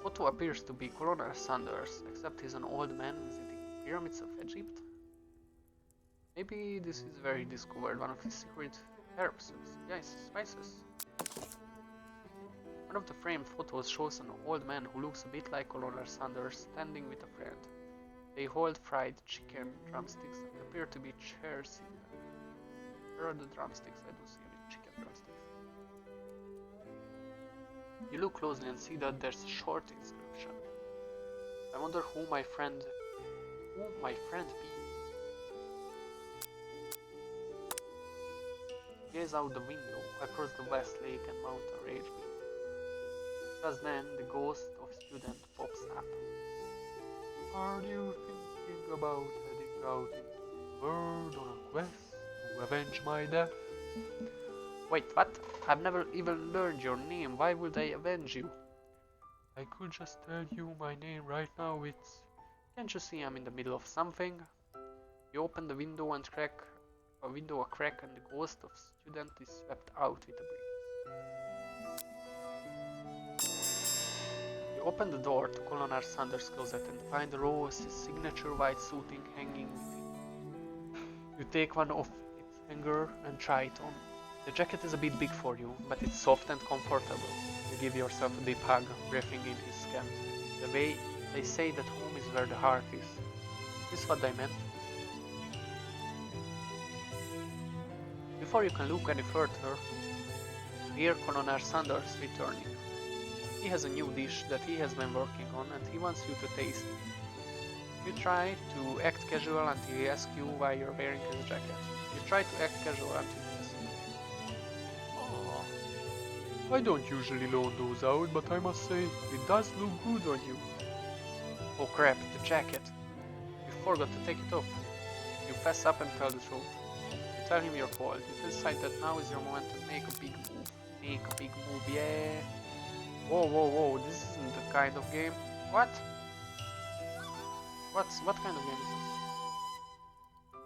Photo appears to be Colonel Sanders, except he's an old man visiting the pyramids of Egypt. Maybe this is where he discovered one of his secret herbs and spices. One of the framed photos shows an old man who looks a bit like Colonel Sanders standing with a friend. They hold fried chicken drumsticks and appear to be chairs in them. Where are the drumsticks? I don't see any chicken drumsticks. You look closely and see that there's a short inscription. I wonder who my friend be. Gaze out the window across the vast lake and mountain range beneath. Just then, the ghost of student pops up. Are you thinking about heading out into the world on a quest to avenge my death? Wait, what? I've never even learned your name. Why would I avenge you? I could just tell you my name right now. It's... Can't you see I'm in the middle of something? You open the window and crack and the ghost of student is swept out with a breeze. You open the door to Colonel Sanders' closet and find Rose's signature white suiting hanging within. You take one off its hanger and try it on. The jacket is a bit big for you, but it's soft and comfortable. You give yourself a deep hug, breathing in his scent. The way they say that home is where the heart is. Is this what I meant? Before you can look any further, you hear Colonel Sanders returning. He has a new dish that he has been working on and he wants you to taste it. You try to act casual until he asks you why you're wearing his jacket. You try to act casual until he asks you. I don't usually loan those out, but I must say, it does look good on you. Oh crap, the jacket. You forgot to take it off. You fess up and tell the truth. You tell him you're cold. You decide that now is your moment to make a big move. Make a big move, yeah. Whoa, this isn't the kind of game. What? What kind of game is this?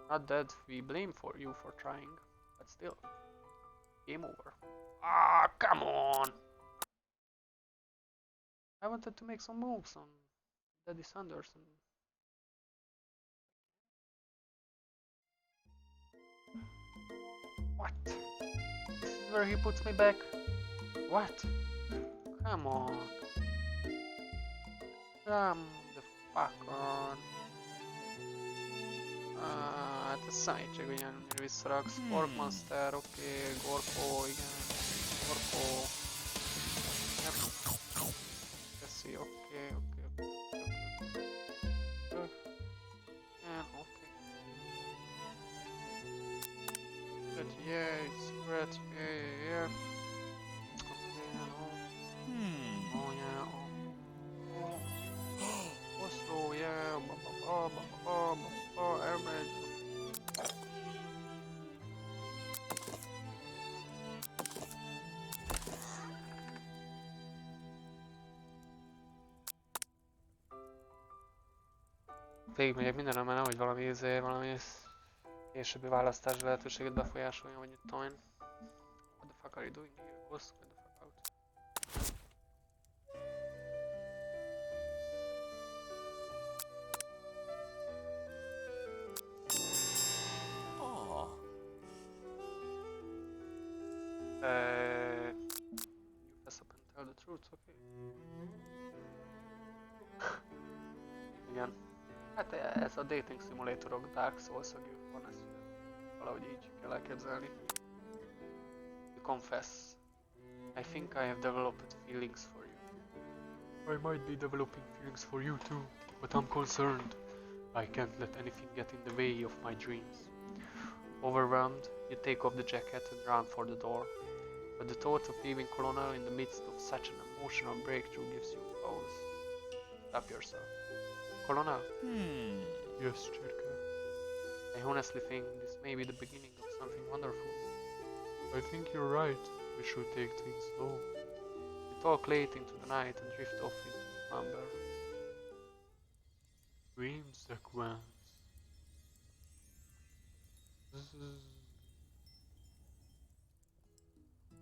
Not that we blame for you for trying, but still. Game over. Ah, come on! I wanted to make some moves on Daddy Sanders and... What? This is where he puts me back? What? Come on. Come the fuck on. Hát ez szállítség, hogy annyira visszaraksz. Fork Monster, oké, Gorko, igen. Gorko. Teszi, oké. Yeah, okay. But yeah, it's great, yeah. Okay, no. Oh yeah, also, yeah, Airman. Végigmegyek mindenem, mert nehogy valami későbbi választás lehetőséget befolyásoljon, vagy mit tudom én. What the fuck are you doing here? Ghost, get the fuck out. You fess up and tell the truth, okay. Igen. Hát ez a dating simulatorok Dark Souls-ag van, ezt valahogy így kell elképzelni. You confess. I think I have developed feelings for you. I might be developing feelings for you too, but I'm concerned. I can't let anything get in the way of my dreams. Overwhelmed, you take off the jacket and run for the door. But the thought of leaving Colonel in the midst of such an emotional breakthrough gives you pause. Stop yourself. Colonel? Yes, Chirka. I honestly think this may be the beginning of something wonderful. I think you're right. We should take things slow. We talk late into the night and drift off into slumber. Dream sequence.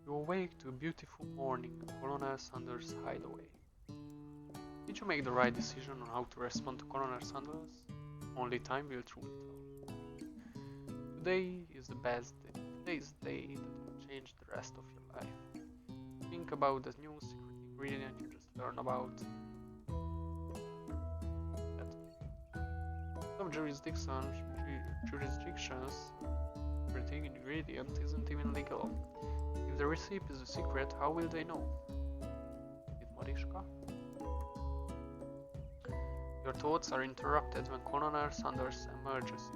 You awake to a beautiful morning at Colonel Sanders' hideaway. Did you make the right decision on how to respond to Colonel Sanders? Only time will truly tell. Today is the best day. Today is the day that will change the rest of your life. Think about the new secret ingredient you just learned about. Some jurisdictions, secret ingredient isn't even legal. If the recipe is a secret, how will they know? With Mariska? Your thoughts are interrupted when Colonel Sanders emerges.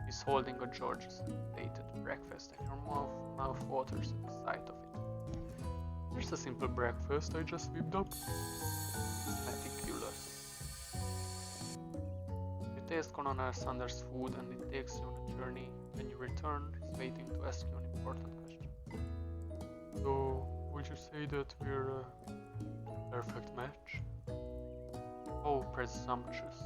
He's holding a George-dated breakfast and your mouth waters at the sight of it. Here's a simple breakfast I just whipped up. Meticulous. You taste Colonel Sanders' food and it takes you on a journey. When you return, he's waiting to ask you an important question. So, would you say that we're a perfect match? Oh, presumptuous.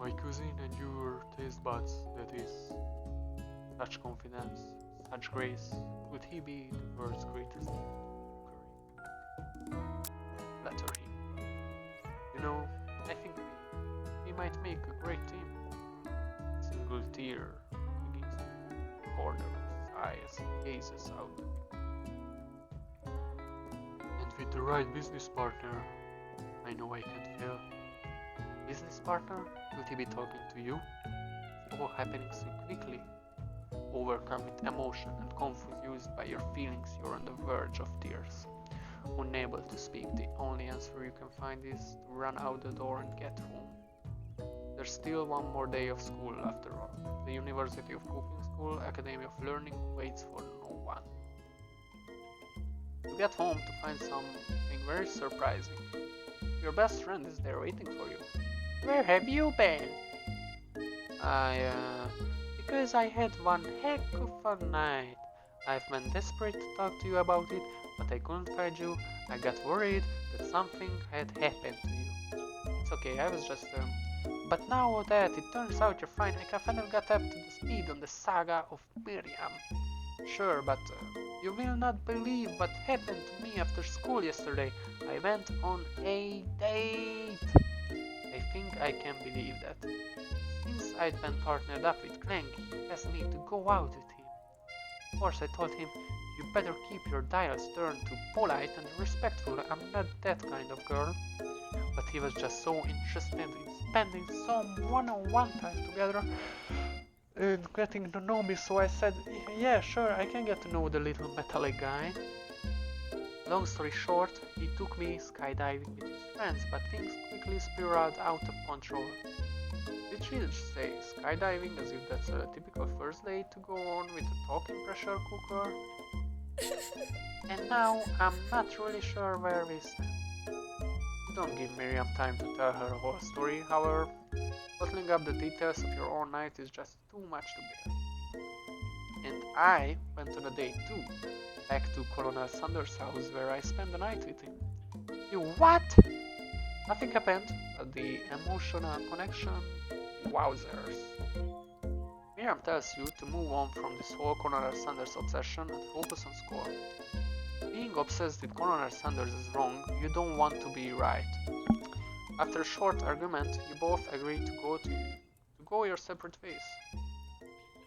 My cuisine and your taste buds, that is. Such confidence, such grace. Could he be the world's greatest cookery? Flatter him. You know, I think we might make a great team. Single tear begins to corner of his eye as he gazes out the window. And with the right business partner, I know I can't fail. Business partner? Will he be talking to you? It's all happening so quickly. Overcome with emotion and confused by your feelings, you're on the verge of tears. Unable to speak, the only answer you can find is to run out the door and get home. There's still one more day of school after all. The University of Cooking School Academy of Learning waits for no one. You get home to find something very surprising. Your best friend is there waiting for you. Where have you been? Because I had one heck of a night. I've been desperate to talk to you about it, but I couldn't find you. I got worried that something had happened to you. It's okay, I was just But now that it turns out you're fine, I finally got up to the speed on the saga of Miriam. Sure, but you will not believe what happened to me after school yesterday. I went on a date. I think I can believe that. Since I'd been partnered up with Clank, he asked me to go out with him. Of course, I told him, you better keep your dials turned to polite and respectful. I'm not that kind of girl. But he was just so interested in spending some one-on-one time together and getting to know me, so I said, yeah, sure, I can get to know the little metallic guy. Long story short, he took me skydiving with his friends, but things quickly spiraled out of control. Did she say skydiving as if that's a typical first date to go on with a talking pressure cooker? And now I'm not really sure where we stand. Don't give Miriam time to tell her whole story, however, bottling up the details of your own night is just too much to bear. And I went on a date too, back to Colonel Sanders' house where I spent the night with him. You what? Nothing happened, but the emotional connection, wowzers. Miriam tells you to move on from this whole Colonel Sanders obsession and focus on school. Being obsessed with Colonel Sanders is wrong, you don't want to be right. After a short argument, you both agree to go your separate ways.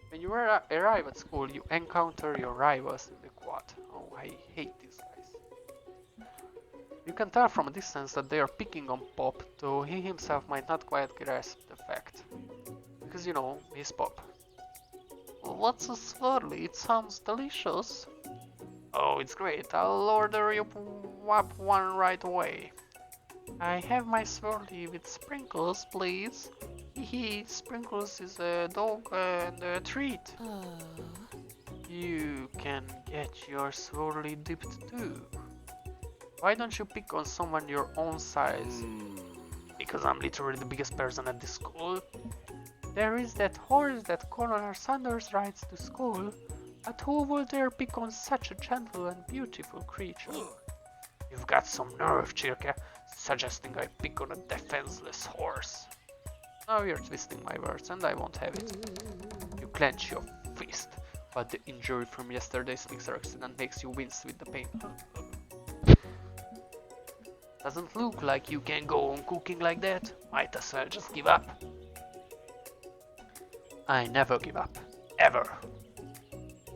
When you arrive at school, you encounter your rivals in the quad. Oh, I hate these guys. You can tell from a distance that they are picking on Pop, though he himself might not quite grasp the fact. Because, you know, he's Pop. What's a swirly? It sounds delicious. Oh, it's great. I'll order you up one right away. I have my swirly with sprinkles, please. Hehe, Sprinkles is a dog and a treat. You can get your swirly dipped too. Why don't you pick on someone your own size? Because I'm literally the biggest person at this school. There is that horse that Colonel Sanders rides to school, but who would dare pick on such a gentle and beautiful creature? You've got some nerve, Chirka, suggesting I pick on a defenseless horse. Now you're twisting my words, and I won't have it. You clench your fist, but the injury from yesterday's mixer accident makes you wince with the pain. Doesn't look like you can go on cooking like that. Might as well just give up. I never give up. Ever.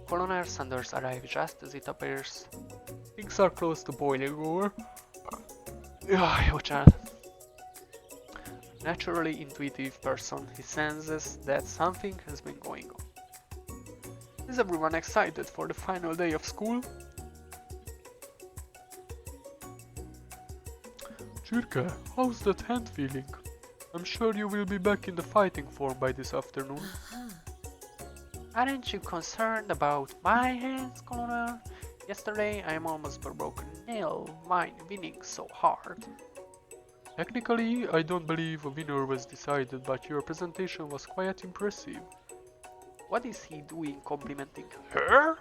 Colonel Sanders arrives just as it appears. Things are close to boiling over. Bocsánat. Naturally intuitive person, he senses that something has been going on. Is everyone excited for the final day of school? Chirka, how's that hand feeling? I'm sure you will be back in the fighting form by this afternoon. Aren't you concerned about my hands, Colonel? Yesterday I almost broke a nail, mine winning so hard. Technically, I don't believe a winner was decided, but your presentation was quite impressive. What is he doing complimenting her?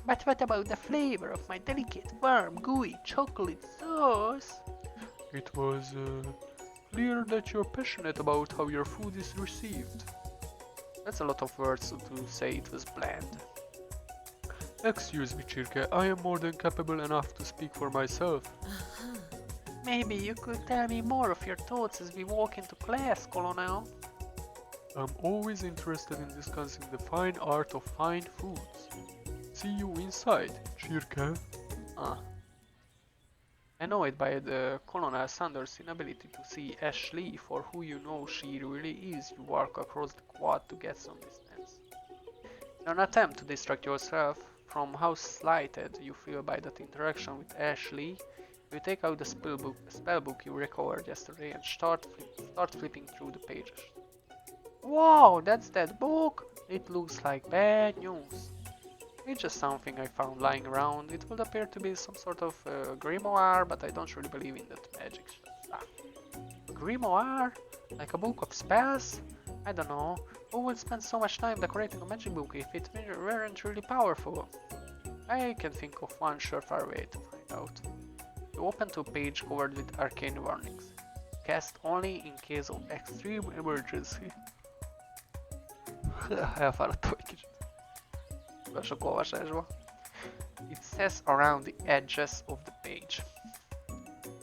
But what about the flavor of my delicate, warm, gooey chocolate sauce? It was clear that you're passionate about how your food is received. That's a lot of words to say it was bland. Excuse me, Chirka, I am more than capable enough to speak for myself. Maybe you could tell me more of your thoughts as we walk into class, Colonel. I'm always interested in discussing the fine art of fine foods. See you inside, Chirka. Annoyed by the Colonel Sanders' inability to see Ashley for who you know she really is, you walk across the quad to get some distance. In an attempt to distract yourself from how slighted you feel by that interaction with Ashley, you take out the spellbook you recovered yesterday and start flipping through the pages. Wow, that's that book! It looks like bad news. It's just something I found lying around. It would appear to be some sort of grimoire, but I don't really believe in that magic stuff. A grimoire? Like a book of spells? I don't know. Who would spend so much time decorating a magic book if it weren't really powerful? I can think of one surefire way to find out. You open to a page covered with arcane warnings. Cast only in case of extreme emergency. Elfáradtam egy kicsit. Sok olvasásba. It says around the edges of the page.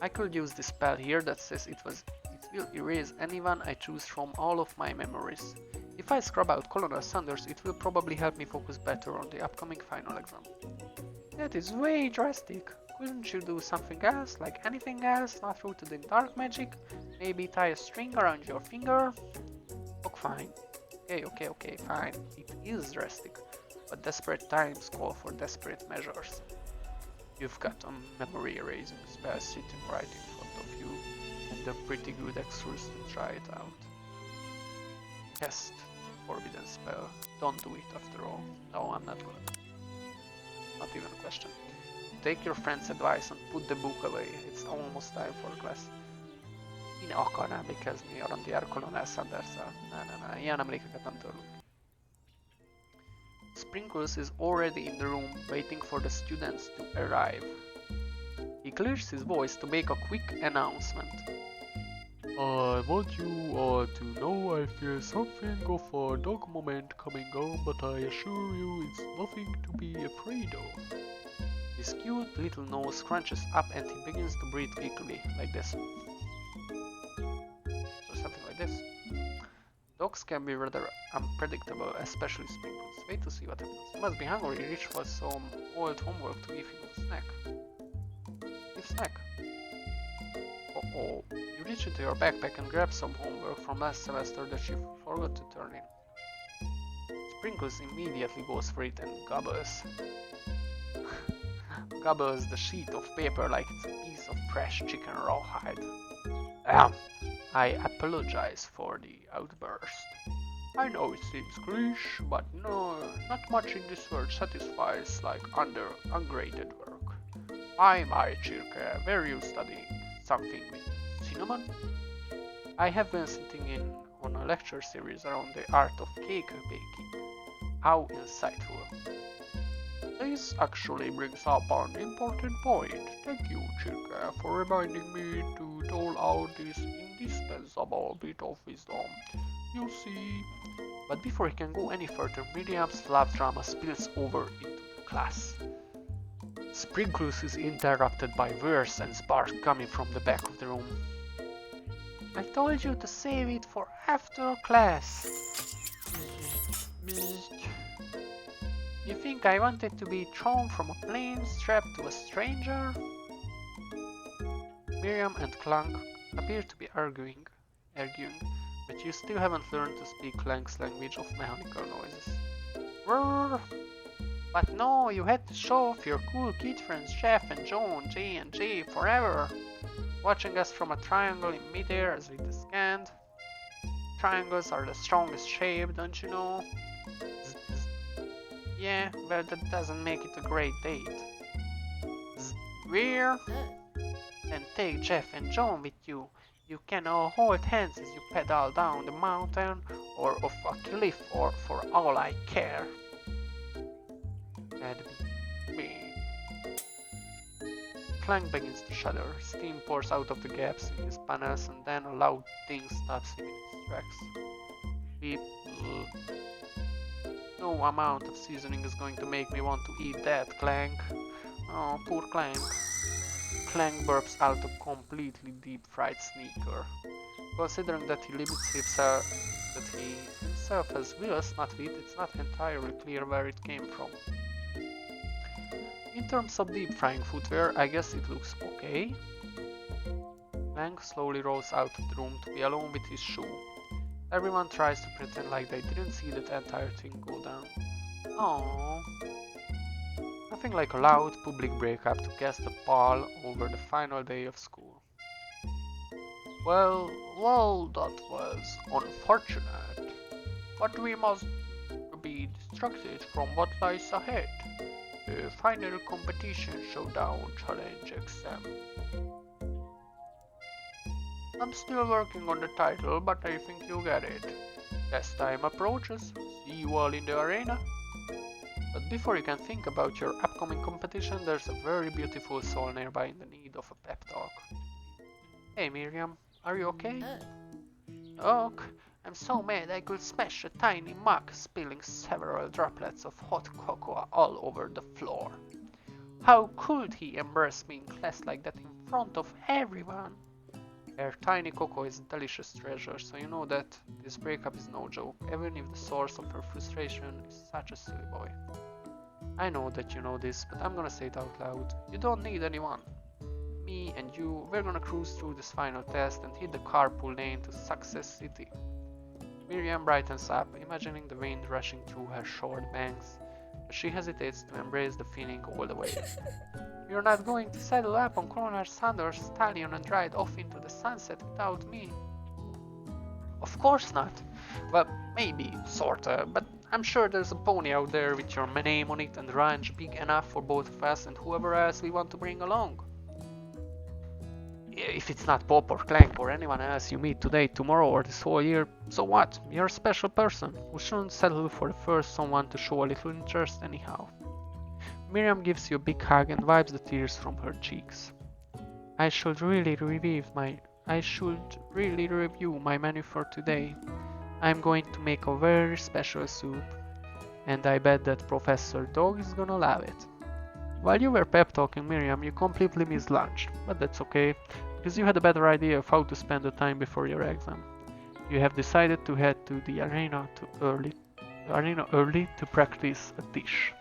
I could use this spell here that says it will erase anyone I choose from all of my memories. If I scrub out Colonel Sanders, it will probably help me focus better on the upcoming final exam. That is way drastic. Couldn't you do something else, like anything else, not rooted in dark magic? Maybe tie a string around your finger? Okay, fine. Okay, fine. It is drastic. But desperate times call for desperate measures. You've got a memory erasing spell sitting right in front of you, and a pretty good excuse to try it out. Cast forbidden spell. Don't do it after all. No, I'm not gonna. Not even a question. Take your friend's advice and put the book away. It's almost time for class. Én akarnám emlékezni a randiára Colonel Sanders-szel. Ne, ilyen emlékeket nem törlünk. Sprinkles is already in the room waiting for the students to arrive. He clears his voice to make a quick announcement. I want you all to know I feel something of a dog moment coming on, but I assure you it's nothing to be afraid of. His cute little nose crunches up and he begins to breathe quickly, like this. Or something like this. Dogs can be rather unpredictable, especially Sprinkles. Wait to see what happens. He must be hungry. Reach for some old homework to give him a snack. Give snack. Oh, you reach into your backpack and grab some homework from last semester that you forgot to turn in. Sprinkles immediately goes for it and gobbles. Gobbles the sheet of paper like it's a piece of fresh chicken rawhide. I apologize for the outburst. I know it seems cliché, but no, not much in this world satisfies like ungraded work. My Chirka, were you studying something with cinnamon? I have been sitting in on a lecture series around the art of cake baking. How insightful. This actually brings up an important point. Thank you, Chica, for reminding me to dole out this indispensable bit of wisdom. You see. But before he can go any further, Miriam's love drama spills over into the class. Sprinkles is interrupted by whirs and sparks coming from the back of the room. I told you to save it for after class. You think I wanted to be thrown from a plane strapped to a stranger? Miriam and Clank appear to be arguing, but you still haven't learned to speak Clank's language of mechanical noises. Roar! But no, you had to show off your cool kid friends Jeff and Joan, J and J forever. Watching us from a triangle in midair as we descend. Triangles are the strongest shape, don't you know? Yeah, well that doesn't make it a great date. Where? And take Jeff and John with you. You can all hold hands as you pedal down the mountain or off a cliff or for all I care. That'd be me. Clank begins to shudder. Steam pours out of the gaps in his panels and then a loud ding stops him in his tracks. Beep. No amount of seasoning is going to make me want to eat that, Clank. Oh, poor Clank. Clank burps out a completely deep-fried sneaker. Considering that he himself has wheels, not feet, it's not entirely clear where it came from. In terms of deep-frying footwear, I guess it looks okay. Clank slowly rolls out of the room to be alone with his shoe. Everyone tries to pretend like they didn't see that entire thing go down. Aww. Nothing like a loud public breakup to cast a pall over the final day of school. Well, that was unfortunate. But we must be distracted from what lies ahead. The final competition showdown challenge exam. I'm still working on the title, but I think you'll get it. Test time approaches. See you all in the arena. But before you can think about your upcoming competition, there's a very beautiful soul nearby in the need of a pep talk. Hey Miriam, are you okay? Look, I'm so mad I could smash a tiny mug, spilling several droplets of hot cocoa all over the floor. How could he embarrass me in class like that in front of everyone? Her tiny cocoa is a delicious treasure, so you know that this breakup is no joke, even if the source of her frustration is such a silly boy. I know that you know this, but I'm gonna say it out loud. You don't need anyone. Me and you, we're gonna cruise through this final test and hit the carpool lane to Success City. Miriam brightens up, imagining the wind rushing through her short bangs, but she hesitates to embrace the feeling all the way. You're not going to saddle up on Colonel Sanders' stallion and ride off into the sunset without me? Of course not. Well, maybe, sorta, but I'm sure there's a pony out there with your name on it and ranch big enough for both of us and whoever else we want to bring along. If it's not Pop or Clank or anyone else you meet today, tomorrow or this whole year, so what? You're a special person who shouldn't settle for the first someone to show a little interest anyhow. Miriam gives you a big hug and wipes the tears from her cheeks. I should really review my menu for today. I'm going to make a very special soup, and I bet that Professor Dog is gonna love it. While you were pep talking Miriam, you completely missed lunch, but that's okay, because you had a better idea of how to spend the time before your exam. You have decided to head to the arena early to practice a dish.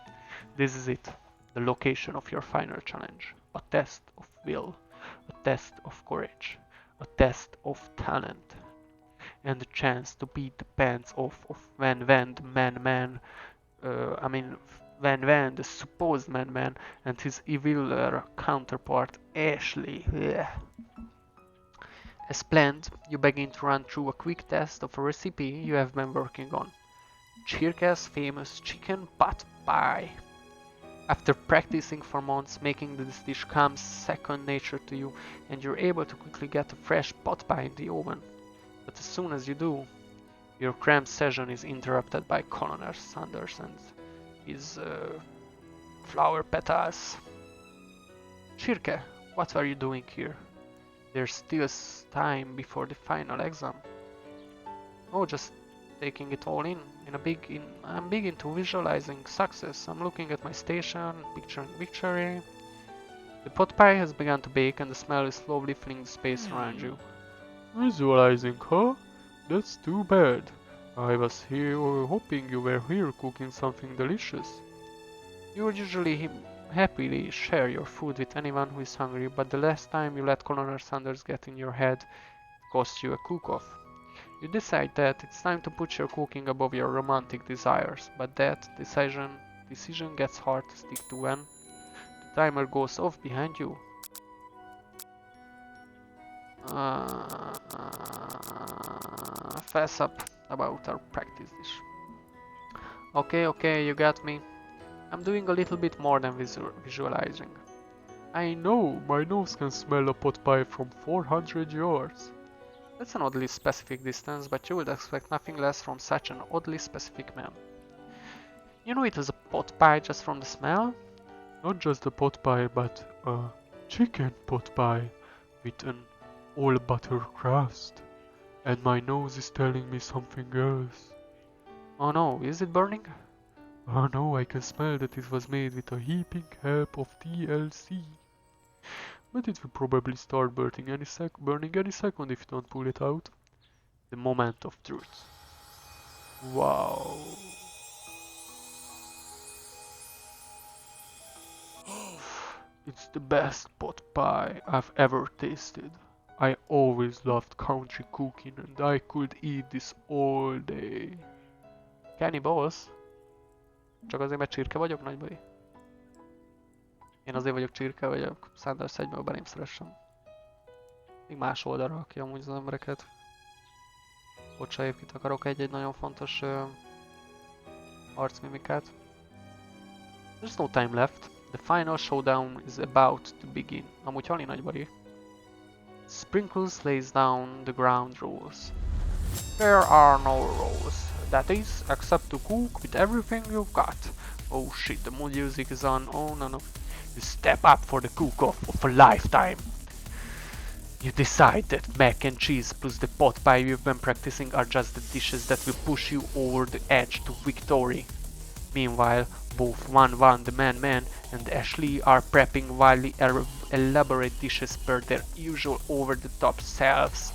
This is it, the location of your final challenge. A test of will, a test of courage, a test of talent, and the chance to beat the pants off of Van, the supposed man, and his evil counterpart, Ashley. Ugh. As planned, you begin to run through a quick test of a recipe you have been working on. Chirka's famous chicken pot pie. After practicing for months, making this dish comes second nature to you, and you're able to quickly get a fresh pot pie in the oven. But as soon as you do, Your cramped session is interrupted by Colonel Sanders and his flower petals. Circe, what are you doing here? There's still time before the final exam. Oh, just taking it all in. I'm big into visualizing success. I'm looking at my station, picturing victory. The pot pie has begun to bake and the smell is slowly filling the space around you. Visualizing, huh? That's too bad. I was here hoping you were here cooking something delicious. You would usually happily share your food with anyone who is hungry, but the last time you let Colonel Sanders get in your head, it cost you a cook-off. You decide that it's time to put your cooking above your romantic desires, but that decision gets hard to stick to when the timer goes off behind you. Fess up about our practice dish. Okay, you got me. I'm doing a little bit more than visualizing. I know, my nose can smell a pot pie from 400 yards. That's an oddly specific distance, but you would expect nothing less from such an oddly specific man. You know it was a pot pie just from the smell? Not just a pot pie, but a chicken pot pie with an all butter crust. And my nose is telling me something else. Oh no, is it burning? Oh no, I can smell that it was made with a heaping help of TLC. But it will probably start burning any second if you don't pull it out. The moment of truth. Wow. It's the best pot pie I've ever tasted. I always loved country cooking and I could eat this all day. Kenny Boss? Csak azért, mert csirke vagyok, nagybali? Én azért vagyok csirke, hogy a Sanders egyből belém szeressem. Még más oldalra rakja amúgy az embereket. Bocsa, egyébként akarok egy nagyon fontos arcmimikát. There's no time left. The final showdown is about to begin. Amúgy halni nagybali. Sprinkles lays down the ground rules. There are no rules. That is, except to cook with everything you've got. Oh shit, the mood music is on. Oh no. You step up for the cook-off of a lifetime. You decide that mac and cheese plus the pot pie you've been practicing are just the dishes that will push you over the edge to victory. Meanwhile, both One, the Man, and Ashley are prepping wildly elaborate dishes per their usual over-the-top selves.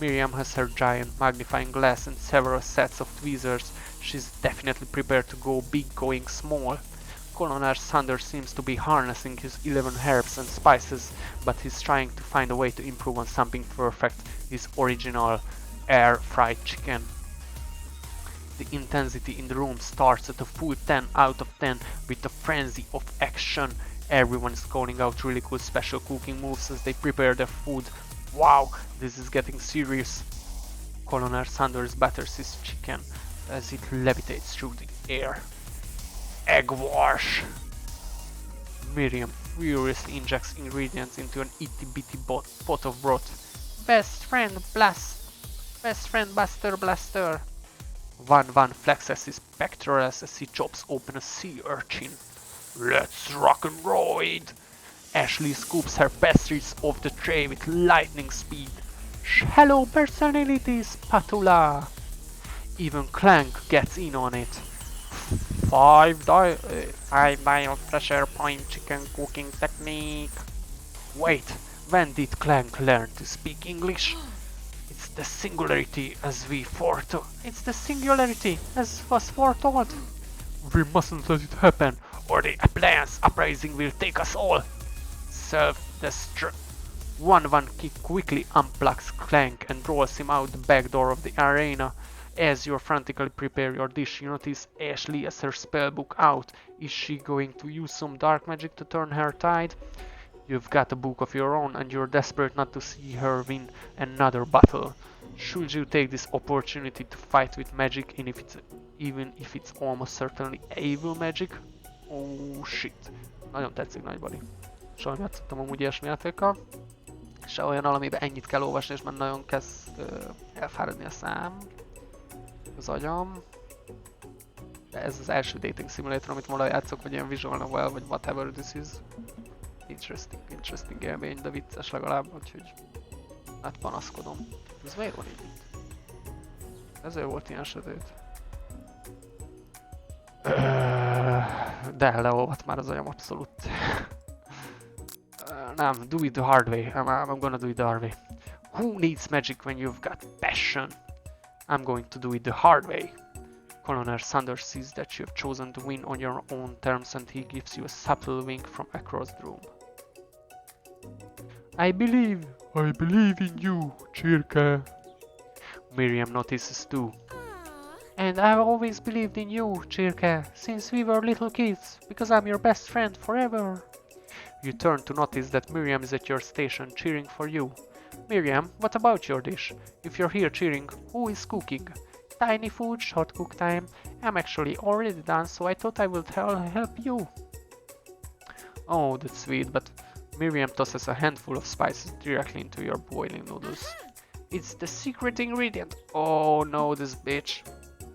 Miriam has her giant magnifying glass and several sets of tweezers. She's definitely prepared to go big going small. Colonel Sanders seems to be harnessing his 11 herbs and spices, but he's trying to find a way to improve on something perfect, his original air-fried chicken. The intensity in the room starts at a full 10 out of 10 with a frenzy of action. Everyone is calling out really cool special cooking moves as they prepare their food. Wow, this is getting serious. Colonel Sanders batters his chicken as it levitates through the air. Egg wash! Miriam furiously injects ingredients into an itty-bitty pot of broth. Best friend Buster Blaster! One flexes his pectorals as he chops open a sea urchin. Let's rock and roll it! Ashley scoops her pastries off the tray with lightning speed. Hello personality, spatula! Even Clank gets in on it. 5 dial pressure point chicken cooking technique. Wait, when did Clank learn to speak English? It's the singularity as we foretold. It's the singularity as was foretold. We mustn't let it happen. Or the appliance uprising will take us all. Self-destruct. One quickly unplugs Clank and rolls him out the back door of the arena. As you frantically prepare your dish, you notice Ashley has her spellbook out. Is she going to use some dark magic to turn her tide? You've got a book of your own and you're desperate not to see her win another battle. Should you take this opportunity to fight with magic even if it's almost certainly evil magic? Oh shit. Nagyon tetszik nagybali. Soha nem játszottam amúgy ilyesmi játékkal. Se olyan, amiben ennyit kell olvasni és már nagyon kezd elfáradni a szám. az agyam. De ez az első dating simulator, amit ma játszok, vagy ilyen visual novel, vagy whatever this is. Interesting élmény, de vicces legalább, úgyhogy hát panaszkodom. Ez miért van így? Ezért volt ilyen sötét. De leolvadt már az agyam abszolút. Nem, do it the hard way. I'm gonna do it the hard way. Who needs magic when you've got passion? I'm going to do it the hard way. Colonel Sanders sees that you have chosen to win on your own terms and he gives you a subtle wink from across the room. I believe in you, Chirka. Miriam notices too. And I've always believed in you, Chirka, since we were little kids, because I'm your best friend forever. You turn to notice that Miriam is at your station cheering for you. Miriam, what about your dish? If you're here cheering, who is cooking? Tiny food, short cook time. I'm actually already done, so I thought I would help you. Oh, that's sweet, but Miriam tosses a handful of spices directly into your boiling noodles. It's the secret ingredient. Oh no, this bitch.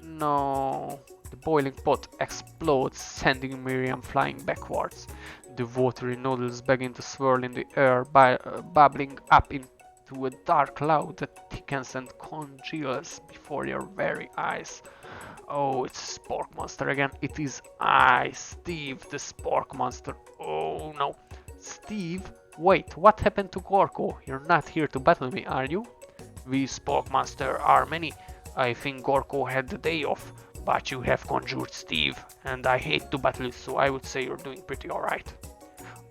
No. The boiling pot explodes, sending Miriam flying backwards. The watery noodles begin to swirl in the air, bubbling up into a dark cloud that thickens and congeals before your very eyes. Oh, it's Spork Monster again. It is I, Steve, the Spork Monster. Oh no. Steve, wait, what happened to Gorko? You're not here to battle me, are you? We Spork Monster are many. I think Gorko had the day off, but you have conjured Steve, and I hate to battle you, so I would say you're doing pretty alright.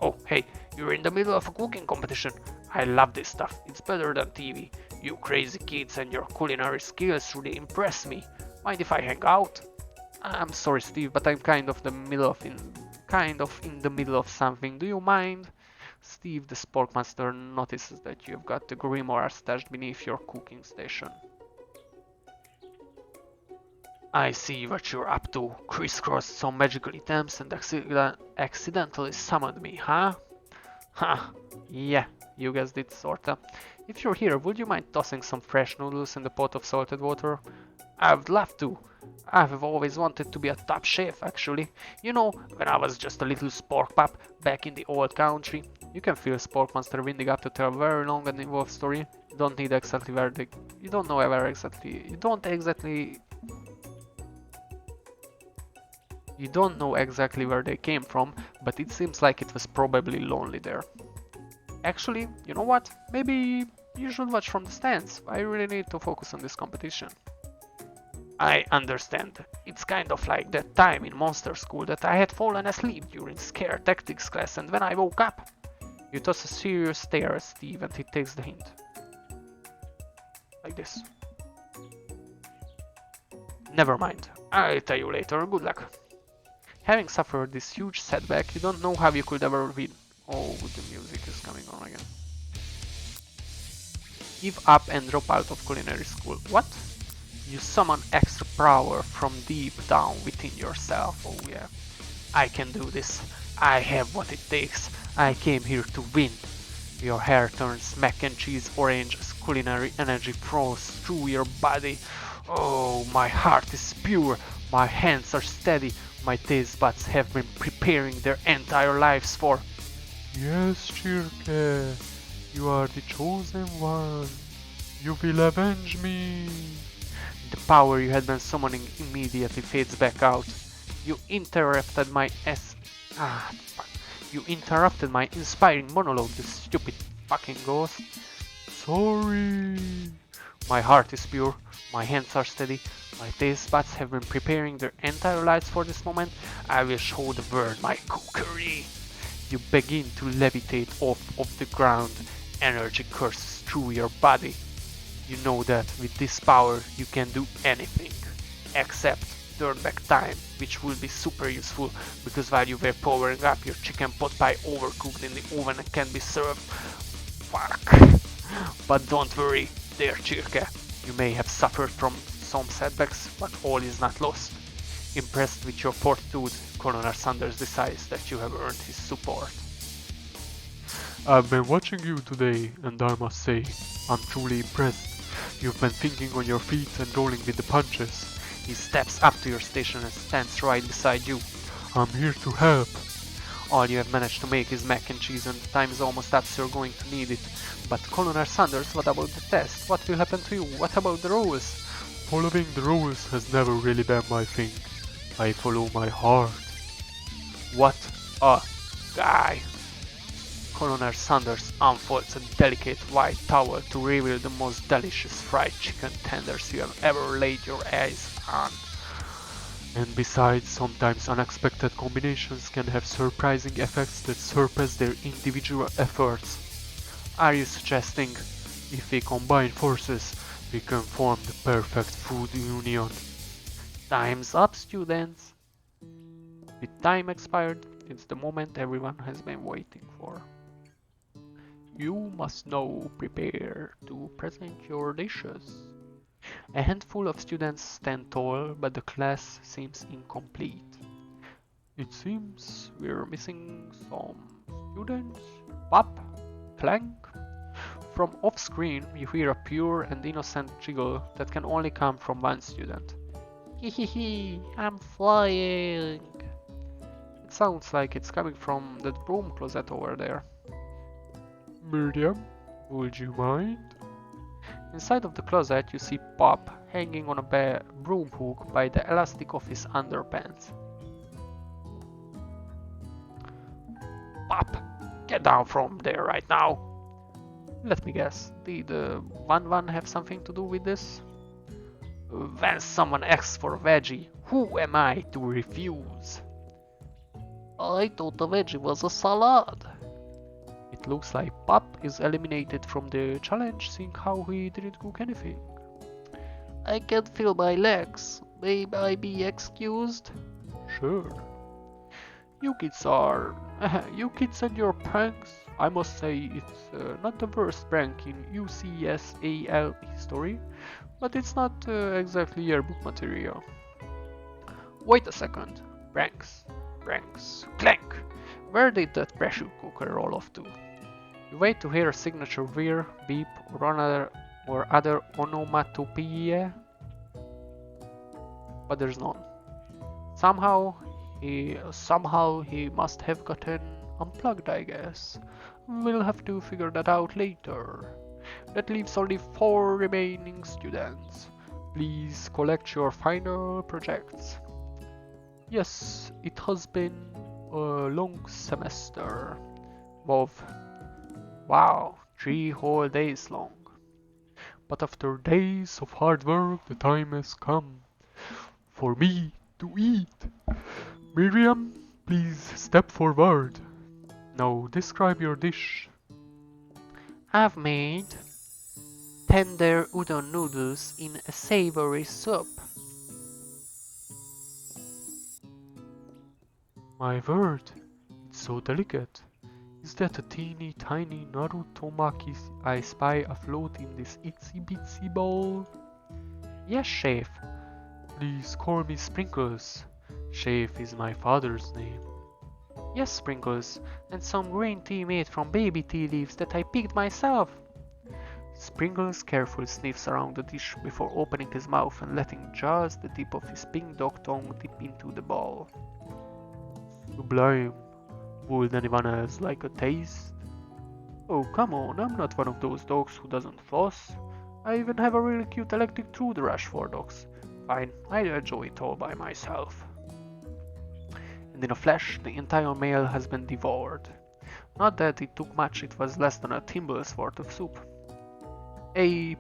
Oh, hey, you're in the middle of a cooking competition. I love this stuff. It's better than TV. You crazy kids and your culinary skills really impress me. Mind if I hang out? I'm sorry, Steve, but I'm kind of in the middle of something. Do you mind? Steve, the Sporkmaster, notices that you've got the grimoire stashed beneath your cooking station. I see what you're up to. Crisscrossed some magical items and accidentally summoned me, huh? Huh. Yeah, you guessed it, sorta. If you're here, would you mind tossing some fresh noodles in the pot of salted water? I would love to. I've always wanted to be a top chef, actually. You know, when I was just a little spork pup back in the old country. You can feel Spork Monster winding up to tell a very long and involved story. You don't need exactly where they... You don't know where exactly... You don't know exactly where they came from, but it seems like it was probably lonely there. Actually, you know what? Maybe you should watch from the stands. I really need to focus on this competition. I understand. It's kind of like that time in Monster School that I had fallen asleep during Scare Tactics class, and when I woke up... You toss a serious stare at Steve and he takes the hint. Like this. Never mind. I'll tell you later. Good luck. Having suffered this huge setback, you don't know how you could ever win. Oh, the music is coming on again. Give up and drop out of culinary school. What? You summon extra power from deep down within yourself. Oh yeah. I can do this. I have what it takes. I came here to win. Your hair turns mac and cheese orange as culinary energy flows through your body. Oh, my heart is pure. My hands are steady. My taste buds have been preparing their entire lives for... Yes, Chirke, you are the chosen one. You will avenge me. The power you had been summoning immediately fades back out. You interrupted my You interrupted my inspiring monologue, you stupid fucking ghost. Sorry. My heart is pure, my hands are steady, my taste buds have been preparing their entire lives for this moment. I will show the world my cookery. You begin to levitate off of the ground. Energy courses through your body. You know that with this power you can do anything, except turn back time, which will be super useful, because while you were powering up, your chicken pot pie overcooked in the oven and can be served. Fuck. But don't worry, dear Chirke. You may have suffered from some setbacks, but all is not lost. Impressed with your fortitude, Colonel Sanders decides that you have earned his support. I've been watching you today, and I must say, I'm truly impressed. You've been thinking on your feet and rolling with the punches. He steps up to your station and stands right beside you. I'm here to help. All you have managed to make is mac and cheese and the time is almost up, so you're going to need it. But Colonel Sanders, what about the test? What will happen to you? What about the rules? Following the rules has never really been my thing. I follow my heart. What a guy! Colonel Sanders unfolds a delicate white towel to reveal the most delicious fried chicken tenders you have ever laid your eyes on. And besides, sometimes unexpected combinations can have surprising effects that surpass their individual efforts. Are you suggesting If we combine forces, we can form the perfect food union. time's up, students? With time expired, it's the moment everyone has been waiting for. You must now prepare to present your dishes. A handful of students stand tall, but the class seems incomplete. It seems We're missing some students. Pop, clank. From off-screen, you hear a pure and innocent giggle that can only come from one student. Hehehe, I'm flying. It sounds like it's coming from that broom closet over there. Miriam, would you mind? Inside of the closet, you see Pop hanging on a broom hook by the elastic of his underpants. Pop, get down from there right now. Let me guess, did 1-1 have something to do with this? When someone asks for a veggie, who am I to refuse? I thought the veggie was a salad. It looks like Pop is eliminated from the challenge, seeing how he didn't cook anything. I can't feel my legs. May I be excused? Sure. You kids and your pranks. I must say it's not the worst prank in UCSAL history, but it's not exactly yearbook material. Wait a second. Pranks, clank. Where did that pressure cooker roll off to? You wait to hear a signature whir, beep, or other onomatopoeia, but there's none. Somehow he must have gotten unplugged, I guess. We'll have to figure that out later. That leaves only 4 remaining students. Please collect your final projects. Yes, it has been a long semester. Wow, 3 whole days long. But after days of hard work, the time has come for me to eat. Miriam, please step forward. Now describe your dish. I've made tender udon noodles in a savory soup. My word, it's so delicate. Is that a teeny tiny Narutomaki I spy afloat in this itsy bitsy bowl? Yes, chef. Please call me Sprinkles. Chef is my father's name. Yes, Sprinkles, and some green tea made from baby tea leaves that I picked myself. Sprinkles carefully sniffs around the dish before opening his mouth and letting just the tip of his pink dog tongue dip into the bowl. Sublime. Would anyone else like a taste? Oh, come on, I'm not one of those dogs who doesn't floss. I even have a really cute electric toothbrush for dogs. Fine, I'll enjoy it all by myself. And in a flash, the entire meal has been devoured. Not that it took much, it was less than a thimble's worth of soup. A+.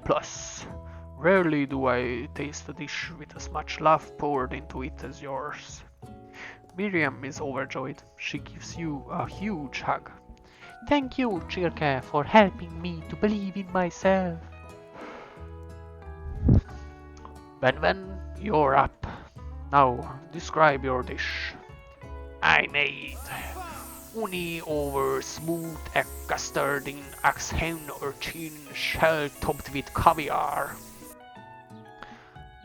Rarely do I taste a dish with as much love poured into it as yours. Miriam is overjoyed. She gives you a huge hug. Thank you, Chirka, for helping me to believe in myself. Ben, you're up. Now, describe your dish. I made uni over smooth egg custard in oxhen urchin shell topped with caviar.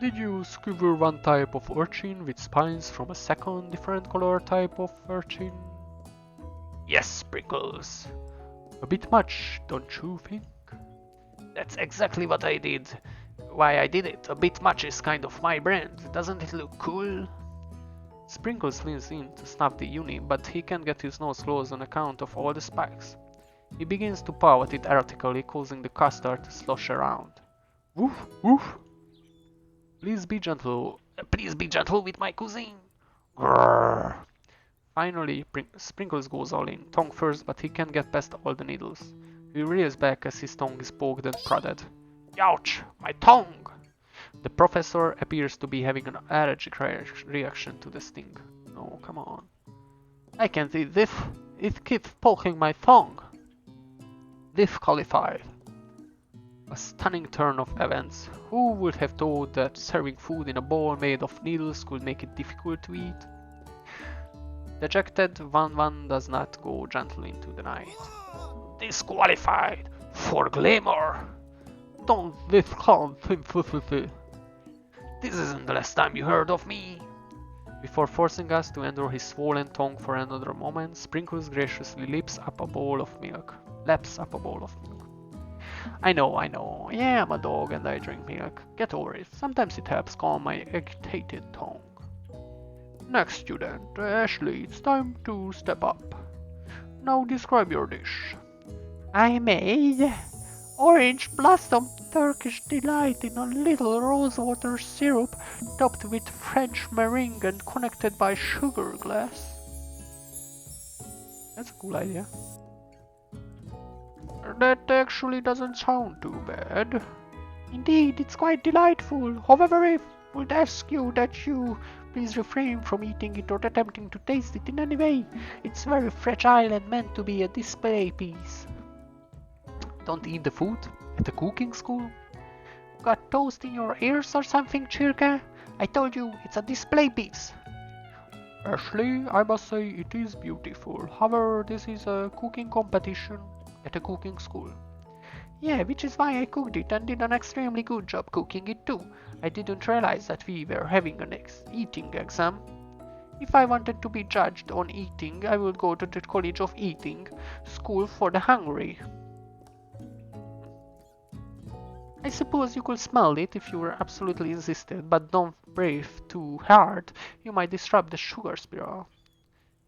Did you skewer one type of urchin with spines from a second different color type of urchin? Yes, Sprinkles. A bit much, don't you think? That's exactly what I did. Why I did it. A bit much is kind of my brand. Doesn't it look cool? Sprinkles leans in to snap the uni, but he can't get his nose closed on account of all the spikes. He begins to paw at it erratically, causing the custard to slosh around. Woof, woof. Please be gentle. Please be gentle with my cuisine. Grrr. Finally, Sprinkles goes all in. Tongue first, but he can't get past all the needles. He rears back as his tongue is poked and prodded. Ouch! My tongue! The professor appears to be having an allergic reaction to the sting. No, come on. I can't eat this. It keeps poking my tongue. Disqualified. A stunning turn of events. Who would have thought that serving food in a bowl made of needles could make it difficult to eat? Dejected, Van does not go gently into the night. Disqualified! For glamour! Don't discount simplicity! This isn't the last time you heard of me! Before forcing us to endure his swollen tongue for another moment, Sprinkles graciously laps up a bowl of milk. I know. Yeah, I'm a dog and I drink milk. Get over it. Sometimes it helps calm my agitated tongue. Next student, Ashley, it's time to step up. Now describe your dish. I made orange blossom Turkish delight in a little rosewater syrup topped with French meringue and connected by sugar glass. That's a cool idea. That actually doesn't sound too bad. Indeed, it's quite delightful. However, I would ask you that you please refrain from eating it or attempting to taste it in any way. It's very fragile and meant to be a display piece. Don't eat the food at the cooking school? Got toast in your ears or something, Chirka? I told you, it's a display piece. Ashley, I must say it is beautiful. However, this is a cooking competition at a cooking school. Yeah, which is why I cooked it and did an extremely good job cooking it too. I didn't realize that we were having an eating exam. If I wanted to be judged on eating, I would go to the College of Eating, School for the Hungry. I suppose you could smell it if you were absolutely insisted, but don't breathe too hard, you might disrupt the sugar spiral.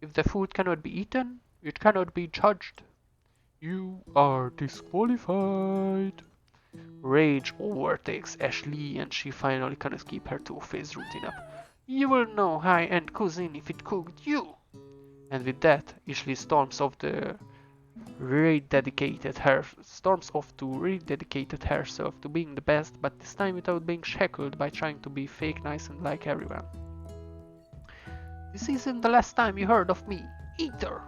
If the food cannot be eaten, it cannot be judged. You are disqualified. Rage overtakes Ashley and she finally cannot keep her two-faced routine up. You will know high-end cuisine if it cooked you. And with that, Ashley storms off to rededicate herself to being the best, but this time without being shackled by trying to be fake nice and like everyone. This isn't the last time you heard of me, either.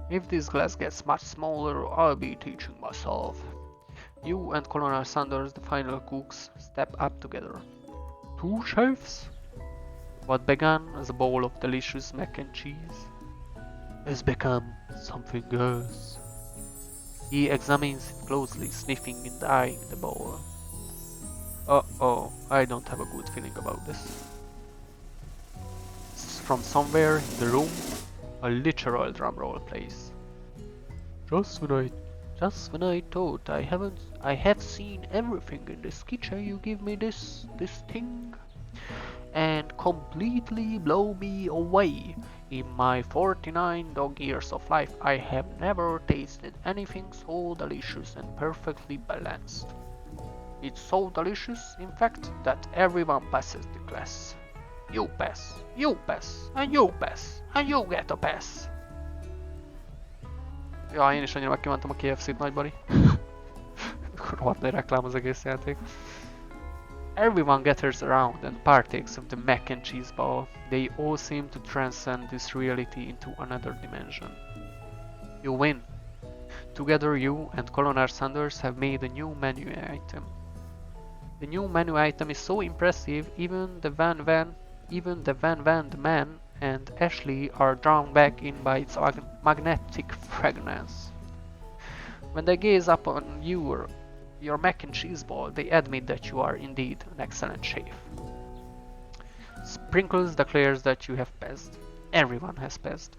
If this glass gets much smaller, I'll be teaching myself. You and Colonel Sanders, the final cooks, step up together. Two chefs? What began as a bowl of delicious mac and cheese Has become something else. He examines it closely, sniffing and eyeing the bowl. Uh-oh, I don't have a good feeling about this. From somewhere in the room, a literal drumroll plays. Just when I thought I have seen everything in this kitchen, you give me this thing and completely blow me away. In my 49 dog years of life, I have never tasted anything so delicious and perfectly balanced. It's so delicious, in fact, that everyone passes the class. You pass, and you pass, and you get a pass. Ja, én is annyira megkívántam a KFC-t, nagybari. Rohadt nagy reklám az egész játék. Everyone gathers around and partakes of the mac and cheese bowl. They all seem to transcend this reality into another dimension. You win. Together you and Colonel Sanders have made a new menu item. The new menu item is so impressive, even the Van Van man and Ashley are drawn back in by its magnetic fragrance. When they gaze upon your mac and cheese ball, they admit that you are indeed an excellent chef. Sprinkles declares that you have passed. Everyone has passed.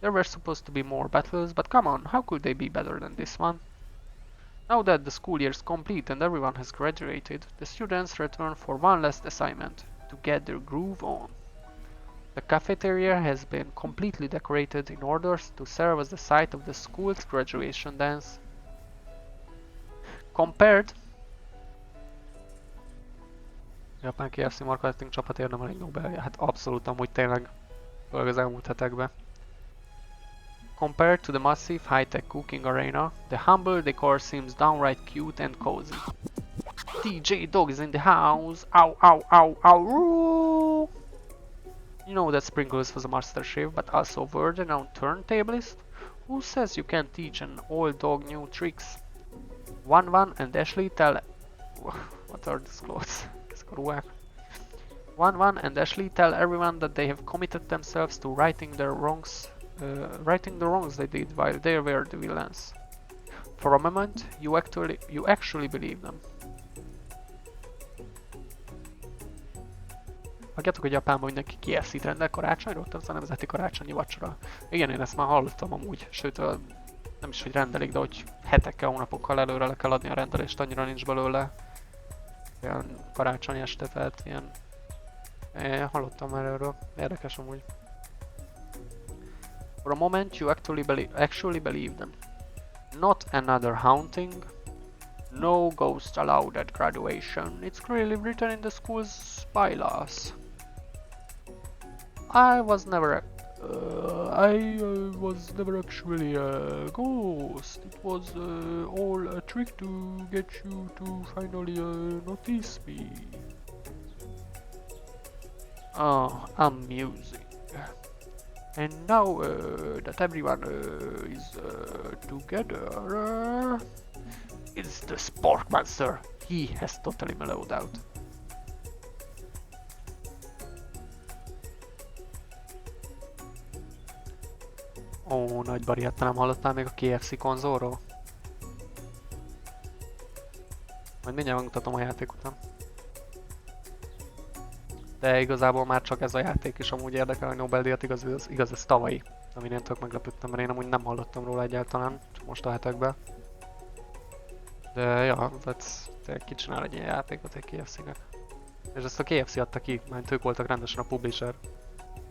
There were supposed to be more battles, but come on, how could they be better than this one? Now that the school year is complete and everyone has graduated, the students return for one last assignment, to get their groove on. The cafeteria has been completely decorated in order to serve as the site of the school's graduation dance. Compared Japán KFC marketing csapat érdemel egy Nobel. Hát abszolút amúgy tényleg, főleg az elmúlt hetekben. Compared to the massive high-tech cooking arena, the humble decor seems downright cute and cozy. DJ Dog is in the house! Ow, ow, ow, ow! Woo! You know that Sprinkles was a master chef, but also a world-renowned turntablist? Who says you can't teach an old dog new tricks? One and Ashley tell... What are these clothes? One and Ashley tell everyone that they have committed themselves to righting the wrongs they did while they were the villains. For a moment, you actually believe them. Hagyjátok, hogy Japánban mindenki KFC-t rendel karácsonyra, ott az a nemzeti karácsonyi vacsora. Igen, én ezt már hallottam amúgy, sőt, nem is, hogy rendelik, de hogy hetekkel, hónapokkal előre le kell adni a rendelést, annyira nincs belőle. Ilyen karácsony este, tehát ilyen... Én hallottam már erről, érdekes amúgy. For a moment you actually believe them. Not another haunting. No ghost allowed at graduation. It's clearly written in the school's bylaws. I was never actually a ghost. It was all a trick to get you to finally notice me. Oh, amusing. And now that everyone is together, it's the Spork Monster. He has totally mellowed out. Ó, nagy bari, hát nem hallottál még a KFC konzolról? Majd mindjárt megmutatom a játék után. De igazából már csak ez a játék is amúgy érdekel, hogy Nobel-díjat igaz ez tavalyi. Amin én tök meglepődtem, mert én amúgy nem hallottam róla egyáltalán, csak most a hetekben. De ja, tényleg kicsinál egy ilyen játékot egy KFC-nek. És ezt a KFC adta ki, mert ők voltak rendesen a publisher.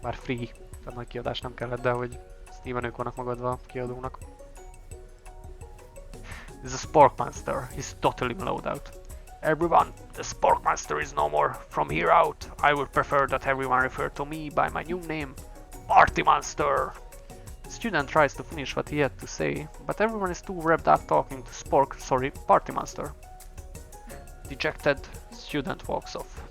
Bár free, tehát nagy kiadás nem kellett, de hogy Steven ők vannak magadva a kiadónak. This is a Spork Monster, he's totally mellowed out. Everyone, the Spork Monster is no more. From here out, I would prefer that everyone refer to me by my new name, Party Monster. The student tries to finish what he had to say, but everyone is too wrapped up talking to Party Monster. Dejected, student walks off.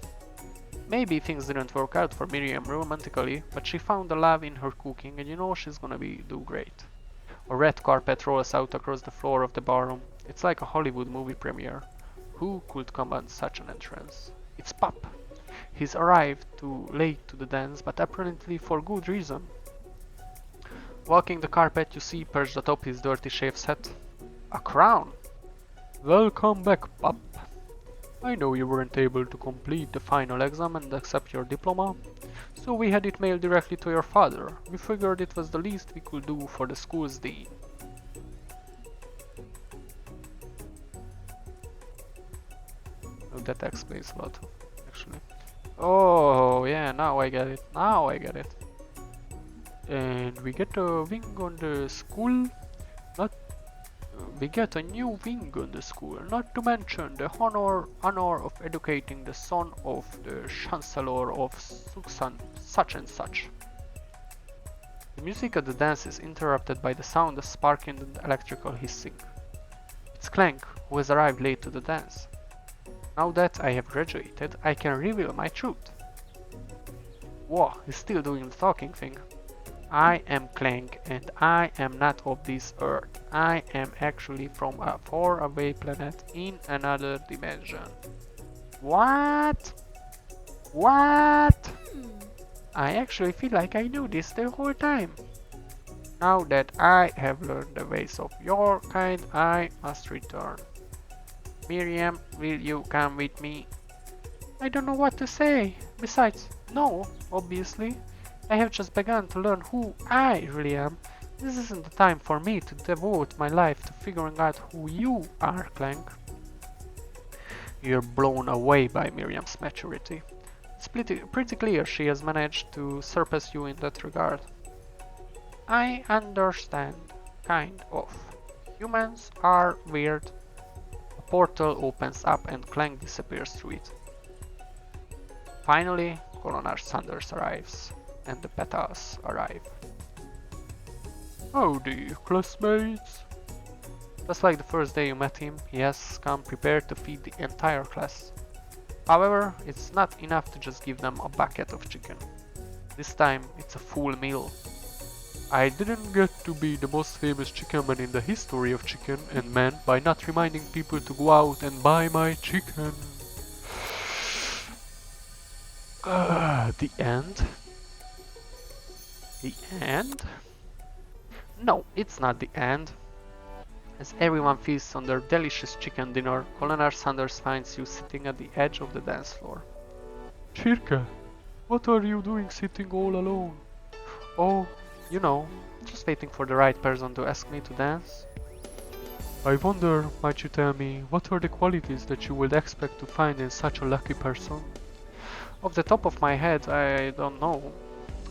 Maybe things didn't work out for Miriam romantically, but she found a love in her cooking and you know she's gonna do great. A red carpet rolls out across the floor of the barroom. It's like a Hollywood movie premiere. Who could command such an entrance? It's Pop. He's arrived too late to the dance, but apparently for good reason. Walking the carpet, you see perched atop his dirty chef's hat a crown. Welcome back, Pop. I know you weren't able to complete the final exam and accept your diploma, so we had it mailed directly to your father. We figured it was the least we could do for the school's dean. Oh, that explains a lot, actually. Oh, yeah, now I get it. Now I get it. And we get a wing on the school. We get a new wing on the school, not to mention the honor of educating the son of the Chancellor of such and such. The music of the dance is interrupted by the sound of sparking and electrical hissing. It's Clank, who has arrived late to the dance. Now that I have graduated, I can reveal my truth. Whoa, he's still doing the talking thing. I am Clank and I am not of this earth. I am actually from a faraway planet in another dimension. What? What? I actually feel like I knew this the whole time. Now that I have learned the ways of your kind, I must return. Miriam, will you come with me? I don't know what to say. Besides, no, obviously. I have just begun to learn who I really am, This isn't the time for me to devote my life to figuring out who you are, Clank. You're blown away by Miriam's maturity. It's pretty clear she has managed to surpass you in that regard. I understand, kind of. Humans are weird. A portal opens up and Clank disappears through it. Finally, Colonel Sanders arrives, and the petals arrive. Howdy, classmates. Just like the first day you met him, he has come prepared to feed the entire class. However, it's not enough to just give them a bucket of chicken. This time, it's a full meal. I didn't get to be the most famous chicken man in the history of chicken and men by not reminding people to go out and buy my chicken. The end? The end? No, it's not the end. As everyone feasts on their delicious chicken dinner, Colonel Sanders finds you sitting at the edge of the dance floor. Chirka, what are you doing sitting all alone? Oh, you know, just waiting for the right person to ask me to dance. I wonder, might you tell me, what are the qualities that you would expect to find in such a lucky person? Off the top of my head, I don't know.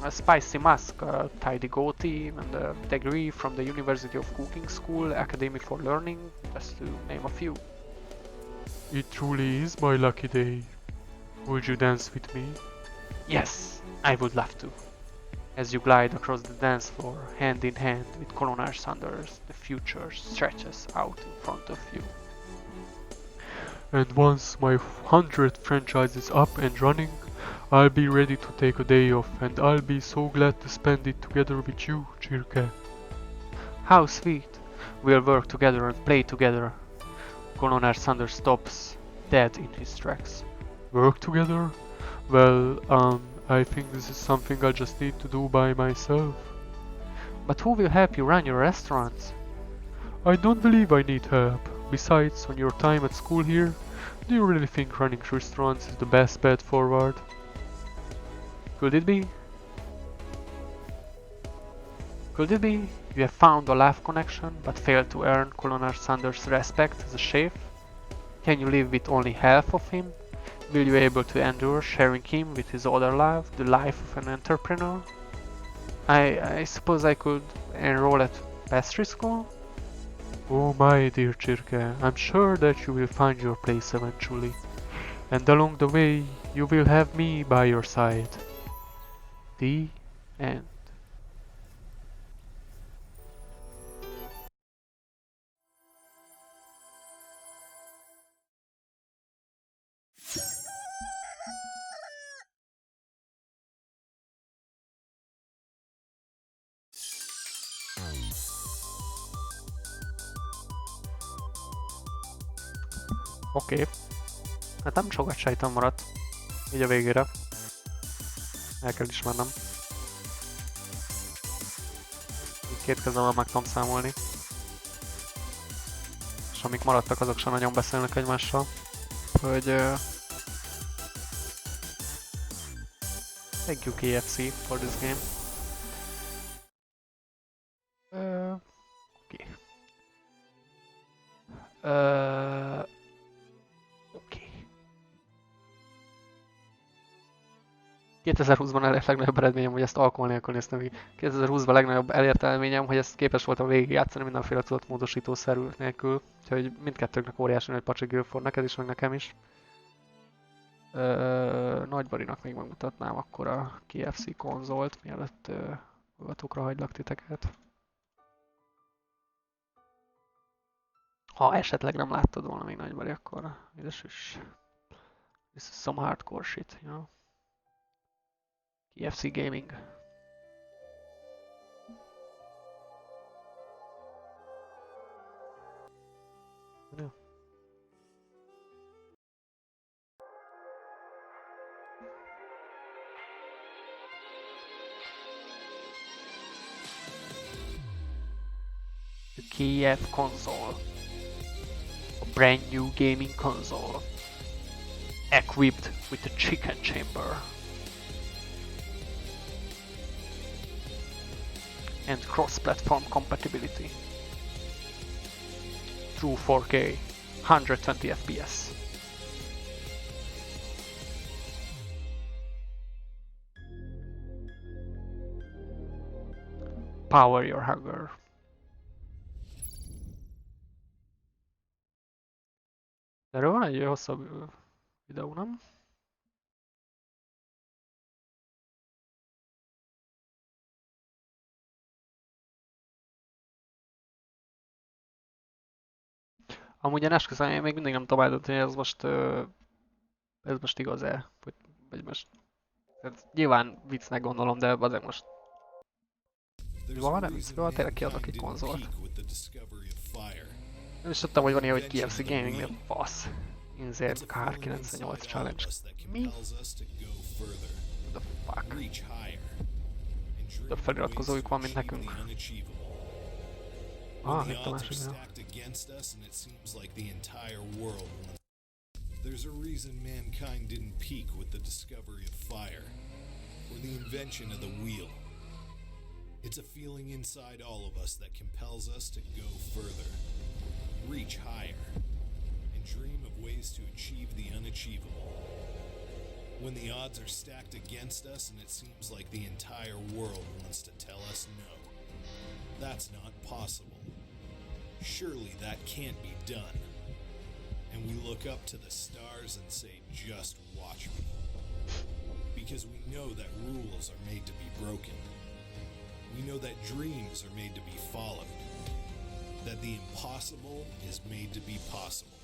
A spicy mask, a tidy goatee, and a degree from the University of Cooking School, Academy for Learning, just to name a few. It truly is my lucky day. Would you dance with me? Yes, I would love to. As you glide across the dance floor, hand in hand with Colonel Sanders, the future stretches out in front of you. And once my 100th franchise is up and running, I'll be ready to take a day off and I'll be so glad to spend it together with you, Chirka. How sweet. We'll work together and play together. Colonel Sanders stops, dead in his tracks. Work together? Well, I think this is something I just need to do by myself. But who will help you run your restaurants? I don't believe I need help. Besides, on your time at school here, do you really think running restaurants is the best bet forward? Could it be? Could it be you have found a life connection but failed to earn Colonel Sanders' respect as a chef? Can you live with only half of him? Will you be able to endure sharing him with his other life, the life of an entrepreneur? I suppose I could enroll at pastry school? Oh my dear Chirka, I'm sure that you will find your place eventually. And along the way, you will have me by your side. The end. Oké. Hát nem sokat sejtem maradt. Így a végére. El kell ismernem. Így két kezemmel meg tudom számolni. És amik maradtak, azok sem nagyon beszélnek egymással. Hogy... Thank you KFC for this game. Oké. Oké. 2020-ban elért legnagyobb eredményem, hogy ezt alkohol nélkül néztem végig. 2020-ban legnagyobb elért eredményem, hogy ezt képes voltam végigjátszani mindenféle tudatmódosítószerű nélkül. Úgyhogy mindkettőknek óriási nagy pacsi Guildford, neked is, meg nekem is. Nagybarinak még megmutatnám akkor a KFC konzolt, mielőtt hallgatókra hagylak titeket. Ha esetleg nem láttad volna még Nagybari, akkor this is some hardcore shit, you know. KFC Gaming. Yeah. The KF console. A brand new gaming console. Equipped with a chicken chamber. and cross-platform compatibility. True 4K, 120 FPS. Power your hunger. Erről van egy hosszabb videó, nem? Amúgy én esküszöm, én még mindig nem tudom eldönteni, hogy ez most igaz-e? Vagy most... Tehát nyilván viccnek gondolom, de azért most... Mi van, nem vicc? Van, tényleg kiadok egy konzolt. Nem is tudtam, hogy van ilyen, hogy KFC Gaming, mi a fasz? Inzért Kár98 Challenge. Mi? The fuck? Több feliratkozójuk van, mint nekünk. Ah, itt a másik videó. There's a reason mankind didn't peak with the discovery of fire, or the invention of the wheel. It's a feeling inside all of us that compels us to go further, reach higher, and dream of ways to achieve the unachievable. When the odds are stacked against us and it seems like the entire world wants to tell us no, that's not possible. Surely that can't be done. And we look up to the stars and say, just watch me. Because we know that rules are made to be broken. We know that dreams are made to be followed. That the impossible is made to be possible.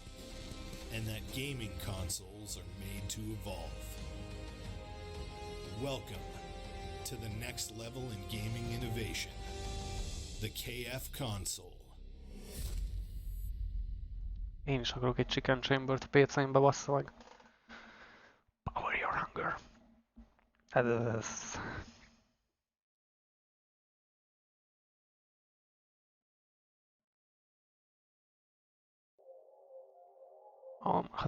And that gaming consoles are made to evolve. Welcome to the next level in gaming innovation. The KF console. Én is akarok egy Chicken Chambert a PC-mbe, bassza meg. Power your hunger. Ez...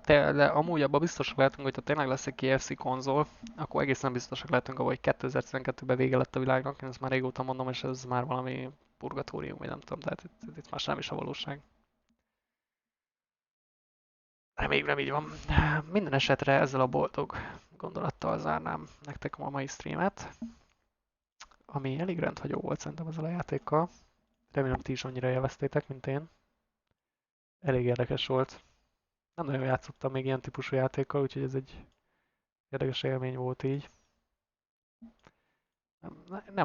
de amúgy abban biztosak lehetünk, hogy ha tényleg lesz egy KFC konzol, akkor egészen biztosak lehetünk, hogy 2012-ben vége lett a világnak, én ezt már régóta mondom, és ez már valami purgatórium, vagy nem tudom, tehát itt már sem is a valóság. Reméljük nem így van. Minden esetre ezzel a boldog gondolattal zárnám nektek a mai streamet, ami elég rendhagyó volt szerintem ezzel a játékkal. Remélem ti is annyira élveztétek, mint én. Elég érdekes volt. Nem nagyon játszottam még ilyen típusú játékkal, úgyhogy ez egy érdekes élmény volt így.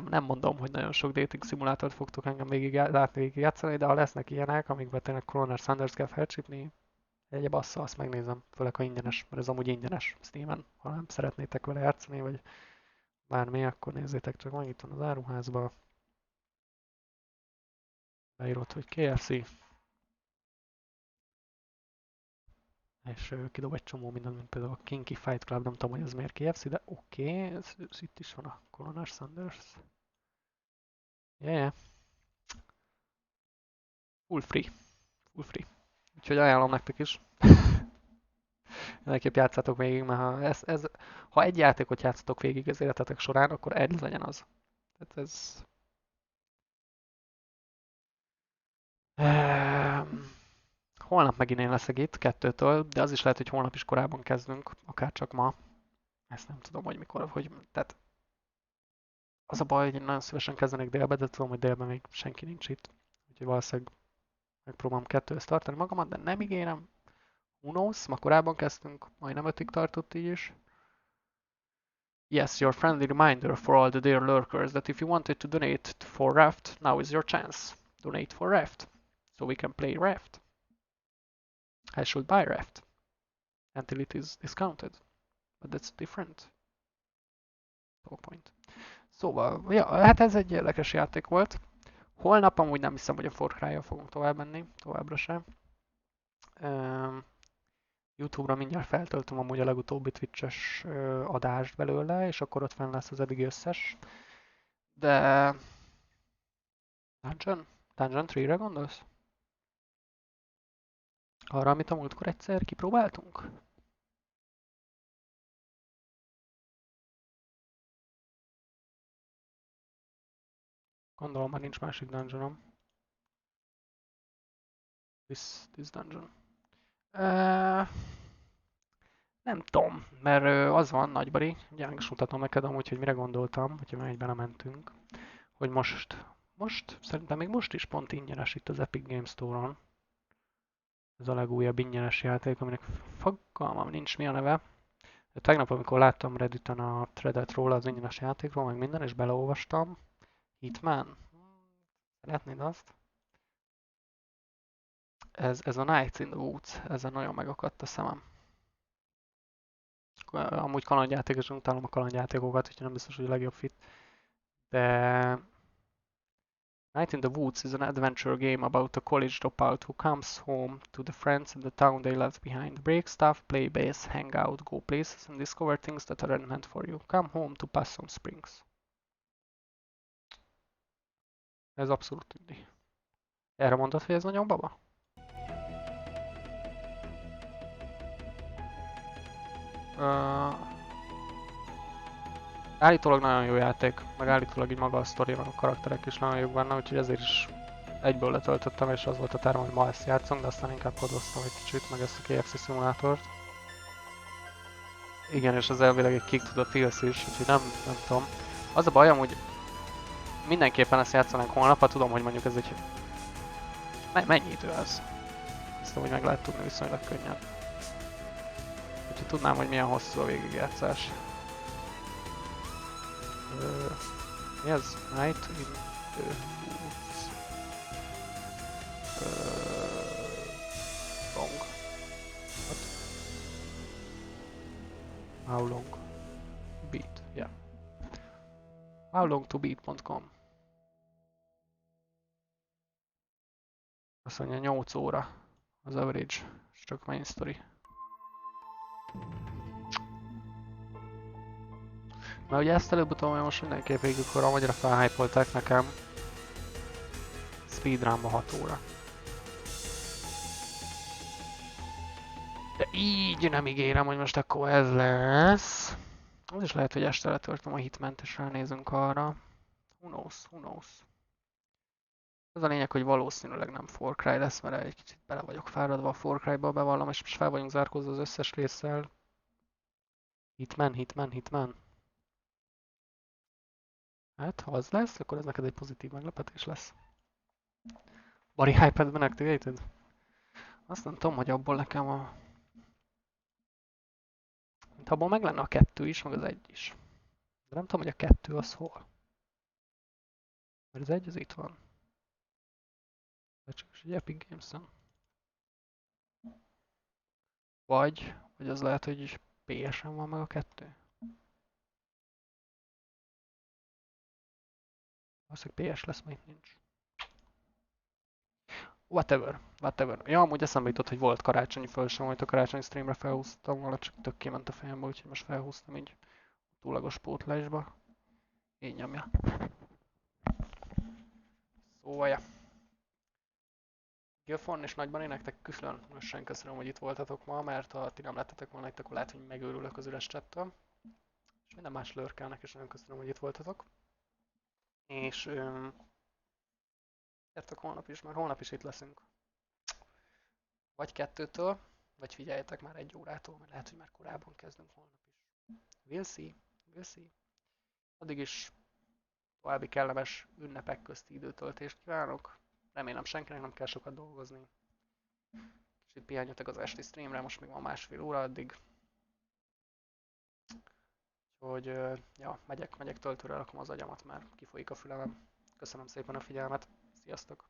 Nem mondom, hogy nagyon sok dating szimulátort fogtok engem végig játszani, de ha lesznek ilyenek, amikben tényleg Colonel Sanders kell felcsípni, egy bassza, azt megnézem, főleg ha ingyenes, mert ez amúgy ingyenes Steamen. Ha nem szeretnétek vele játszani, vagy bármi, akkor nézzétek csak meg, itt van az áruházban. Beírod, hogy KFC. És kidob egy csomó mindent, mint például a Kinky Fight Club, nem tudom, hogy ez miért KFC, de oké, ez itt is van a Colonel Sanders. Yeah. Full free. Full free. Úgyhogy ajánlom nektek is. Mindenképp játszátok végig, mert ha egy játékot játszatok végig az életetek során, akkor egy legyen az. Tehát ez... Holnap megint én leszek itt, 2-től, de az is lehet, hogy holnap is korábban kezdünk, akár csak ma. Ezt nem tudom, hogy mikor, tehát... Az a baj, hogy én nagyon szívesen kezdenék délbe, de tudom, hogy délben még senki nincs itt. Úgyhogy valószínűleg megpróbálom 2-höz tartani magamat, de nem ígérem. Who knows? Ma korábban kezdtünk, majdnem 5-ig tartott így is. Yes, your friendly reminder for all the dear lurkers that if you wanted to donate for Raft, now is your chance. Donate for Raft, so we can play Raft. I should buy Raft until it is discounted, but that's different. Point. Szóval, ja, hát ez egy érdekes játék volt. Holnap amúgy nem hiszem, hogy a Far Cry-jal fogunk tovább menni, továbbra sem. YouTube-ra mindjárt feltöltöm amúgy a legutóbbi Twitch-es adást belőle, és akkor ott fenn lesz az eddigi összes. De... Dungeon 3-re gondolsz? Arra, amit a múltkor egyszer kipróbáltunk? Gondolom már nincs másik dungeonom. This dungeon. Nem tudom, mert az van, Nagybari, ugye meg is mutatom neked amúgy, hogy mire gondoltam, hogyha már így belementünk, hogy most, szerintem még most is pont ingyenes itt az Epic Games Store-on. Ez a legújabb ingyenes játék, aminek fogalmam nincs mi a neve. De tegnap, amikor láttam Redditen a threadet róla, az ingyenes játékról, meg minden, és beleolvastam. Hitman? Szeretnéd azt? Ez a Night in the Woods, ezen nagyon megakadt a szemem. Amúgy kalandjáték, és utálom a kalandjátékokat, úgyhogy nem biztos, hogy a legjobb fit. De Night in the Woods is an adventure game about a college dropout who comes home to the friends in the town they left behind. Break stuff, play bass, hang out, go places, and discover things that aren't meant for you. Come home to Possum Springs. Ez abszolút tűnik. Erre mondod, hogy ez nagyon baba? Állítólag nagyon jó játék, meg állítólag így maga a sztori, meg a karakterek is nagyon jók benne, úgyhogy ezért is egyből letöltöttem, és az volt a tervem, hogy ma ezt játszom, de aztán inkább kodoztam egy kicsit, meg ezt a KFC szimulátort. Igen, és az elvileg egy Kick to the Pills is, úgyhogy nem tudom. Az a bajom, hogy mindenképpen ezt játszanánk holnap, ha tudom, hogy mondjuk ez egy... Mennyi idő ez? Ezt tudom, hogy meg lehet tudni viszonylag könnyen. Úgyhogy tudnám, hogy milyen hosszú a végigjátszás. Mi ez? Night in the Woods. Long. What? How long? Beat, yeah. Howlongtobeat.com. Azt mondja 8 óra az average, és csak main story. Mert ugye ezt előbb-utóbb most mindenképp végig korom, annyira felhypolták nekem. Speedrunba 6 óra. De így nem ígérem, hogy most akkor ez lesz. Az is lehet, hogy este letöltöm a Hitment és ránézünk arra. Who knows, who knows. Az a lényeg, hogy valószínűleg nem Far Cry lesz, mert egy kicsit bele vagyok fáradva a Far Cry-ba, bevallom, és most fel vagyunk zárkózva az összes résszel. Hitman. Hát, ha az lesz, akkor ez neked egy pozitív meglepetés lesz. Bari iPad-ben activated? Azt nem tudom, hogy abból nekem a... Mint abból meg lenne a 2 is, meg az 1 is. De nem tudom, hogy a 2 az hol. Mert az 1 az itt van. De csak is egy Epic Games-en. Vagy az lehet, hogy PS-en van meg a 2. Valószínűleg PS lesz, még nincs. Whatever. Ja, amúgy eszembe jutott, hogy volt karácsonyi fölsem, hogy a karácsonyi streamre felhúztam volna, csak tök kiment a fejembe, úgyhogy most felhúztam így túlagos pótlásba. Így nyomja. Szóval, ja. Gilfon és Nagybani, nektek különösen köszönöm, hogy itt voltatok ma, mert ha ti nem lettetek volna itt, akkor lehet, hogy megőrülök az üres chattől. És minden más lurkelnek, és nagyon köszönöm, hogy itt voltatok. És gyertek holnap is, mert holnap is itt leszünk. Vagy 2-től, vagy figyeljetek már 1 órától, mert lehet, hogy már korábban kezdünk holnap is. We'll see. Addig is további kellemes ünnepek közti időtöltést kívánok. Remélem senkinek nem kell sokat dolgozni. Kicsit pihenjetek az esti streamre, most még van 1,5 óra addig. Úgyhogy, ja, megyek töltőre, rakom az agyamat, mert kifolyik a fülemem. Köszönöm szépen a figyelmet, sziasztok!